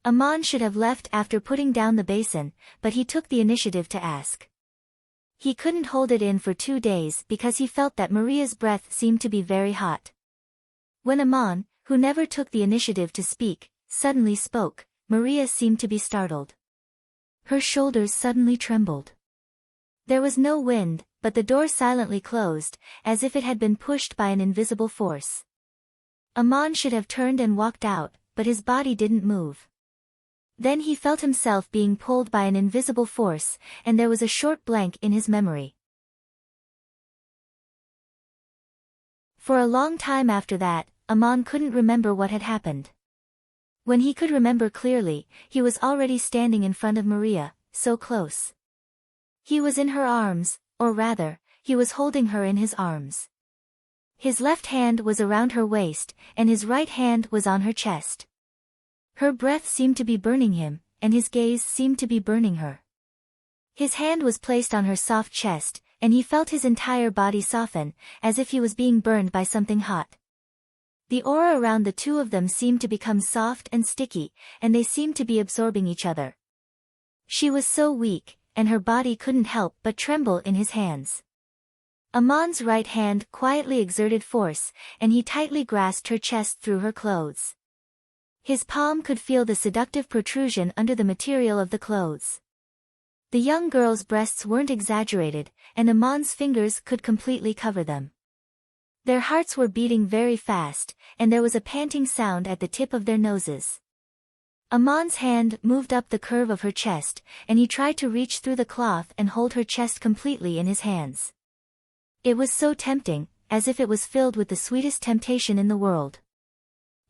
Aman should have left after putting down the basin, but he took the initiative to ask. He couldn't hold it in for 2 days because he felt that Maria's breath seemed to be very hot. When Aman, who never took the initiative to speak, suddenly spoke, Maria seemed to be startled. Her shoulders suddenly trembled. There was no wind, but the door silently closed, as if it had been pushed by an invisible force. Aman should have turned and walked out, but his body didn't move. Then he felt himself being pulled by an invisible force, and there was a short blank in his memory. For a long time after that, Aman couldn't remember what had happened. When he could remember clearly, he was already standing in front of Maria, so close. He was in her arms, or rather, he was holding her in his arms. His left hand was around her waist, and his right hand was on her chest. Her breath seemed to be burning him, and his gaze seemed to be burning her. His hand was placed on her soft chest, and he felt his entire body soften, as if he was being burned by something hot. The aura around the two of them seemed to become soft and sticky, and they seemed to be absorbing each other. She was so weak, and her body couldn't help but tremble in his hands. Aman's right hand quietly exerted force, and he tightly grasped her chest through her clothes. His palm could feel the seductive protrusion under the material of the clothes. The young girl's breasts weren't exaggerated, and Aman's fingers could completely cover them. Their hearts were beating very fast, and there was a panting sound at the tip of their noses. Aman's hand moved up the curve of her chest, and he tried to reach through the cloth and hold her chest completely in his hands. It was so tempting, as if it was filled with the sweetest temptation in the world.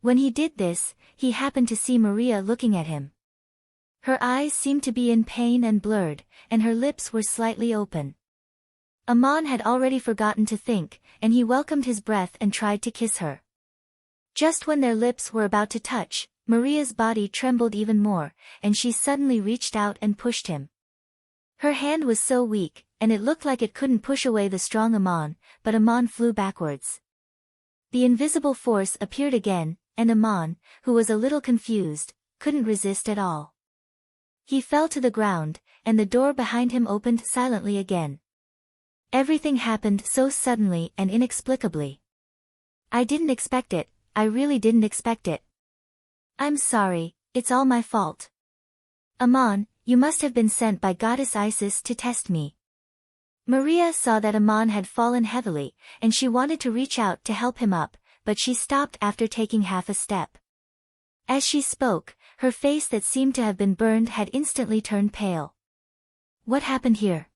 When he did this, he happened to see Maria looking at him. Her eyes seemed to be in pain and blurred, and her lips were slightly open. Aman had already forgotten to think, and he welcomed his breath and tried to kiss her. Just when their lips were about to touch, Maria's body trembled even more, and she suddenly reached out and pushed him. Her hand was so weak, and it looked like it couldn't push away the strong Aman, but Aman flew backwards. The invisible force appeared again, and Aman, who was a little confused, couldn't resist at all. He fell to the ground, and the door behind him opened silently again. Everything happened so suddenly and inexplicably. "I didn't expect it, I really didn't expect it. I'm sorry, it's all my fault. Aman, you must have been sent by goddess Isis to test me." Maria saw that Aman had fallen heavily, and she wanted to reach out to help him up, but she stopped after taking half a step. As she spoke, her face that seemed to have been burned had instantly turned pale. "What happened here?"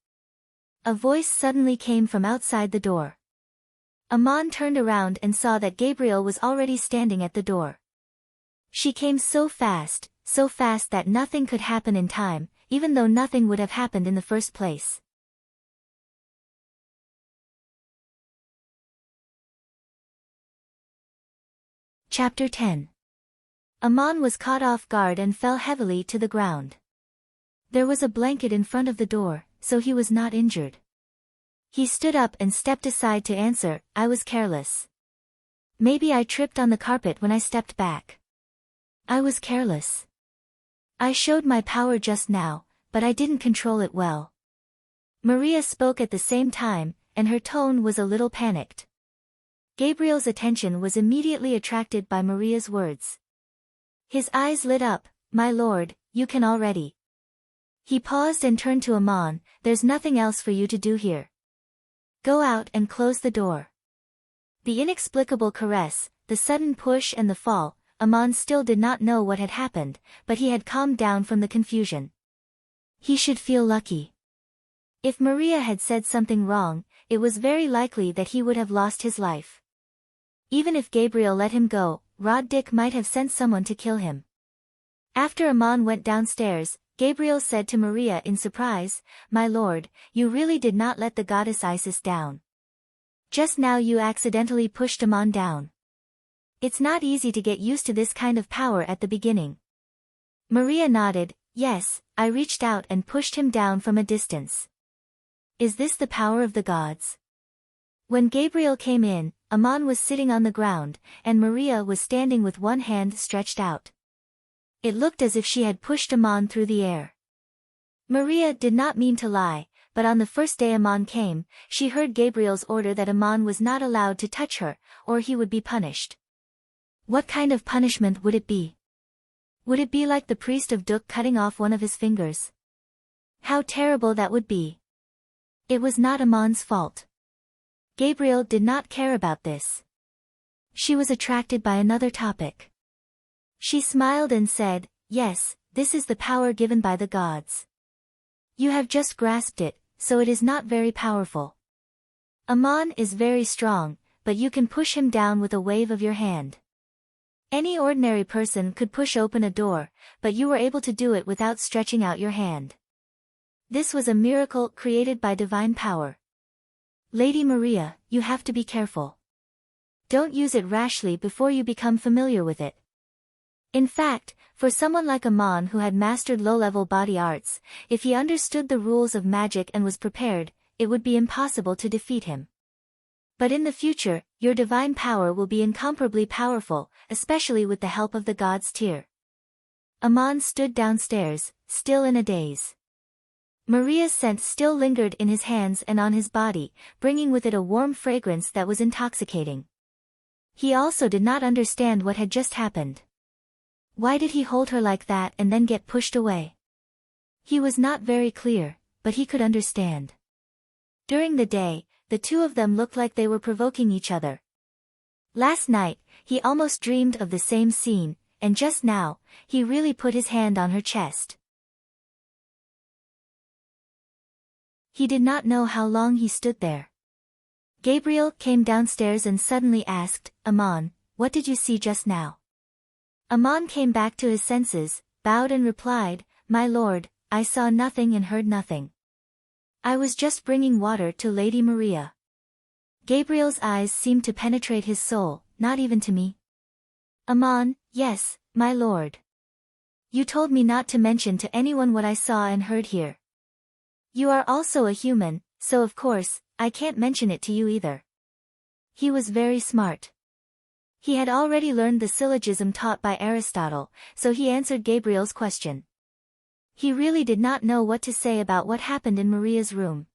A voice suddenly came from outside the door. Aman turned around and saw that Gabriel was already standing at the door. She came so fast that nothing could happen in time, even though nothing would have happened in the first place. Chapter 10. Aman was caught off guard and fell heavily to the ground. There was a blanket in front of the door, so he was not injured. He stood up and stepped aside to answer, "I was careless. Maybe I tripped on the carpet when I stepped back. I was careless. I showed my power just now, but I didn't control it well." Maria spoke at the same time, and her tone was a little panicked. Gabriel's attention was immediately attracted by Maria's words. His eyes lit up, "My lord, you can already." He paused and turned to Aman, "There's nothing else for you to do here. Go out and close the door." The inexplicable caress, the sudden push and the fall, Aman still did not know what had happened, but he had calmed down from the confusion. He should feel lucky. If Maria had said something wrong, it was very likely that he would have lost his life. Even if Gabriel let him go, Roddick might have sent someone to kill him. After Aman went downstairs, Gabriel said to Maria in surprise, "My lord, you really did not let the goddess Isis down. Just now you accidentally pushed Aman down." It's not easy to get used to this kind of power at the beginning. Maria nodded. Yes, I reached out and pushed him down from a distance. Is this the power of the gods? When Gabriel came in, Aman was sitting on the ground, and Maria was standing with one hand stretched out. It looked as if she had pushed Aman through the air. Maria did not mean to lie, but on the first day Aman came, she heard Gabriel's order that Aman was not allowed to touch her, or he would be punished. What kind of punishment would it be? Would it be like the priest of Duk cutting off one of his fingers? How terrible that would be. It was not Aman's fault. Gabriel did not care about this. She was attracted by another topic. She smiled and said, yes, this is the power given by the gods. You have just grasped it, so it is not very powerful. Aman is very strong, but you can push him down with a wave of your hand. Any ordinary person could push open a door, but you were able to do it without stretching out your hand. This was a miracle created by divine power. Lady Maria, you have to be careful. Don't use it rashly before you become familiar with it. In fact, for someone like Aman who had mastered low-level body arts, if he understood the rules of magic and was prepared, it would be impossible to defeat him. But in the future, your divine power will be incomparably powerful, especially with the help of the gods Tyr. Aman stood downstairs, still in a daze. Maria's scent still lingered in his hands and on his body, bringing with it a warm fragrance that was intoxicating. He also did not understand what had just happened. Why did he hold her like that and then get pushed away? He was not very clear, but he could understand. During the day, the two of them looked like they were provoking each other. Last night, he almost dreamed of the same scene, and just now, he really put his hand on her chest. He did not know how long he stood there. Gabriel came downstairs and suddenly asked, Aman, what did you see just now? Aman came back to his senses, bowed and replied, My lord, I saw nothing and heard nothing. I was just bringing water to Lady Maria. Gabriel's eyes seemed to penetrate his soul, not even to me. Aman, yes, my lord. You told me not to mention to anyone what I saw and heard here. You are also a human, so of course, I can't mention it to you either. He was very smart. He had already learned the syllogism taught by Aristotle, so he answered Gabriel's question. He really did not know what to say about what happened in Maria's room.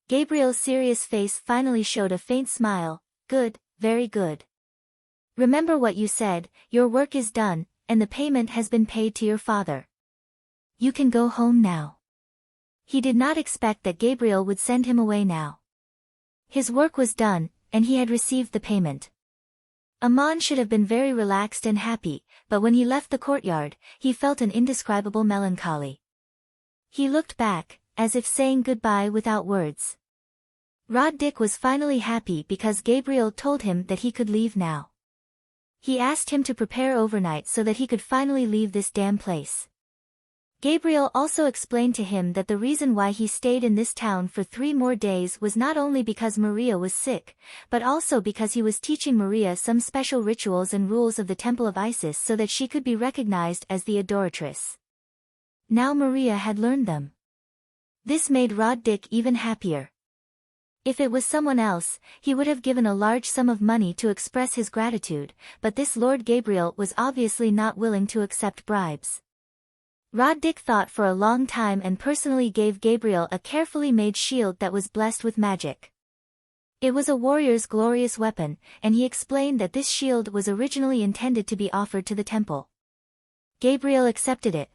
Gabriel's serious face finally showed a faint smile. Good, very good. Remember what you said, your work is done, and the payment has been paid to your father. You can go home now. He did not expect that Gabriel would send him away now. His work was done, and he had received the payment. Aman should have been very relaxed and happy, but when he left the courtyard, he felt an indescribable melancholy. He looked back, as if saying goodbye without words. Rod Dick was finally happy because Gabriel told him that he could leave now. He asked him to prepare overnight so that he could finally leave this damn place. Gabriel also explained to him that the reason why he stayed in this town for 3 more days was not only because Maria was sick, but also because he was teaching Maria some special rituals and rules of the Temple of Isis so that she could be recognized as the adoratress. Now Maria had learned them. This made Rod Dick even happier. If it was someone else, he would have given a large sum of money to express his gratitude, but this Lord Gabriel was obviously not willing to accept bribes. Rod Dick thought for a long time and personally gave Gabriel a carefully made shield that was blessed with magic. It was a warrior's glorious weapon, and he explained that this shield was originally intended to be offered to the temple. Gabriel accepted it.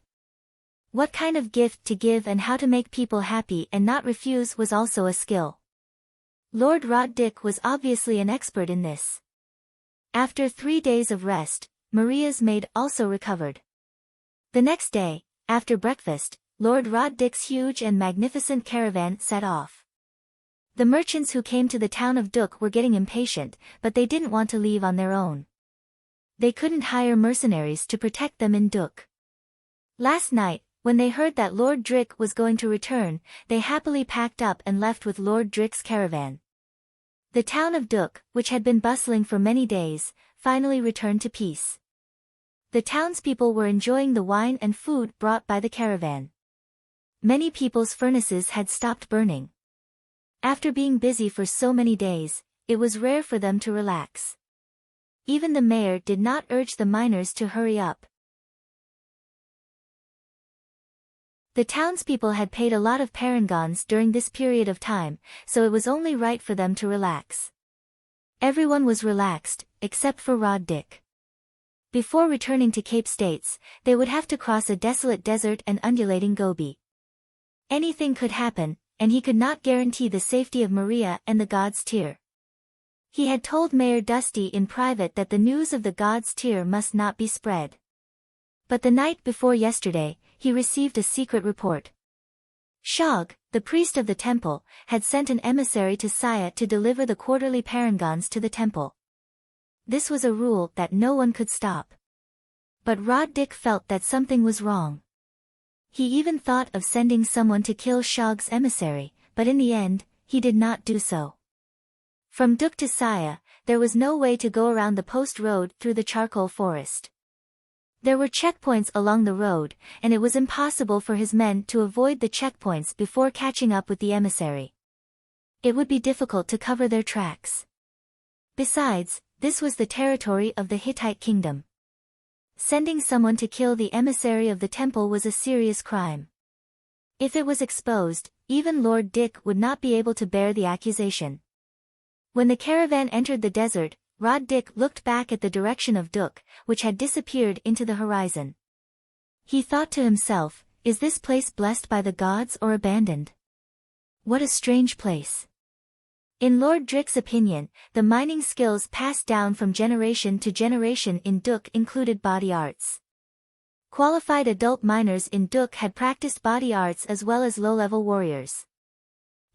What kind of gift to give and how to make people happy and not refuse was also a skill. Lord Rod Dick was obviously an expert in this. After 3 days of rest, Maria's maid also recovered. The next day, after breakfast, Lord Rod Dick's huge and magnificent caravan set off. The merchants who came to the town of Duk were getting impatient, but they didn't want to leave on their own. They couldn't hire mercenaries to protect them in Duk. Last night, when they heard that Lord Drick was going to return, they happily packed up and left with Lord Drick's caravan. The town of Duk, which had been bustling for many days, finally returned to peace. The townspeople were enjoying the wine and food brought by the caravan. Many people's furnaces had stopped burning. After being busy for so many days, it was rare for them to relax. Even the mayor did not urge the miners to hurry up. The townspeople had paid a lot of parangons during this period of time, so it was only right for them to relax. Everyone was relaxed, except for Rod Dick. Before returning to Cape States, they would have to cross a desolate desert and undulating Gobi. Anything could happen, and he could not guarantee the safety of Maria and the God's Tear. He had told Mayor Dusty in private that the news of the God's Tear must not be spread. But the night before yesterday, he received a secret report. Shog, the priest of the temple, had sent an emissary to Saya to deliver the quarterly parangons to the temple. This was a rule that no one could stop. But Rod Dick felt that something was wrong. He even thought of sending someone to kill Shog's emissary, but in the end, he did not do so. From Duk to Saya, there was no way to go around the post road through the charcoal forest. There were checkpoints along the road, and it was impossible for his men to avoid the checkpoints before catching up with the emissary. It would be difficult to cover their tracks. Besides, this was the territory of the Hittite kingdom. Sending someone to kill the emissary of the temple was a serious crime. If it was exposed, even Lord Dick would not be able to bear the accusation. When the caravan entered the desert, Rod Dick looked back at the direction of Duk, which had disappeared into the horizon. He thought to himself, is this place blessed by the gods or abandoned? What a strange place. In Lord Dick's opinion, the mining skills passed down from generation to generation in Duk included body arts. Qualified adult miners in Duk had practiced body arts as well as low-level warriors.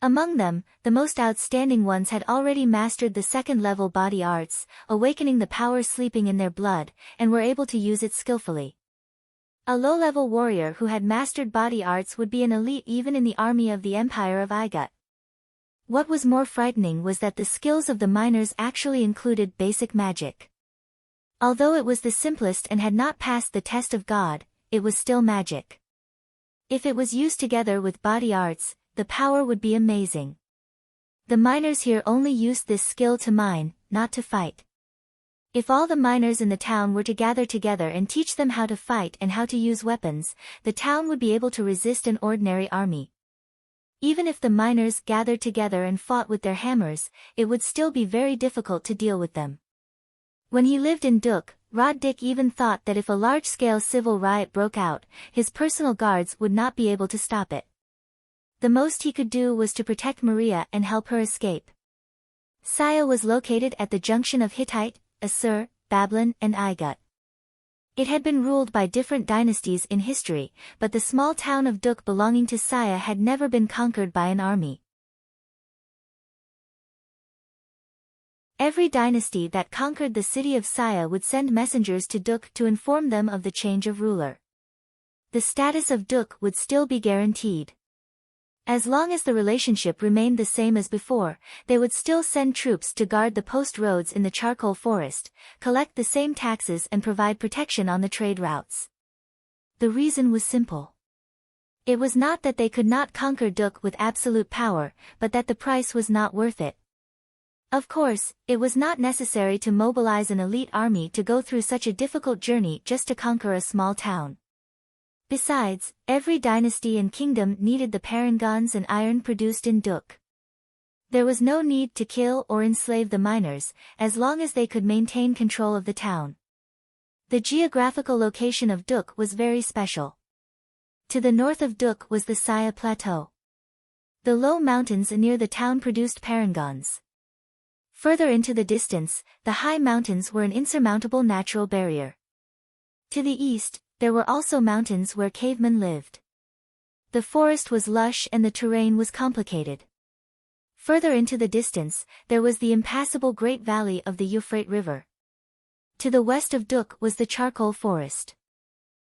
Among them, the most outstanding ones had already mastered the second-level body arts, awakening the power sleeping in their blood, and were able to use it skillfully. A low-level warrior who had mastered body arts would be an elite even in the army of the Empire of Igut. What was more frightening was that the skills of the miners actually included basic magic. Although it was the simplest and had not passed the test of God, it was still magic. If it was used together with body arts, the power would be amazing. The miners here only used this skill to mine, not to fight. If all the miners in the town were to gather together and teach them how to fight and how to use weapons, the town would be able to resist an ordinary army. Even if the miners gathered together and fought with their hammers, it would still be very difficult to deal with them. When he lived in Duk, Rod Dick even thought that if a large-scale civil riot broke out, his personal guards would not be able to stop it. The most he could do was to protect Maria and help her escape. Saya was located at the junction of Hittite, Assur, Babylon and Igut. It had been ruled by different dynasties in history, but the small town of Duk belonging to Saya had never been conquered by an army. Every dynasty that conquered the city of Saya would send messengers to Duk to inform them of the change of ruler. The status of Duk would still be guaranteed. As long as the relationship remained the same as before, they would still send troops to guard the post roads in the charcoal forest, collect the same taxes and provide protection on the trade routes. The reason was simple. It was not that they could not conquer Duk with absolute power, but that the price was not worth it. Of course, it was not necessary to mobilize an elite army to go through such a difficult journey just to conquer a small town. Besides, every dynasty and kingdom needed the parangons and iron produced in Duk. There was no need to kill or enslave the miners, as long as they could maintain control of the town. The geographical location of Duk was very special. To the north of Duk was the Saya Plateau. The low mountains near the town produced parangons. Further into the distance, the high mountains were an insurmountable natural barrier. To the east, there were also mountains where cavemen lived. The forest was lush and the terrain was complicated. Further into the distance, there was the impassable Great Valley of the Euphrates River. To the west of Duk was the charcoal forest.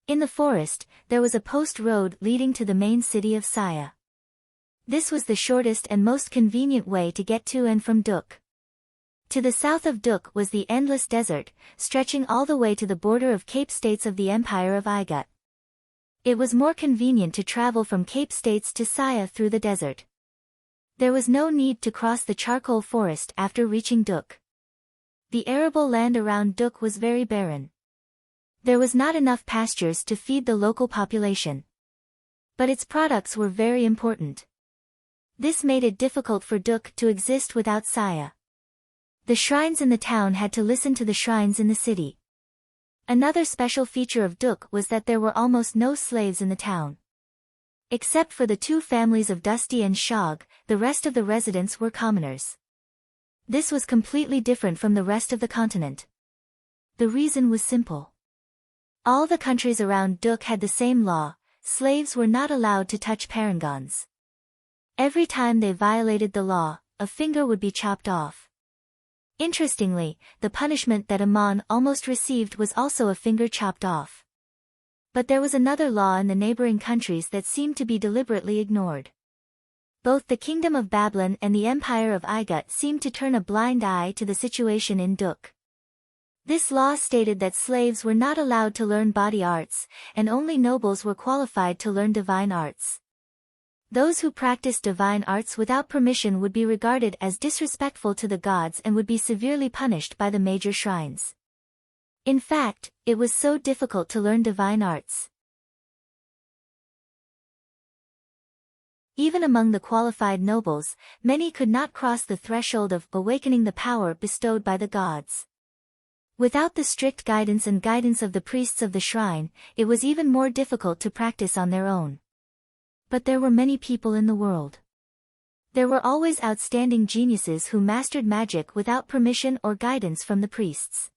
In the forest, there was a post road leading to the main city of Saya. This was the shortest and most convenient way to get to and from Duk. To the south of Duk was the endless desert, stretching all the way to the border of Cape States of the Empire of Igut. It was more convenient to travel from Cape States to Saya through the desert. There was no need to cross the charcoal forest after reaching Duk. The arable land around Duk was very barren. There was not enough pastures to feed the local population. But its products were very important. This made it difficult for Duk to exist without Saya. The shrines in the town had to listen to the shrines in the city. Another special feature of Duk was that there were almost no slaves in the town. Except for the two families of Dusty and Shog, the rest of the residents were commoners. This was completely different from the rest of the continent. The reason was simple. All the countries around Duk had the same law: slaves were not allowed to touch parangons. Every time they violated the law, a finger would be chopped off. Interestingly, the punishment that Amon almost received was also a finger chopped off. But there was another law in the neighboring countries that seemed to be deliberately ignored. Both the Kingdom of Babylon and the Empire of Igut seemed to turn a blind eye to the situation in Duk. This law stated that slaves were not allowed to learn body arts, and only nobles were qualified to learn divine arts. Those who practiced divine arts without permission would be regarded as disrespectful to the gods and would be severely punished by the major shrines. In fact, it was so difficult to learn divine arts. Even among the qualified nobles, many could not cross the threshold of awakening the power bestowed by the gods. Without the strict guidance of the priests of the shrine, it was even more difficult to practice on their own. But there were many people in the world. There were always outstanding geniuses who mastered magic without permission or guidance from the priests.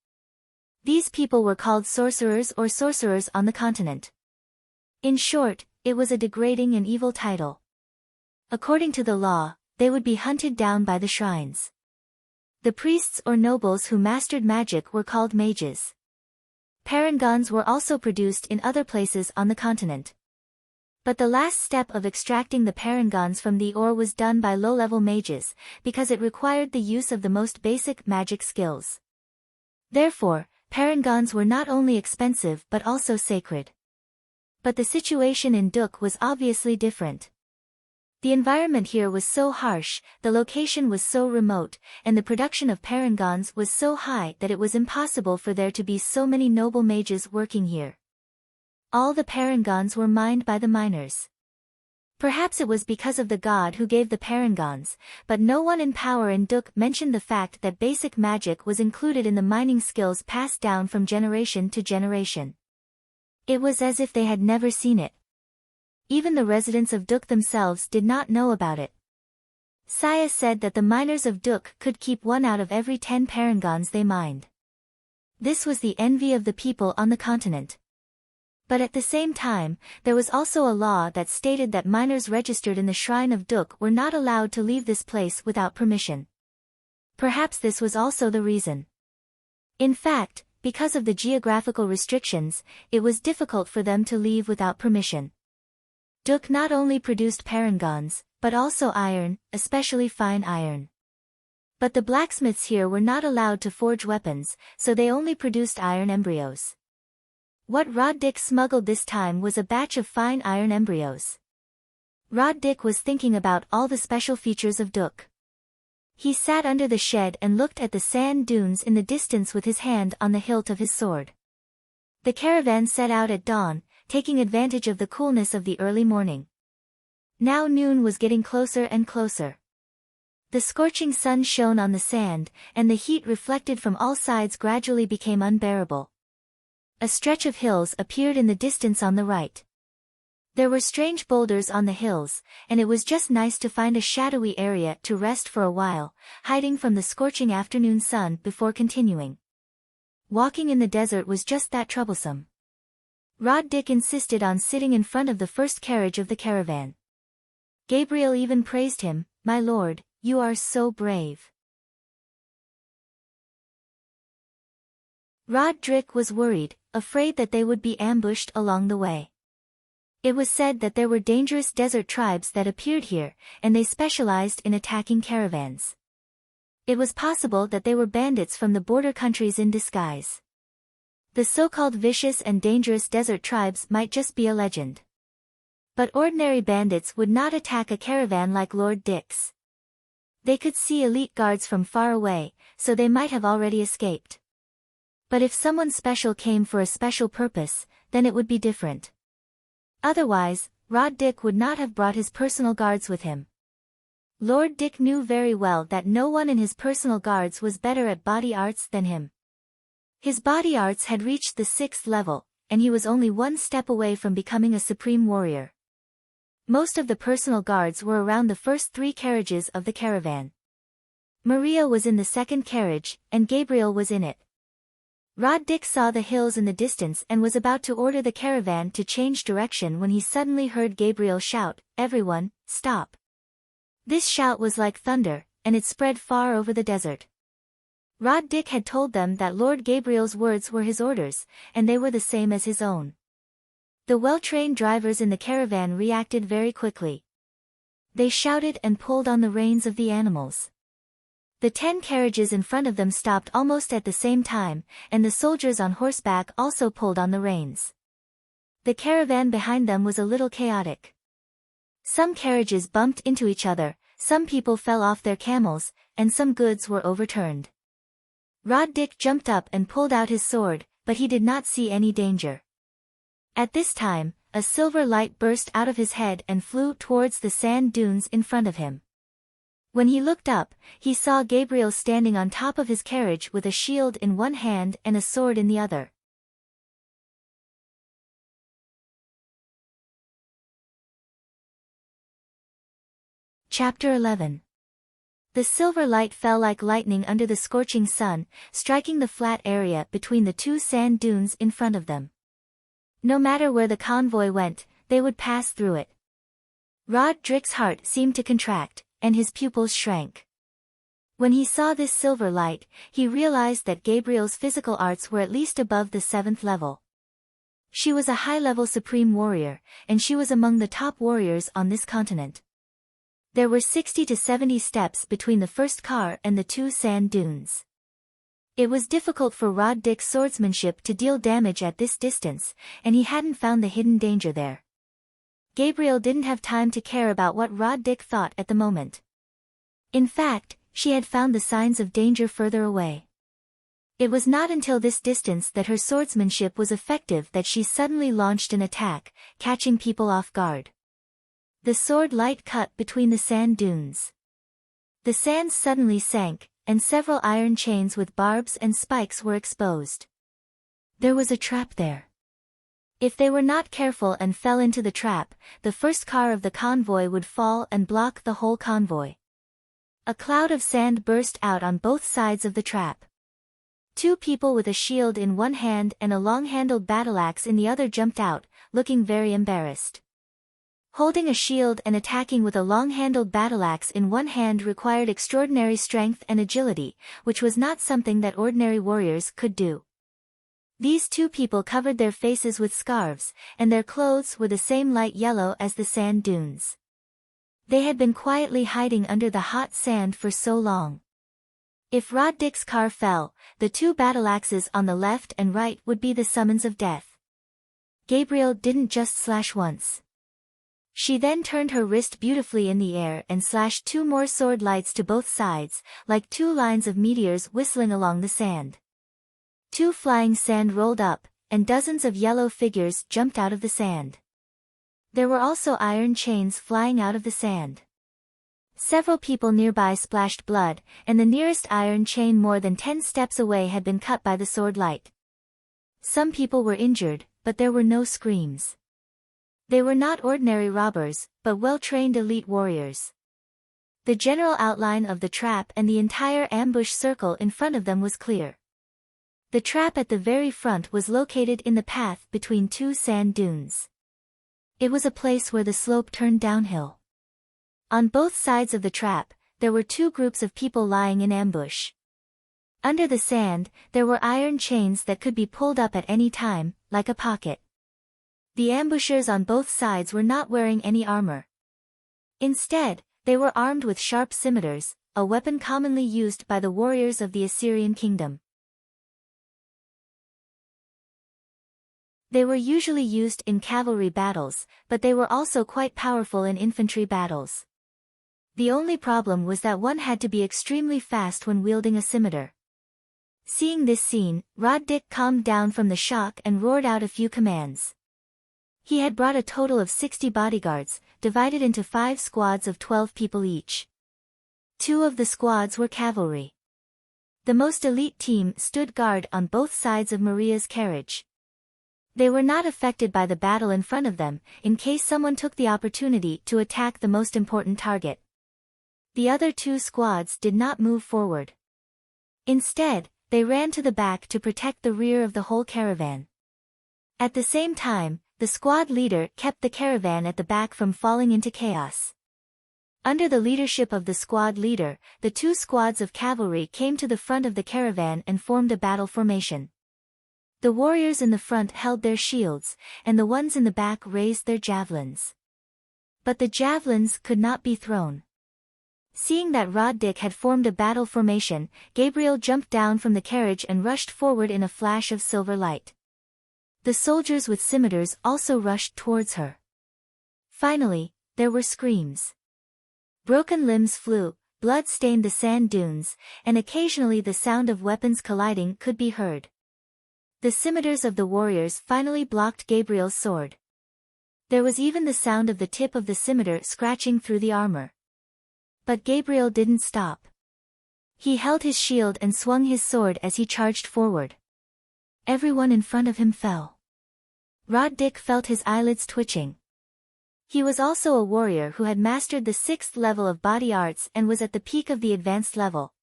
These people were called sorcerers or sorcerers on the continent. In short, it was a degrading and evil title. According to the law, they would be hunted down by the shrines. The priests or nobles who mastered magic were called mages. Parangons were also produced in other places on the continent. But the last step of extracting the parangons from the ore was done by low-level mages, because it required the use of the most basic magic skills. Therefore, parangons were not only expensive but also sacred. But the situation in Duk was obviously different. The environment here was so harsh, the location was so remote, and the production of parangons was so high that it was impossible for there to be so many noble mages working here. All the parangons were mined by the miners. Perhaps it was because of the god who gave the parangons, but no one in power in Duk mentioned the fact that basic magic was included in the mining skills passed down from generation to generation. It was as if they had never seen it. Even the residents of Duk themselves did not know about it. Saya said that the miners of Duk could keep 1 out of every 10 parangons they mined. This was the envy of the people on the continent. But at the same time, there was also a law that stated that miners registered in the Shrine of Duk were not allowed to leave this place without permission. Perhaps this was also the reason. In fact, because of the geographical restrictions, it was difficult for them to leave without permission. Duk not only produced parangons, but also iron, especially fine iron. But the blacksmiths here were not allowed to forge weapons, so they only produced iron embryos. What Rod Dick smuggled this time was a batch of fine iron embryos. Rod Dick was thinking about all the special features of Duk. He sat under the shed and looked at the sand dunes in the distance with his hand on the hilt of his sword. The caravan set out at dawn, taking advantage of the coolness of the early morning. Now noon was getting closer and closer. The scorching sun shone on the sand, and the heat reflected from all sides gradually became unbearable. A stretch of hills appeared in the distance on the right. There were strange boulders on the hills, and it was just nice to find a shadowy area to rest for a while, hiding from the scorching afternoon sun before continuing. Walking in the desert was just that troublesome. Rod Dick insisted on sitting in front of the first carriage of the caravan. Gabriel even praised him, "My lord, you are so brave." Rod Dick was worried, afraid that they would be ambushed along the way. It was said that there were dangerous desert tribes that appeared here, and they specialized in attacking caravans. It was possible that they were bandits from the border countries in disguise. The so-called vicious and dangerous desert tribes might just be a legend. But ordinary bandits would not attack a caravan like Lord Dick's. They could see elite guards from far away, so they might have already escaped. But if someone special came for a special purpose, then it would be different. Otherwise, Rod Dick would not have brought his personal guards with him. Lord Dick knew very well that no one in his personal guards was better at body arts than him. His body arts had reached the 6th level, and he was only one step away from becoming a supreme warrior. Most of the personal guards were around the first 3 carriages of the caravan. Maria was in the 2nd carriage, and Gabriel was in it. Rod Dick saw the hills in the distance and was about to order the caravan to change direction when he suddenly heard Gabriel shout, "Everyone, stop!" This shout was like thunder, and it spread far over the desert. Rod Dick had told them that Lord Gabriel's words were his orders, and they were the same as his own. The well-trained drivers in the caravan reacted very quickly. They shouted and pulled on the reins of the animals. The 10 carriages in front of them stopped almost at the same time, and the soldiers on horseback also pulled on the reins. The caravan behind them was a little chaotic. Some carriages bumped into each other, some people fell off their camels, and some goods were overturned. Rod Dick jumped up and pulled out his sword, but he did not see any danger. At this time, a silver light burst out of his head and flew towards the sand dunes in front of him. When he looked up, he saw Gabriel standing on top of his carriage with a shield in one hand and a sword in the other. Chapter 11. The silver light fell like lightning under the scorching sun, striking the flat area between the 2 sand dunes in front of them. No matter where the convoy went, they would pass through it. Rod Dick's heart seemed to contract, and his pupils shrank. When he saw this silver light, he realized that Gabriel's physical arts were at least above the 7th level. She was a high-level supreme warrior, and she was among the top warriors on this continent. There were 60 to 70 steps between the first car and the 2 sand dunes. It was difficult for Rod Dick's swordsmanship to deal damage at this distance, and he hadn't found the hidden danger there. Gabriel didn't have time to care about what Rod Dick thought at the moment. In fact, she had found the signs of danger further away. It was not until this distance that her swordsmanship was effective that she suddenly launched an attack, catching people off guard. The sword light cut between the sand dunes. The sands suddenly sank, and several iron chains with barbs and spikes were exposed. There was a trap there. If they were not careful and fell into the trap, the first car of the convoy would fall and block the whole convoy. A cloud of sand burst out on both sides of the trap. 2 people with a shield in one hand and a long-handled battle-axe in the other jumped out, looking very embarrassed. Holding a shield and attacking with a long-handled battle-axe in one hand required extraordinary strength and agility, which was not something that ordinary warriors could do. These 2 people covered their faces with scarves, and their clothes were the same light yellow as the sand dunes. They had been quietly hiding under the hot sand for so long. If Rod Dick's car fell, the 2 battle axes on the left and right would be the summons of death. Gabriel didn't just slash once. She then turned her wrist beautifully in the air and slashed 2 more sword lights to both sides, like 2 lines of meteors whistling along the sand. 2 flying sand rolled up, and dozens of yellow figures jumped out of the sand. There were also iron chains flying out of the sand. Several people nearby splashed blood, and the nearest iron chain more than 10 steps away had been cut by the sword light. Some people were injured, but there were no screams. They were not ordinary robbers, but well-trained elite warriors. The general outline of the trap and the entire ambush circle in front of them was clear. The trap at the very front was located in the path between 2 sand dunes. It was a place where the slope turned downhill. On both sides of the trap, there were 2 groups of people lying in ambush. Under the sand, there were iron chains that could be pulled up at any time, like a pocket. The ambushers on both sides were not wearing any armor. Instead, they were armed with sharp scimitars, a weapon commonly used by the warriors of the Assyrian kingdom. They were usually used in cavalry battles, but they were also quite powerful in infantry battles. The only problem was that one had to be extremely fast when wielding a scimitar. Seeing this scene, Rod-dik calmed down from the shock and roared out a few commands. He had brought a total of 60 bodyguards, divided into 5 squads of 12 people each. 2 of the squads were cavalry. The most elite team stood guard on both sides of Maria's carriage. They were not affected by the battle in front of them, in case someone took the opportunity to attack the most important target. The other 2 squads did not move forward. Instead, they ran to the back to protect the rear of the whole caravan. At the same time, the squad leader kept the caravan at the back from falling into chaos. Under the leadership of the squad leader, the 2 squads of cavalry came to the front of the caravan and formed a battle formation. The warriors in the front held their shields, and the ones in the back raised their javelins. But the javelins could not be thrown. Seeing that Rod-dik had formed a battle formation, Gabriel jumped down from the carriage and rushed forward in a flash of silver light. The soldiers with scimitars also rushed towards her. Finally, there were screams. Broken limbs flew, blood stained the sand dunes, and occasionally the sound of weapons colliding could be heard. The scimitars of the warriors finally blocked Gabriel's sword. There was even the sound of the tip of the scimitar scratching through the armor. But Gabriel didn't stop. He held his shield and swung his sword as he charged forward. Everyone in front of him fell. Rod-dik felt his eyelids twitching. He was also a warrior who had mastered the 6th level of body arts and was at the peak of the advanced level.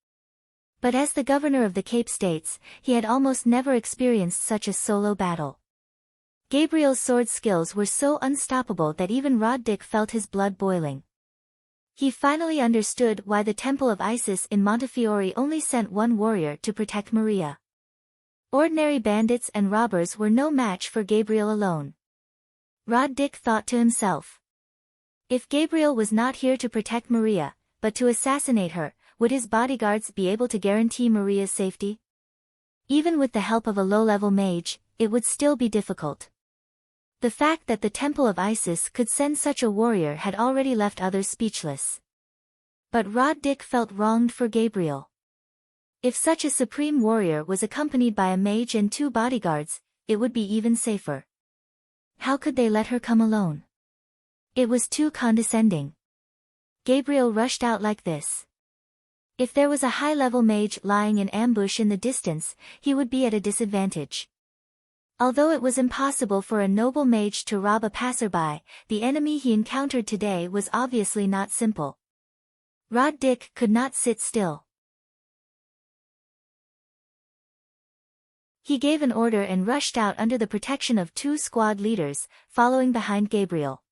But as the governor of the Cape States, he had almost never experienced such a solo battle. Gabriel's sword skills were so unstoppable that even Rod-dik felt his blood boiling. He finally understood why the Temple of Isis in Montefiore only sent 1 warrior to protect Maria. Ordinary bandits and robbers were no match for Gabriel alone. Rod-dik thought to himself. If Gabriel was not here to protect Maria, but to assassinate her, would his bodyguards be able to guarantee Maria's safety? Even with the help of a low-level mage, it would still be difficult. The fact that the Temple of Isis could send such a warrior had already left others speechless. But Rod-dik felt wronged for Gabriel. If such a supreme warrior was accompanied by a mage and 2 bodyguards, it would be even safer. How could they let her come alone? It was too condescending. Gabriel rushed out like this. If there was a high-level mage lying in ambush in the distance, he would be at a disadvantage. Although it was impossible for a noble mage to rob a passerby, the enemy he encountered today was obviously not simple. Rod-dik could not sit still. He gave an order and rushed out under the protection of 2 squad leaders, following behind Gabriel.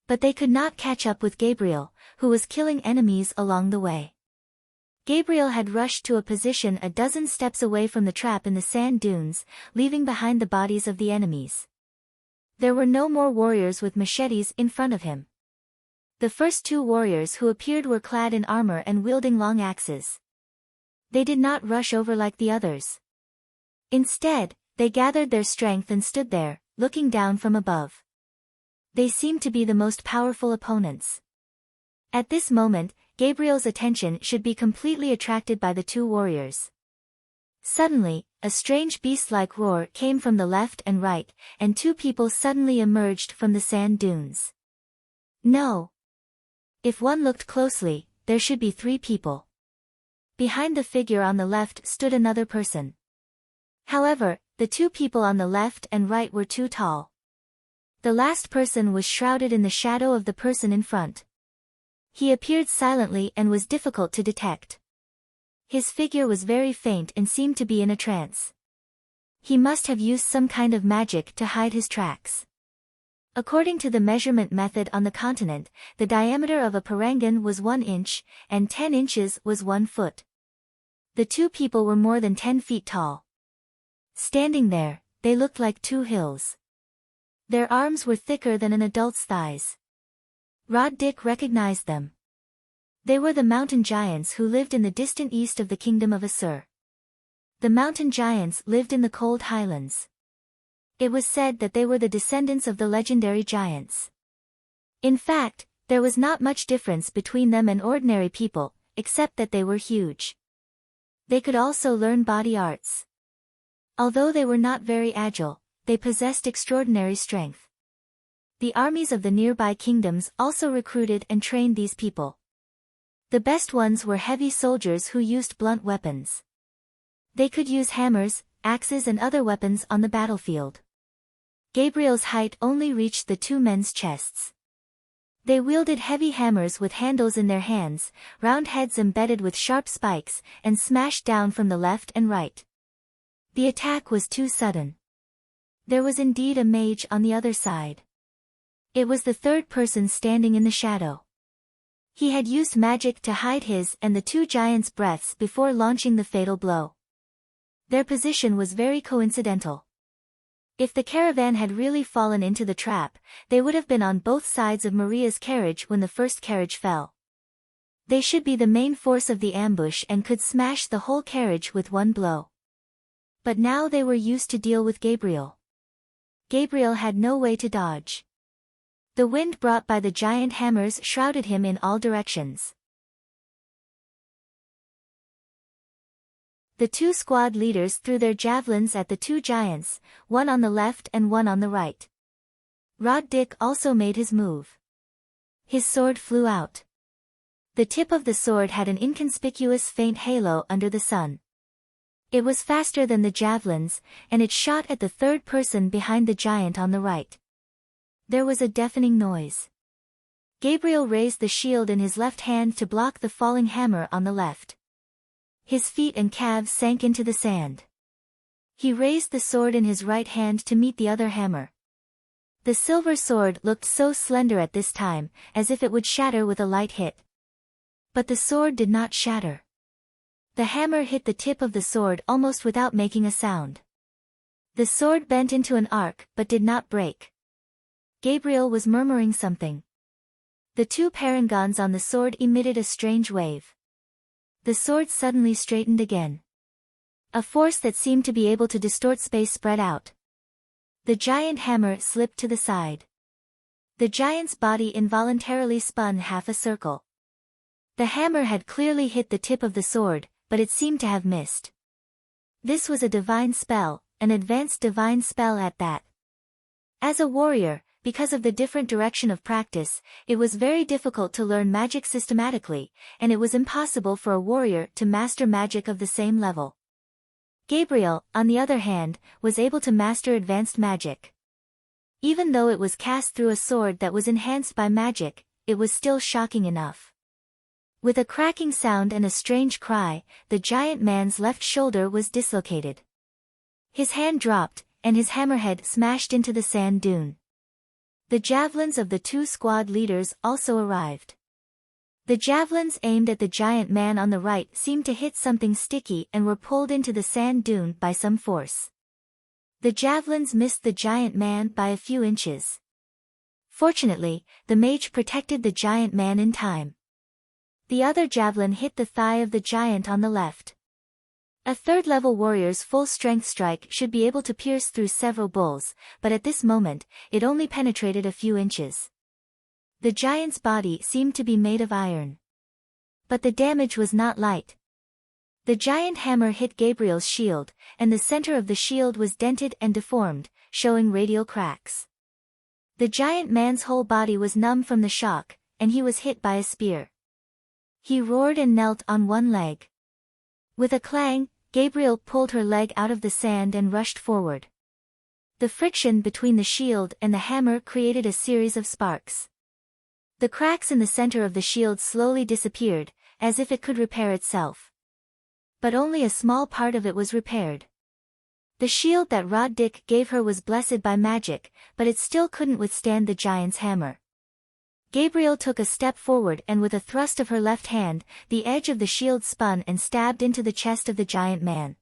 But they could not catch up with Gabriel, who was killing enemies along the way. Gabriel had rushed to a position a dozen steps away from the trap in the sand dunes, leaving behind the bodies of the enemies. There were no more warriors with machetes in front of him. The first 2 warriors who appeared were clad in armor and wielding long axes. They did not rush over like the others. Instead, they gathered their strength and stood there, looking down from above. They seemed to be the most powerful opponents. At this moment, Gabriel's attention should be completely attracted by the 2 warriors. Suddenly, a strange beast-like roar came from the left and right, and 2 people suddenly emerged from the sand dunes. No! If one looked closely, there should be 3 people. Behind the figure on the left stood another person. However, the 2 people on the left and right were too tall. The last person was shrouded in the shadow of the person in front. He appeared silently and was difficult to detect. His figure was very faint and seemed to be in a trance. He must have used some kind of magic to hide his tracks. According to the measurement method on the continent, the diameter of a parangan was 1 inch, and 10 inches was 1 foot. The 2 people were more than 10 feet tall. Standing there, they looked like 2 hills. Their arms were thicker than an adult's thighs. Rod-dik recognized them. They were the mountain giants who lived in the distant east of the kingdom of Assur. The mountain giants lived in the cold highlands. It was said that they were the descendants of the legendary giants. In fact, there was not much difference between them and ordinary people, except that they were huge. They could also learn body arts. Although they were not very agile, they possessed extraordinary strength. The armies of the nearby kingdoms also recruited and trained these people. The best ones were heavy soldiers who used blunt weapons. They could use hammers, axes and other weapons on the battlefield. Gabriel's height only reached the two men's chests. They wielded heavy hammers with handles in their hands, round heads embedded with sharp spikes, and smashed down from the left and right. The attack was too sudden. There was indeed a mage on the other side. It was the third person standing in the shadow. He had used magic to hide his and the two giants' breaths before launching the fatal blow. Their position was very coincidental. If the caravan had really fallen into the trap, they would have been on both sides of Maria's carriage when the first carriage fell. They should be the main force of the ambush and could smash the whole carriage with one blow. But now they were used to deal with Gabriel. Gabriel had no way to dodge. The wind brought by the giant hammers shrouded him in all directions. The two squad leaders threw their javelins at the two giants, one on the left and one on the right. Rod-Dick also made his move. His sword flew out. The tip of the sword had an inconspicuous faint halo under the sun. It was faster than the javelins, and it shot at the third person behind the giant on the right. There was a deafening noise. Gabriel raised the shield in his left hand to block the falling hammer on the left. His feet and calves sank into the sand. He raised the sword in his right hand to meet the other hammer. The silver sword looked so slender at this time, as if it would shatter with a light hit. But the sword did not shatter. The hammer hit the tip of the sword almost without making a sound. The sword bent into an arc but did not break. Gabriel was murmuring something. The two parangons on the sword emitted a strange wave. The sword suddenly straightened again. A force that seemed to be able to distort space spread out. The giant hammer slipped to the side. The giant's body involuntarily spun half a circle. The hammer had clearly hit the tip of the sword, but it seemed to have missed. This was a divine spell, an advanced divine spell at that. As a warrior, because of the different direction of practice, it was very difficult to learn magic systematically, and it was impossible for a warrior to master magic of the same level. Gabriel, on the other hand, was able to master advanced magic. Even though it was cast through a sword that was enhanced by magic, it was still shocking enough. With a cracking sound and a strange cry, the giant man's left shoulder was dislocated. His hand dropped, and his hammerhead smashed into the sand dune. The javelins of the two squad leaders also arrived. The javelins aimed at the giant man on the right seemed to hit something sticky and were pulled into the sand dune by some force. The javelins missed the giant man by a few inches. Fortunately, the mage protected the giant man in time. The other javelin hit the thigh of the giant on the left. A third-level warrior's full-strength strike should be able to pierce through several bulls, but at this moment, it only penetrated a few inches. The giant's body seemed to be made of iron. But the damage was not light. The giant hammer hit Gabriel's shield, and the center of the shield was dented and deformed, showing radial cracks. The giant man's whole body was numb from the shock, and he was hit by a spear. He roared and knelt on one leg. With a clang, Gabriel pulled her leg out of the sand and rushed forward. The friction between the shield and the hammer created a series of sparks. The cracks in the center of the shield slowly disappeared, as if it could repair itself. But only a small part of it was repaired. The shield that Rod-Dick gave her was blessed by magic, but it still couldn't withstand the giant's hammer. Gabriel took a step forward and with a thrust of her left hand, the edge of the shield spun and stabbed into the chest of the giant man.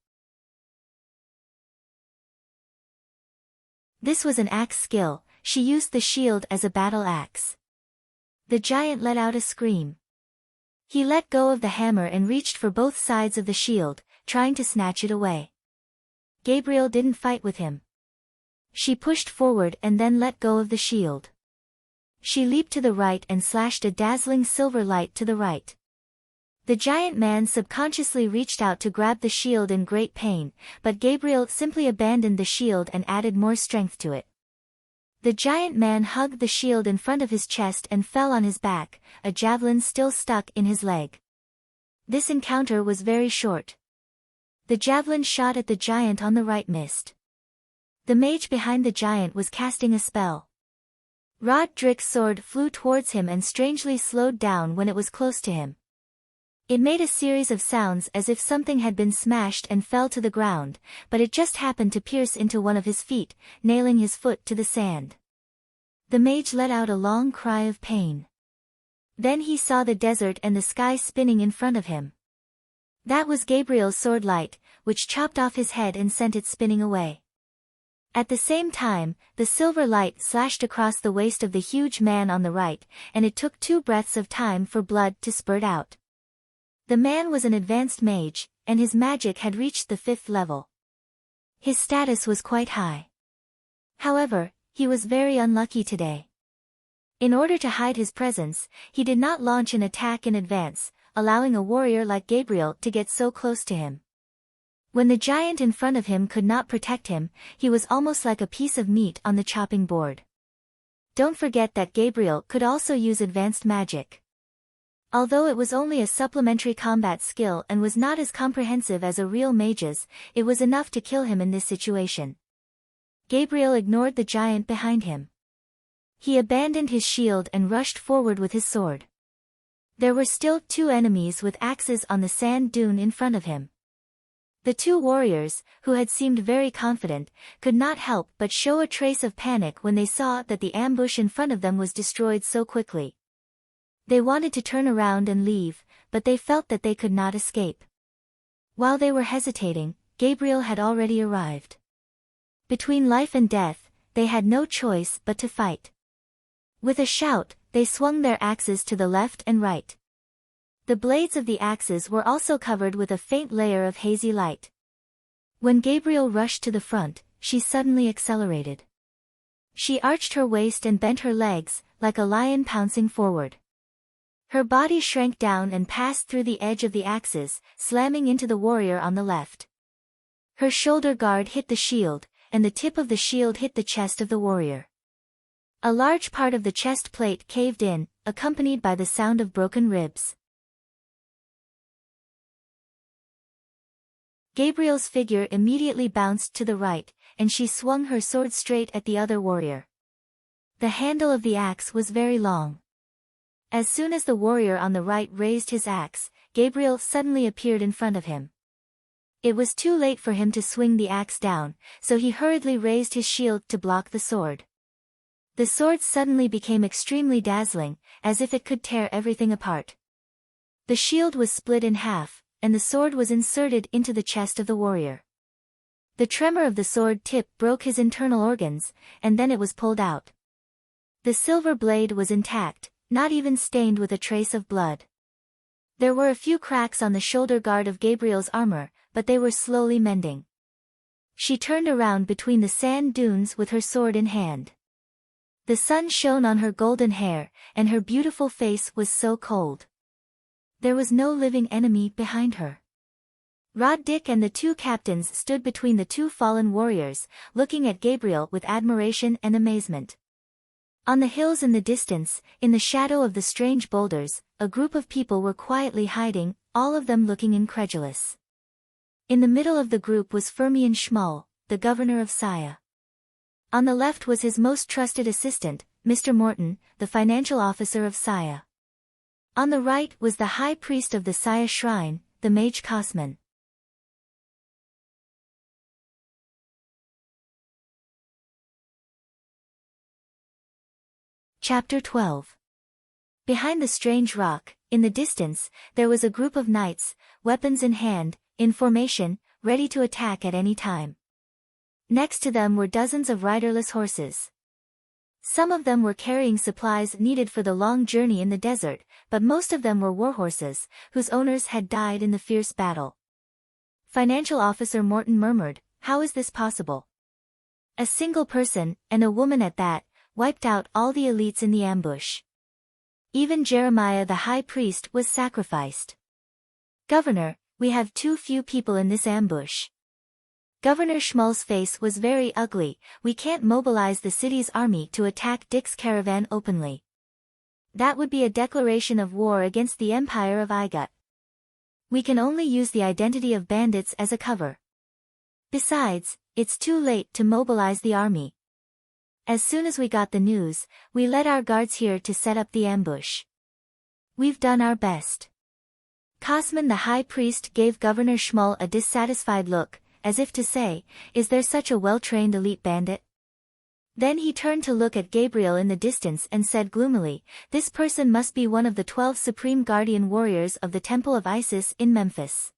This was an axe skill, she used the shield as a battle axe. The giant let out a scream. He let go of the hammer and reached for both sides of the shield, trying to snatch it away. Gabriel didn't fight with him. She pushed forward and then let go of the shield. She leaped to the right and slashed a dazzling silver light to the right. The giant man subconsciously reached out to grab the shield in great pain, but Gabriel simply abandoned the shield and added more strength to it. The giant man hugged the shield in front of his chest and fell on his back, a javelin still stuck in his leg. This encounter was very short. The javelin shot at the giant on the right missed. The mage behind the giant was casting a spell. Roderick's sword flew towards him and strangely slowed down when it was close to him. It made a series of sounds as if something had been smashed and fell to the ground, but it just happened to pierce into one of his feet, nailing his foot to the sand. The mage let out a long cry of pain. Then he saw the desert and the sky spinning in front of him. That was Gabriel's sword light, which chopped off his head and sent it spinning away. At the same time, the silver light slashed across the waist of the huge man on the right, and it took 2 breaths of time for blood to spurt out. The man was an advanced mage, and his magic had reached the 5th level. His status was quite high. However, he was very unlucky today. In order to hide his presence, he did not launch an attack in advance, allowing a warrior like Gabriel to get so close to him. When the giant in front of him could not protect him, he was almost like a piece of meat on the chopping board. Don't forget that Gabriel could also use advanced magic. Although it was only a supplementary combat skill and was not as comprehensive as a real mage's, it was enough to kill him in this situation. Gabriel ignored the giant behind him. He abandoned his shield and rushed forward with his sword. There were still 2 enemies with axes on the sand dune in front of him. The 2 warriors, who had seemed very confident, could not help but show a trace of panic when they saw that the ambush in front of them was destroyed so quickly. They wanted to turn around and leave, but they felt that they could not escape. While they were hesitating, Gabriel had already arrived. Between life and death, they had no choice but to fight. With a shout, they swung their axes to the left and right. The blades of the axes were also covered with a faint layer of hazy light. When Gabriel rushed to the front, she suddenly accelerated. She arched her waist and bent her legs, like a lion pouncing forward. Her body shrank down and passed through the edge of the axes, slamming into the warrior on the left. Her shoulder guard hit the shield, and the tip of the shield hit the chest of the warrior. A large part of the chest plate caved in, accompanied by the sound of broken ribs. Gabriel's figure immediately bounced to the right, and she swung her sword straight at the other warrior. The handle of the axe was very long. As soon as the warrior on the right raised his axe, Gabriel suddenly appeared in front of him. It was too late for him to swing the axe down, so he hurriedly raised his shield to block the sword. The sword suddenly became extremely dazzling, as if it could tear everything apart. The shield was split in half, and the sword was inserted into the chest of the warrior. The tremor of the sword tip broke his internal organs, and then it was pulled out. The silver blade was intact, not even stained with a trace of blood. There were a few cracks on the shoulder guard of Gabriel's armor, but they were slowly mending. She turned around between the sand dunes with her sword in hand. The sun shone on her golden hair, and her beautiful face was so cold. There was no living enemy behind her. Roderick and the 2 captains stood between the 2 fallen warriors, looking at Gabriel with admiration and amazement. On the hills in the distance, in the shadow of the strange boulders, a group of people were quietly hiding, all of them looking incredulous. In the middle of the group was Firmian Schmull, the governor of Saya. On the left was his most trusted assistant, Mr. Morton, the financial officer of Saya. On the right was the high priest of the Saya shrine, the mage Cosman. Chapter 12. Behind the strange rock, in the distance, there was a group of knights, weapons in hand, in formation, ready to attack at any time. Next to them were dozens of riderless horses. Some of them were carrying supplies needed for the long journey in the desert, but most of them were warhorses, whose owners had died in the fierce battle. Financial Officer Morton murmured, "How is this possible? A single person, and a woman at that, wiped out all the elites in the ambush. Even Jeremiah the high priest was sacrificed. Governor, we have too few people in this ambush." Governor Schmull's face was very ugly. "We can't mobilize the city's army to attack Dick's caravan openly. That would be a declaration of war against the Empire of Igut. We can only use the identity of bandits as a cover. Besides, it's too late to mobilize the army. As soon as we got the news, we led our guards here to set up the ambush. We've done our best." Cosman the high priest gave Governor Schmull a dissatisfied look, as if to say, "Is there such a well-trained elite bandit?" Then he turned to look at Gabriel in the distance and said gloomily, "This person must be one of the 12 supreme guardian warriors of the Temple of Isis in Memphis."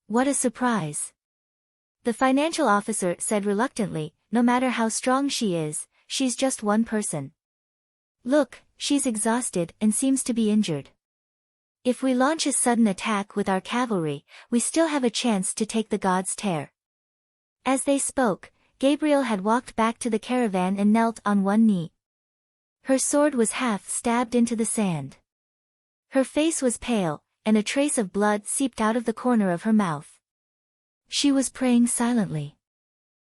"What a surprise!" The financial officer said reluctantly, "No matter how strong she is, she's just one person. Look, she's exhausted and seems to be injured. If we launch a sudden attack with our cavalry, we still have a chance to take the gods' tear." As they spoke, Gabriel had walked back to the caravan and knelt on one knee. Her sword was half stabbed into the sand. Her face was pale, and a trace of blood seeped out of the corner of her mouth. She was praying silently.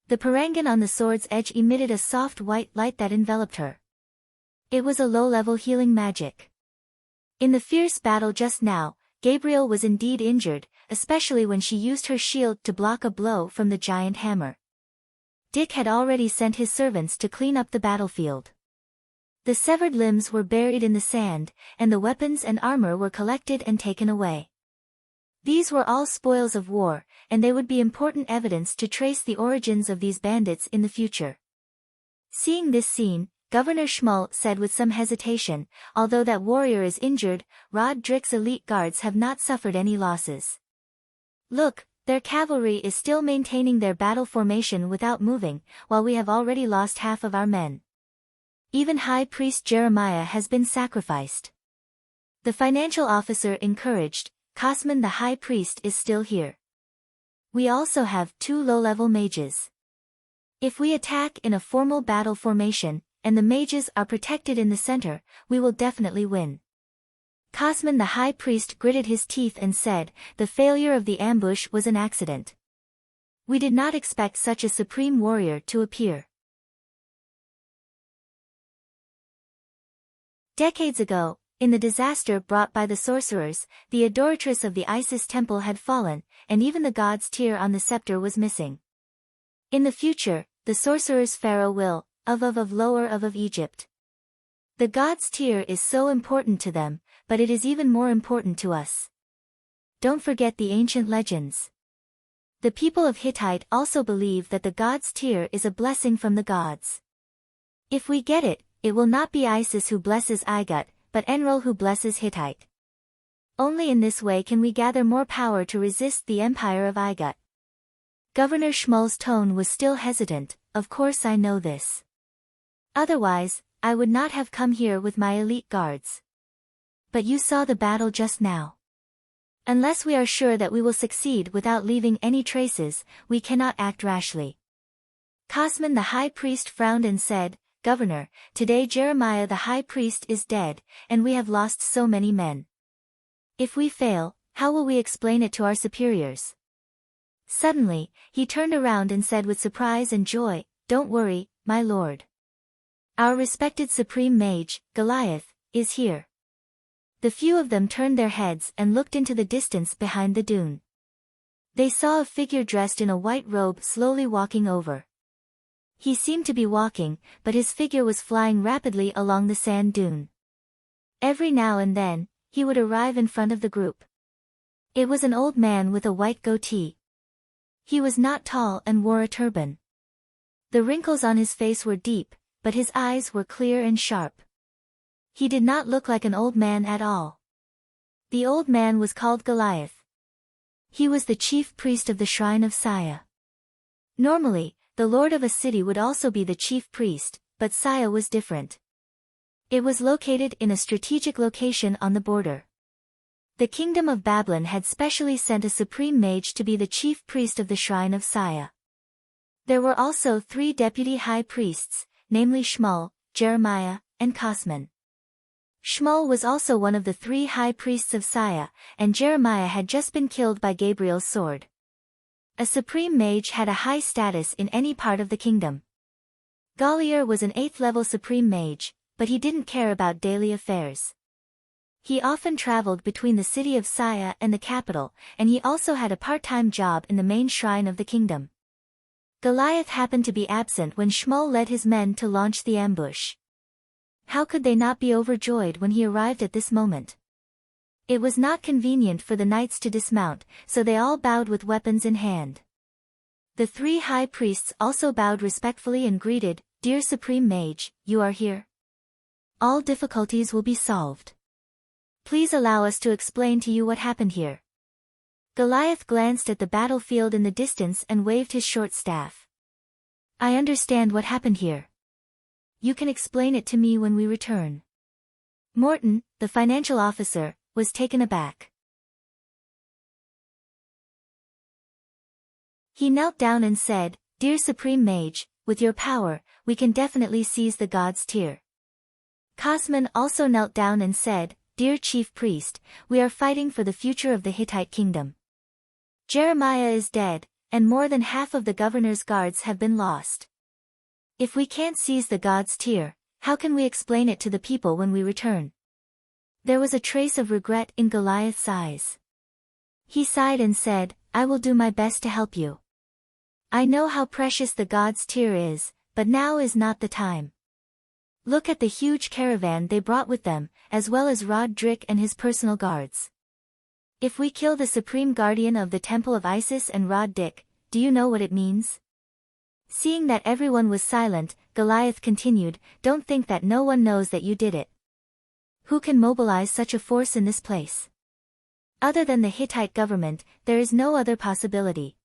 The parangan on the sword's edge emitted a soft white light that enveloped her. It was a low-level healing magic. In the fierce battle just now, Gabriel was indeed injured, especially when she used her shield to block a blow from the giant hammer. Dick had already sent his servants to clean up the battlefield. The severed limbs were buried in the sand, and the weapons and armor were collected and taken away. These were all spoils of war, and they would be important evidence to trace the origins of these bandits in the future. Seeing this scene, Governor Schmull said with some hesitation, "Although that warrior is injured, Rod Drick's elite guards have not suffered any losses. Look, their cavalry is still maintaining their battle formation without moving, while we have already lost half of our men. Even High Priest Jeremiah has been sacrificed." The financial officer encouraged, "Cosman the High Priest is still here. We also have 2 low-level mages. If we attack in a formal battle formation, and the mages are protected in the center, we will definitely win." Cosman the high priest gritted his teeth and said, "The failure of the ambush was an accident. We did not expect such a supreme warrior to appear." Decades ago, in the disaster brought by the sorcerers, the adoratress of the Isis temple had fallen, and even the god's tear on the scepter was missing. In the future, the sorcerer's pharaoh will, of lower of Egypt. The god's tear is so important to them, but it is even more important to us. Don't forget the ancient legends. The people of Hittite also believe that the god's tear is a blessing from the gods. If we get it, it will not be Isis who blesses Igut, but Enlil who blesses Hittite. Only in this way can we gather more power to resist the empire of Igut. Governor Schmull's tone was still hesitant. "Of course I know this. Otherwise, I would not have come here with my elite guards. But you saw the battle just now. Unless we are sure that we will succeed without leaving any traces, we cannot act rashly." Cosman the high priest frowned and said, "Governor, today Jeremiah the high priest is dead, and we have lost so many men. If we fail, how will we explain it to our superiors?" Suddenly, he turned around and said with surprise and joy, "Don't worry, my lord. Our respected supreme mage, Goliath, is here." The few of them turned their heads and looked into the distance behind the dune. They saw a figure dressed in a white robe slowly walking over. He seemed to be walking, but his figure was flying rapidly along the sand dune. Every now and then, he would arrive in front of the group. It was an old man with a white goatee. He was not tall and wore a turban. The wrinkles on his face were deep, but his eyes were clear and sharp. He did not look like an old man at all. The old man was called Goliath. He was the chief priest of the shrine of Saya. Normally, the lord of a city would also be the chief priest, but Saya was different. It was located in a strategic location on the border. The kingdom of Babylon had specially sent a supreme mage to be the chief priest of the shrine of Saya. There were also 3 deputy high priests, namely Shmuel, Jeremiah, and Cosman. Shmuel was also one of the 3 high priests of Saya, and Jeremiah had just been killed by Gabriel's sword. A supreme mage had a high status in any part of the kingdom. Galier was an 8th-level supreme mage, but he didn't care about daily affairs. He often traveled between the city of Saya and the capital, and he also had a part-time job in the main shrine of the kingdom. Goliath happened to be absent when Shmuel led his men to launch the ambush. How could they not be overjoyed when he arrived at this moment? It was not convenient for the knights to dismount, so they all bowed with weapons in hand. The 3 high priests also bowed respectfully and greeted, "Dear Supreme Mage, you are here. All difficulties will be solved. Please allow us to explain to you what happened here." Goliath glanced at the battlefield in the distance and waved his short staff. "I understand what happened here. You can explain it to me when we return." Morton, the financial officer, was taken aback. He knelt down and said, "Dear Supreme Mage, with your power, we can definitely seize the god's tear." Cosman also knelt down and said, "Dear Chief Priest, we are fighting for the future of the Hittite kingdom. Jeremiah is dead, and more than half of the governor's guards have been lost. If we can't seize the god's tear, how can we explain it to the people when we return?" There was a trace of regret in Goliath's eyes. He sighed and said, "I will do my best to help you. I know how precious the god's tear is, but now is not the time. Look at the huge caravan they brought with them, as well as Rod Drick and his personal guards. If we kill the supreme guardian of the temple of Isis and Rod Dick, do you know what it means?" Seeing that everyone was silent, Goliath continued, "Don't think that no one knows that you did it. Who can mobilize such a force in this place? Other than the Hittite government, there is no other possibility.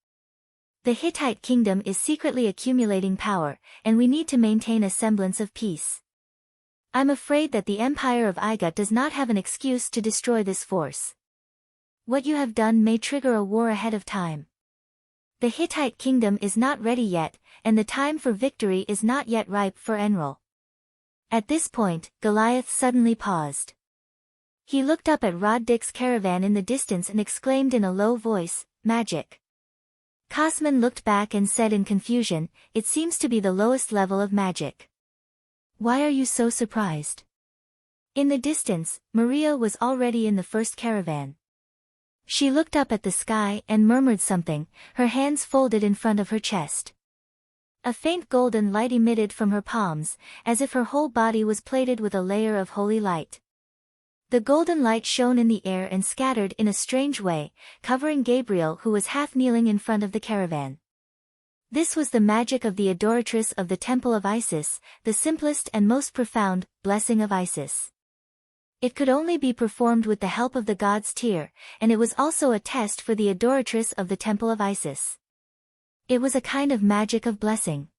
The Hittite kingdom is secretly accumulating power, and we need to maintain a semblance of peace. I'm afraid that the Empire of Iga does not have an excuse to destroy this force. What you have done may trigger a war ahead of time. The Hittite kingdom is not ready yet, and the time for victory is not yet ripe for Enlil." At this point, Goliath suddenly paused. He looked up at Rod Dick's caravan in the distance and exclaimed in a low voice, "Magic." Cosman looked back and said in confusion, "It seems to be the lowest level of magic. Why are you so surprised?" In the distance, Maria was already in the first caravan. She looked up at the sky and murmured something, her hands folded in front of her chest. A faint golden light emitted from her palms, as if her whole body was plated with a layer of holy light. The golden light shone in the air and scattered in a strange way, covering Gabriel who was half kneeling in front of the caravan. This was the magic of the adoratress of the temple of Isis, the simplest and most profound blessing of Isis. It could only be performed with the help of the god's tear, and it was also a test for the adoratress of the temple of Isis. It was a kind of magic of blessing.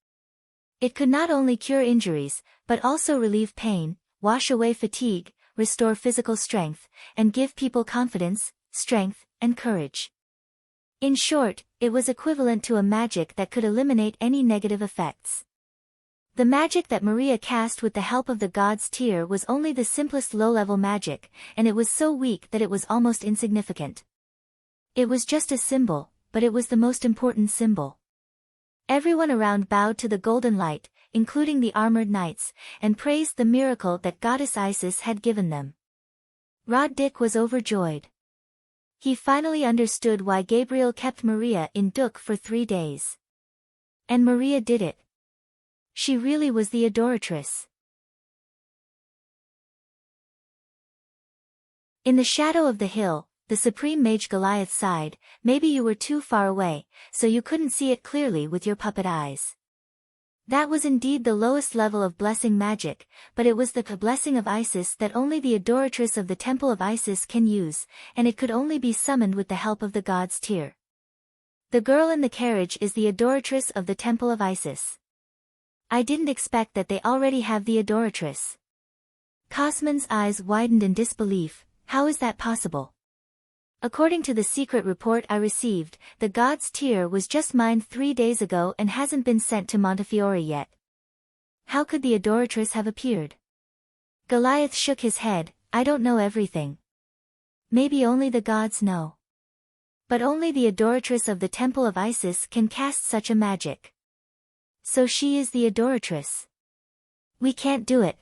It could not only cure injuries, but also relieve pain, wash away fatigue, restore physical strength, and give people confidence, strength, and courage. In short, it was equivalent to a magic that could eliminate any negative effects. The magic that Maria cast with the help of the god's tear was only the simplest low-level magic, and it was so weak that it was almost insignificant. It was just a symbol, but it was the most important symbol. Everyone around bowed to the golden light, including the armored knights, and praised the miracle that goddess Isis had given them. Rod Dick was overjoyed. He finally understood why Gabriel kept Maria in Duk for 3 days. And Maria did it. She really was the adoratress. In the shadow of the hill, the supreme mage Goliath sighed, "Maybe you were too far away, so you couldn't see it clearly with your puppet eyes." That was indeed the lowest level of blessing magic, but it was the blessing of Isis that only the adoratress of the temple of Isis can use, and it could only be summoned with the help of the god's tear. The girl in the carriage is the adoratress of the temple of Isis. I didn't expect that they already have the adoratress. Cosman's eyes widened in disbelief. How is that possible? According to the secret report I received, the god's tear was just mined 3 days ago and hasn't been sent to Montefiore yet. How could the adoratress have appeared? Goliath shook his head. I don't know everything. Maybe only the gods know. But only the adoratress of the temple of Isis can cast such a magic. So she is the adoratress. We can't do it.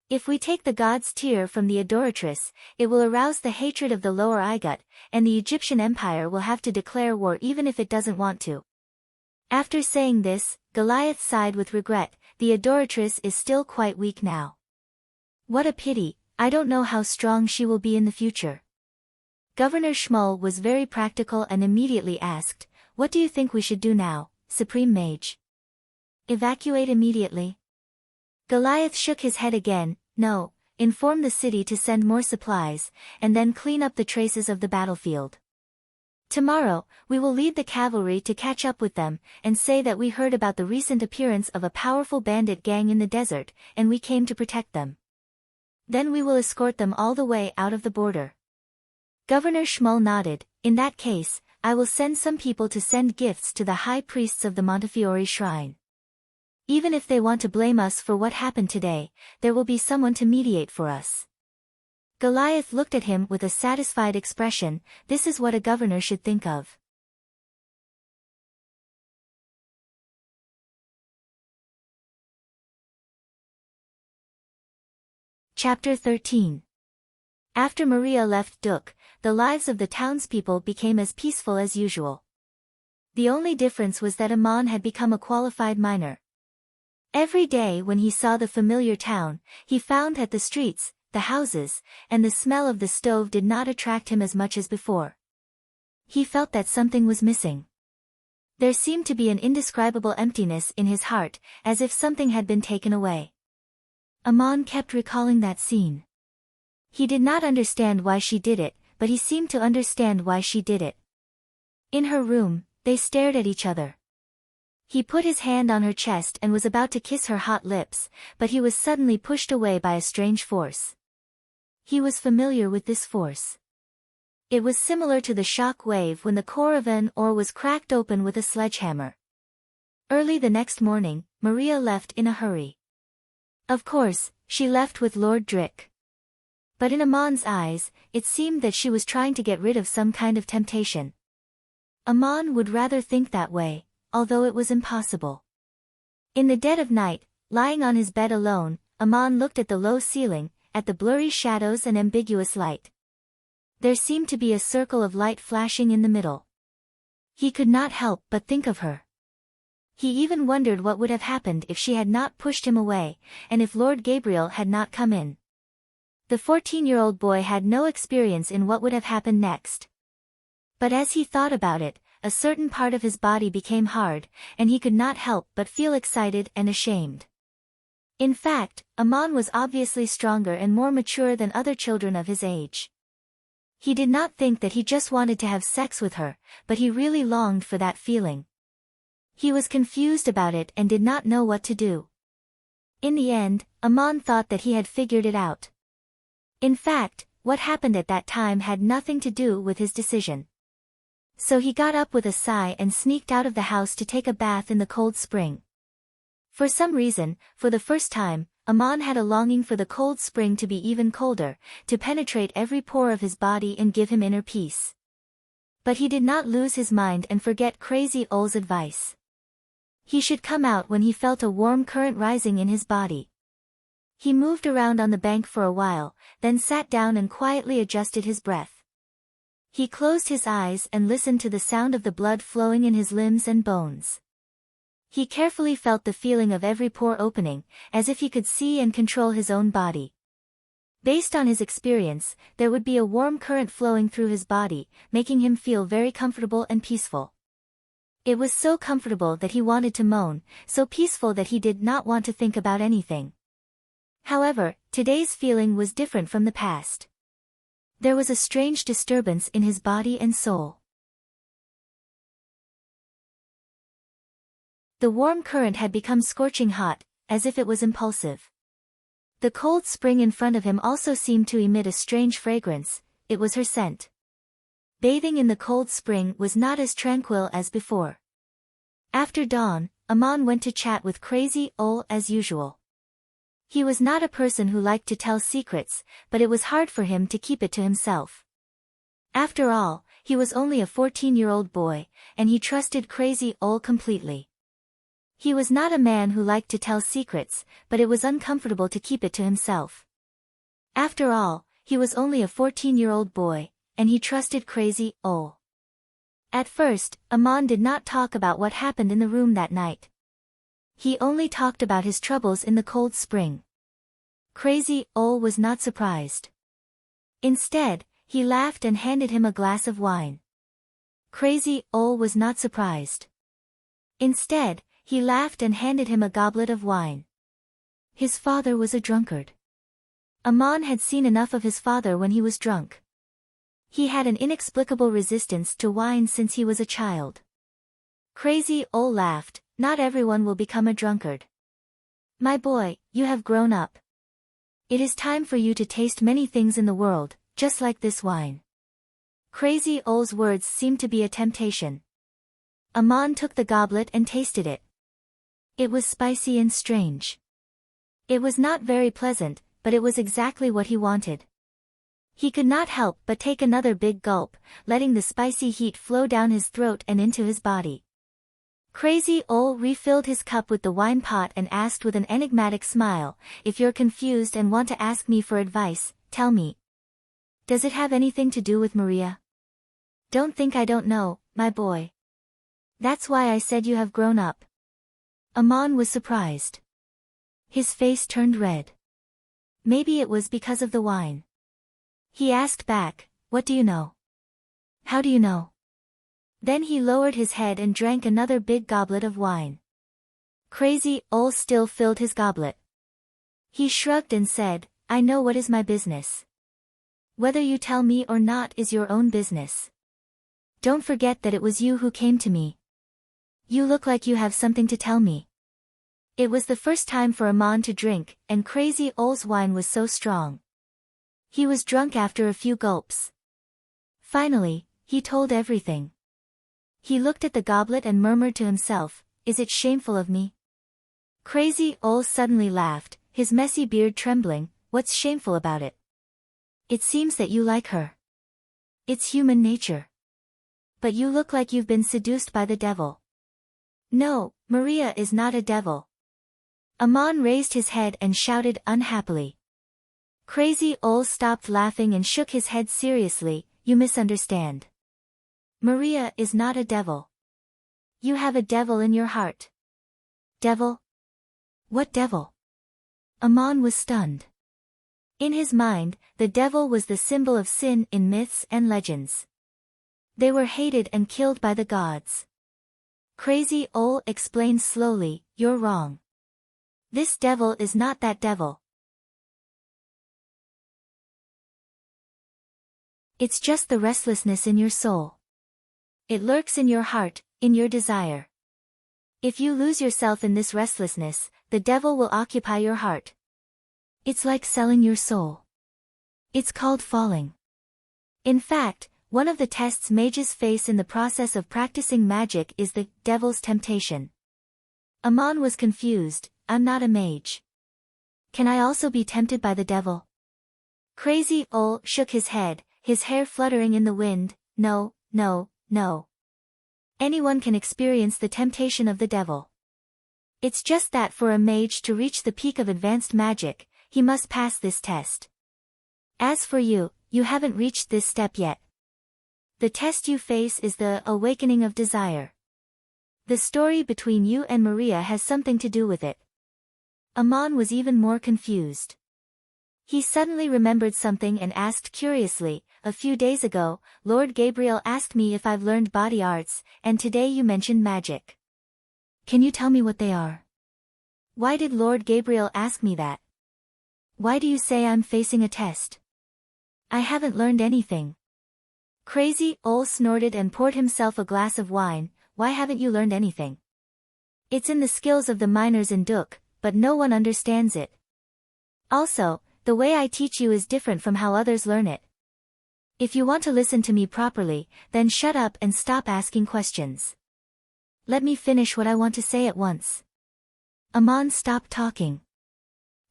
If we take the god's tear from the adoratress, it will arouse the hatred of the lower Igut, and the Egyptian empire will have to declare war even if it doesn't want to. After saying this, Goliath sighed with regret. The adoratress is still quite weak now. What a pity. I don't know how strong she will be in the future. Governor Shmuel was very practical and immediately asked, what do you think we should do now, Supreme Mage? Evacuate immediately? Goliath shook his head again. No, inform the city to send more supplies, and then clean up the traces of the battlefield. Tomorrow, we will lead the cavalry to catch up with them, and say that we heard about the recent appearance of a powerful bandit gang in the desert, and we came to protect them. Then we will escort them all the way out of the border. Governor Shmuel nodded. In that case, I will send some people to send gifts to the high priests of the Montefiore shrine. Even if they want to blame us for what happened today, there will be someone to mediate for us. Goliath looked at him with a satisfied expression. This is what a governor should think of. Chapter 13. After Maria left Duk, the lives of the townspeople became as peaceful as usual. The only difference was that Amon had become a qualified miner. Every day when he saw the familiar town, he found that the streets, the houses, and the smell of the stove did not attract him as much as before. He felt that something was missing. There seemed to be an indescribable emptiness in his heart, as if something had been taken away. Amon kept recalling that scene. He did not understand why she did it, but he seemed to understand why she did it. In her room, they stared at each other. He put his hand on her chest and was about to kiss her hot lips, but he was suddenly pushed away by a strange force. He was familiar with this force. It was similar to the shock wave when the core of an ore was cracked open with a sledgehammer. Early the next morning, Maria left in a hurry. Of course, she left with Lord Drick. But in Amon's eyes, it seemed that she was trying to get rid of some kind of temptation. Amon would rather think that way, although it was impossible. In the dead of night, lying on his bed alone, Amon looked at the low ceiling, at the blurry shadows and ambiguous light. There seemed to be a circle of light flashing in the middle. He could not help but think of her. He even wondered what would have happened if she had not pushed him away, and if Lord Gabriel had not come in. The 14-year-old boy had no experience in what would have happened next. But as he thought about it, a certain part of his body became hard, and he could not help but feel excited and ashamed. In fact, Amon was obviously stronger and more mature than other children of his age. He did not think that he just wanted to have sex with her, but he really longed for that feeling. He was confused about it and did not know what to do. In the end, Amon thought that he had figured it out. In fact, what happened at that time had nothing to do with his decision. So he got up with a sigh and sneaked out of the house to take a bath in the cold spring. For some reason, for the first time, Amon had a longing for the cold spring to be even colder, to penetrate every pore of his body and give him inner peace. But he did not lose his mind and forget Crazy Ole's advice. He should come out when he felt a warm current rising in his body. He moved around on the bank for a while, then sat down and quietly adjusted his breath. He closed his eyes and listened to the sound of the blood flowing in his limbs and bones. He carefully felt the feeling of every pore opening, as if he could see and control his own body. Based on his experience, there would be a warm current flowing through his body, making him feel very comfortable and peaceful. It was so comfortable that he wanted to moan, so peaceful that he did not want to think about anything. However, today's feeling was different from the past. There was a strange disturbance in his body and soul. The warm current had become scorching hot, as if it was impulsive. The cold spring in front of him also seemed to emit a strange fragrance. It was her scent. Bathing in the cold spring was not as tranquil as before. After dawn, Aman went to chat with Crazy Ol as usual. He was not a person who liked to tell secrets, but it was hard for him to keep it to himself. After all, he was only a 14-year-old boy, and he trusted Crazy Ol completely. He was not a man who liked to tell secrets, but it was uncomfortable to keep it to himself. After all, he was only a 14-year-old boy, and he trusted Crazy Ol. At first, Aman did not talk about what happened in the room that night. He only talked about his troubles in the cold spring. Crazy Ol was not surprised. Instead, he laughed and handed him a glass of wine. Crazy Ol was not surprised. Instead, he laughed and handed him a goblet of wine. His father was a drunkard. Aman had seen enough of his father when he was drunk. He had an inexplicable resistance to wine since he was a child. Crazy Ol laughed. Not everyone will become a drunkard. My boy, you have grown up. It is time for you to taste many things in the world, just like this wine. Crazy Ol's words seemed to be a temptation. Aman took the goblet and tasted it. It was spicy and strange. It was not very pleasant, but it was exactly what he wanted. He could not help but take another big gulp, letting the spicy heat flow down his throat and into his body. Crazy Ol refilled his cup with the wine pot and asked with an enigmatic smile, "If you're confused and want to ask me for advice, tell me. Does it have anything to do with Maria? Don't think I don't know, my boy. That's why I said you have grown up." Aman was surprised. His face turned red. Maybe it was because of the wine. He asked back, "What do you know? How do you know?" Then he lowered his head and drank another big goblet of wine. Crazy Ol still filled his goblet. He shrugged and said, "I know what is my business. Whether you tell me or not is your own business. Don't forget that it was you who came to me. You look like you have something to tell me." It was the first time for Aman to drink, and Crazy Ol's wine was so strong. He was drunk after a few gulps. Finally, he told everything. He looked at the goblet and murmured to himself, "Is it shameful of me?" Crazy Ol suddenly laughed, his messy beard trembling. "What's shameful about it? It seems that you like her. It's human nature. But you look like you've been seduced by the devil." "No, Maria is not a devil." Aman raised his head and shouted unhappily. Crazy Ol stopped laughing and shook his head seriously. "You misunderstand. Maria is not a devil. You have a devil in your heart." "Devil? What devil?" Aman was stunned. In his mind, the devil was the symbol of sin in myths and legends. They were hated and killed by the gods. Crazy Ol explained slowly, "You're wrong. This devil is not that devil. It's just the restlessness in your soul. It lurks in your heart, in your desire. If you lose yourself in this restlessness, the devil will occupy your heart. It's like selling your soul. It's called falling." In fact, one of the tests mages face in the process of practicing magic is the devil's temptation. Aman was confused. "I'm not a mage. Can I also be tempted by the devil?" Crazy Ol shook his head, his hair fluttering in the wind. "No, no, no. Anyone can experience the temptation of the devil. It's just that for a mage to reach the peak of advanced magic, he must pass this test. As for you, you haven't reached this step yet. The test you face is the awakening of desire. The story between you and Maria has something to do with it." Aman was even more confused. He suddenly remembered something and asked curiously, "A few days ago, Lord Gabriel asked me if I've learned body arts, and today you mentioned magic. Can you tell me what they are? Why did Lord Gabriel ask me that? Why do you say I'm facing a test? I haven't learned anything." Crazy Ol snorted and poured himself a glass of wine. "Why haven't you learned anything? It's in the skills of the miners in Duk, but no one understands it. Also, the way I teach you is different from how others learn it. If you want to listen to me properly, then shut up and stop asking questions. Let me finish what I want to say at once. Amon stopped talking.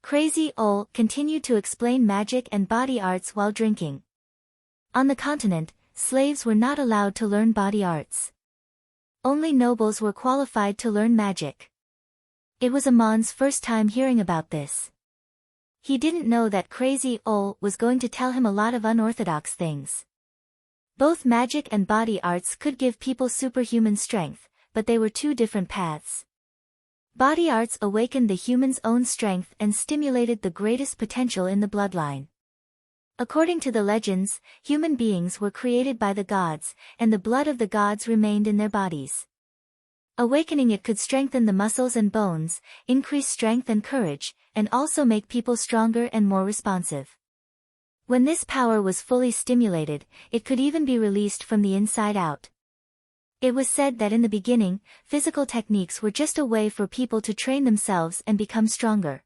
Crazy Ol continued to explain magic and body arts while drinking. On the continent, slaves were not allowed to learn body arts. Only nobles were qualified to learn magic. It was Amon's first time hearing about this. He didn't know that Crazy Ol was going to tell him a lot of unorthodox things. Both magic and body arts could give people superhuman strength, but they were two different paths. Body arts awakened the human's own strength and stimulated the greatest potential in the bloodline. According to the legends, human beings were created by the gods, and the blood of the gods remained in their bodies. Awakening it could strengthen the muscles and bones, increase strength and courage, and also make people stronger and more responsive. When this power was fully stimulated, it could even be released from the inside out. It was said that in the beginning, physical techniques were just a way for people to train themselves and become stronger.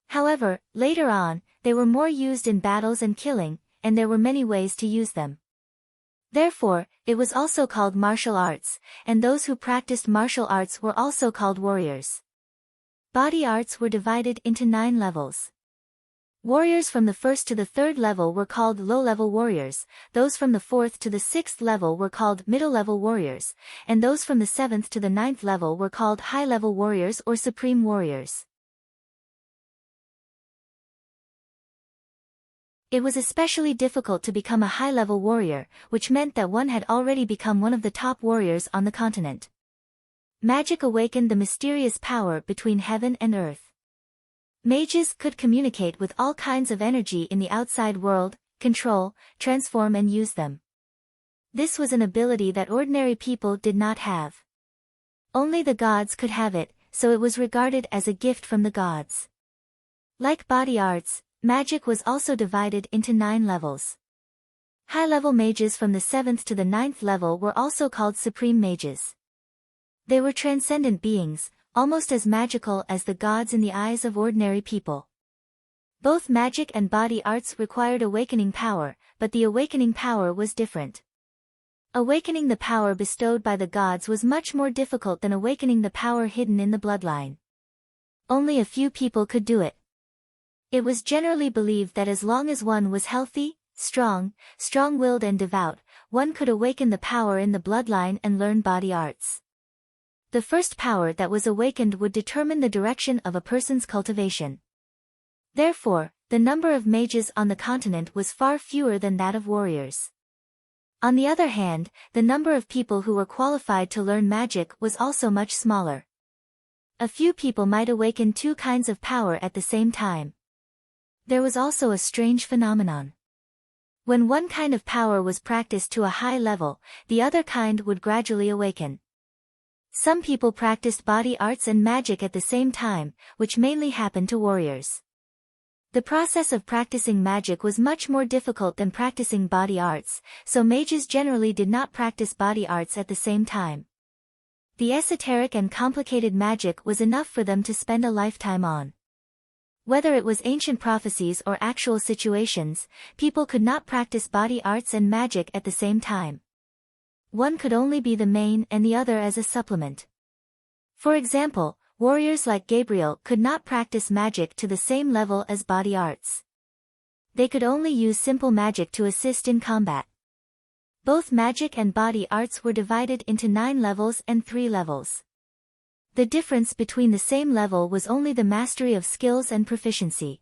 However, later on, they were more used in battles and killing, and there were many ways to use them. Therefore, it was also called martial arts, and those who practiced martial arts were also called warriors. Body arts were divided into 9 levels. Warriors from the 1st to the 3rd level were called low-level warriors, those from the 4th to the 6th level were called middle-level warriors, and those from the 7th to the 9th level were called high-level warriors or supreme warriors. It was especially difficult to become a high-level warrior, which meant that one had already become one of the top warriors on the continent. Magic awakened the mysterious power between heaven and earth. Mages could communicate with all kinds of energy in the outside world, control, transform and use them. This was an ability that ordinary people did not have. Only the gods could have it, so it was regarded as a gift from the gods. Like body arts, magic was also divided into 9 levels. High-level mages from the 7th to the 9th level were also called supreme mages. They were transcendent beings, almost as magical as the gods in the eyes of ordinary people. Both magic and body arts required awakening power, but the awakening power was different. Awakening the power bestowed by the gods was much more difficult than awakening the power hidden in the bloodline. Only a few people could do it. It was generally believed that as long as one was healthy, strong-willed and devout, one could awaken the power in the bloodline and learn body arts. The first power that was awakened would determine the direction of a person's cultivation. Therefore, the number of mages on the continent was far fewer than that of warriors. On the other hand, the number of people who were qualified to learn magic was also much smaller. A few people might awaken 2 kinds of power at the same time. There was also a strange phenomenon. When one kind of power was practiced to a high level, the other kind would gradually awaken. Some people practiced body arts and magic at the same time, which mainly happened to warriors. The process of practicing magic was much more difficult than practicing body arts, so mages generally did not practice body arts at the same time. The esoteric and complicated magic was enough for them to spend a lifetime on. Whether it was ancient prophecies or actual situations, people could not practice body arts and magic at the same time. One could only be the main and the other as a supplement. For example, warriors like Gabriel could not practice magic to the same level as body arts. They could only use simple magic to assist in combat. Both magic and body arts were divided into 9 levels and 3 levels. The difference between the same level was only the mastery of skills and proficiency.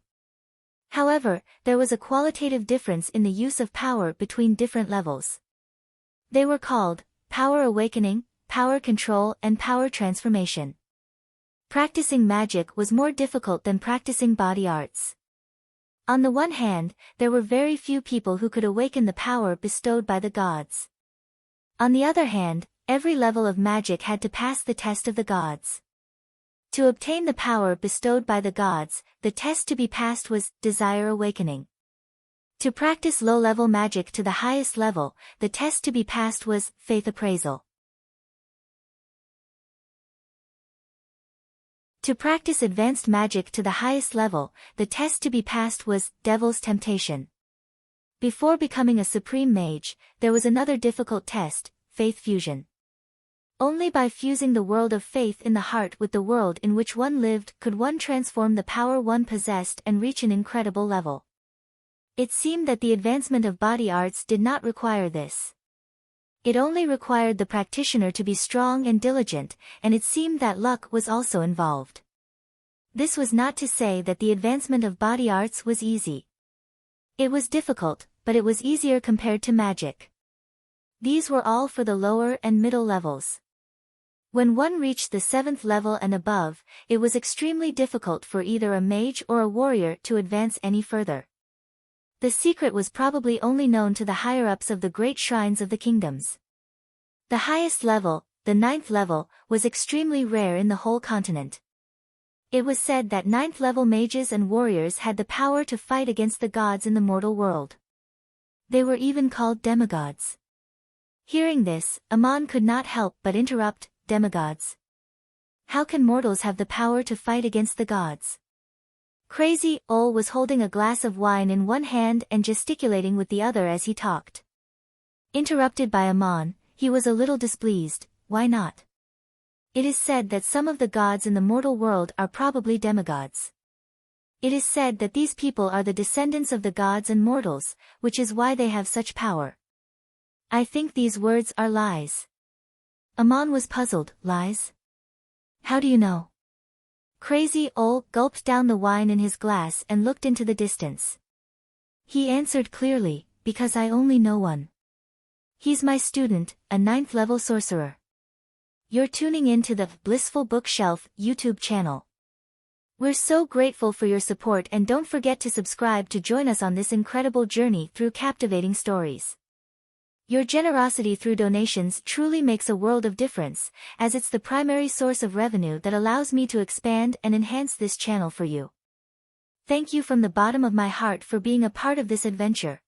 However, there was a qualitative difference in the use of power between different levels. They were called power awakening, power control and power transformation. Practicing magic was more difficult than practicing body arts. On the one hand, there were very few people who could awaken the power bestowed by the gods. On the other hand, every level of magic had to pass the test of the gods. To obtain the power bestowed by the gods, the test to be passed was desire awakening. To practice low-level magic to the highest level, the test to be passed was faith appraisal. To practice advanced magic to the highest level, the test to be passed was Devil's Temptation. Before becoming a supreme mage, there was another difficult test, Faith Fusion. Only by fusing the world of faith in the heart with the world in which one lived could one transform the power one possessed and reach an incredible level. It seemed that the advancement of body arts did not require this. It only required the practitioner to be strong and diligent, and it seemed that luck was also involved. This was not to say that the advancement of body arts was easy. It was difficult, but it was easier compared to magic. These were all for the lower and middle levels. When one reached the 7th level and above, it was extremely difficult for either a mage or a warrior to advance any further. The secret was probably only known to the higher-ups of the great shrines of the kingdoms. The highest level, the 9th level, was extremely rare in the whole continent. It was said that 9th-level mages and warriors had the power to fight against the gods in the mortal world. They were even called demigods. Hearing this, Amon could not help but interrupt, demigods. How can mortals have the power to fight against the gods? Crazy Ol was holding a glass of wine in one hand and gesticulating with the other as he talked. Interrupted by Amon, he was a little displeased. Why not? It is said that some of the gods in the mortal world are probably demigods. It is said that these people are the descendants of the gods and mortals, which is why they have such power. I think these words are lies. Amon was puzzled. Lies? How do you know? Crazy Ol gulped down the wine in his glass and looked into the distance. He answered clearly, because I only know one. He's my student, a 9th-level sorcerer. You're tuning in to the Blissful Bookshelf YouTube channel. We're so grateful for your support, and don't forget to subscribe to join us on this incredible journey through captivating stories. Your generosity through donations truly makes a world of difference, as it's the primary source of revenue that allows me to expand and enhance this channel for you. Thank you from the bottom of my heart for being a part of this adventure.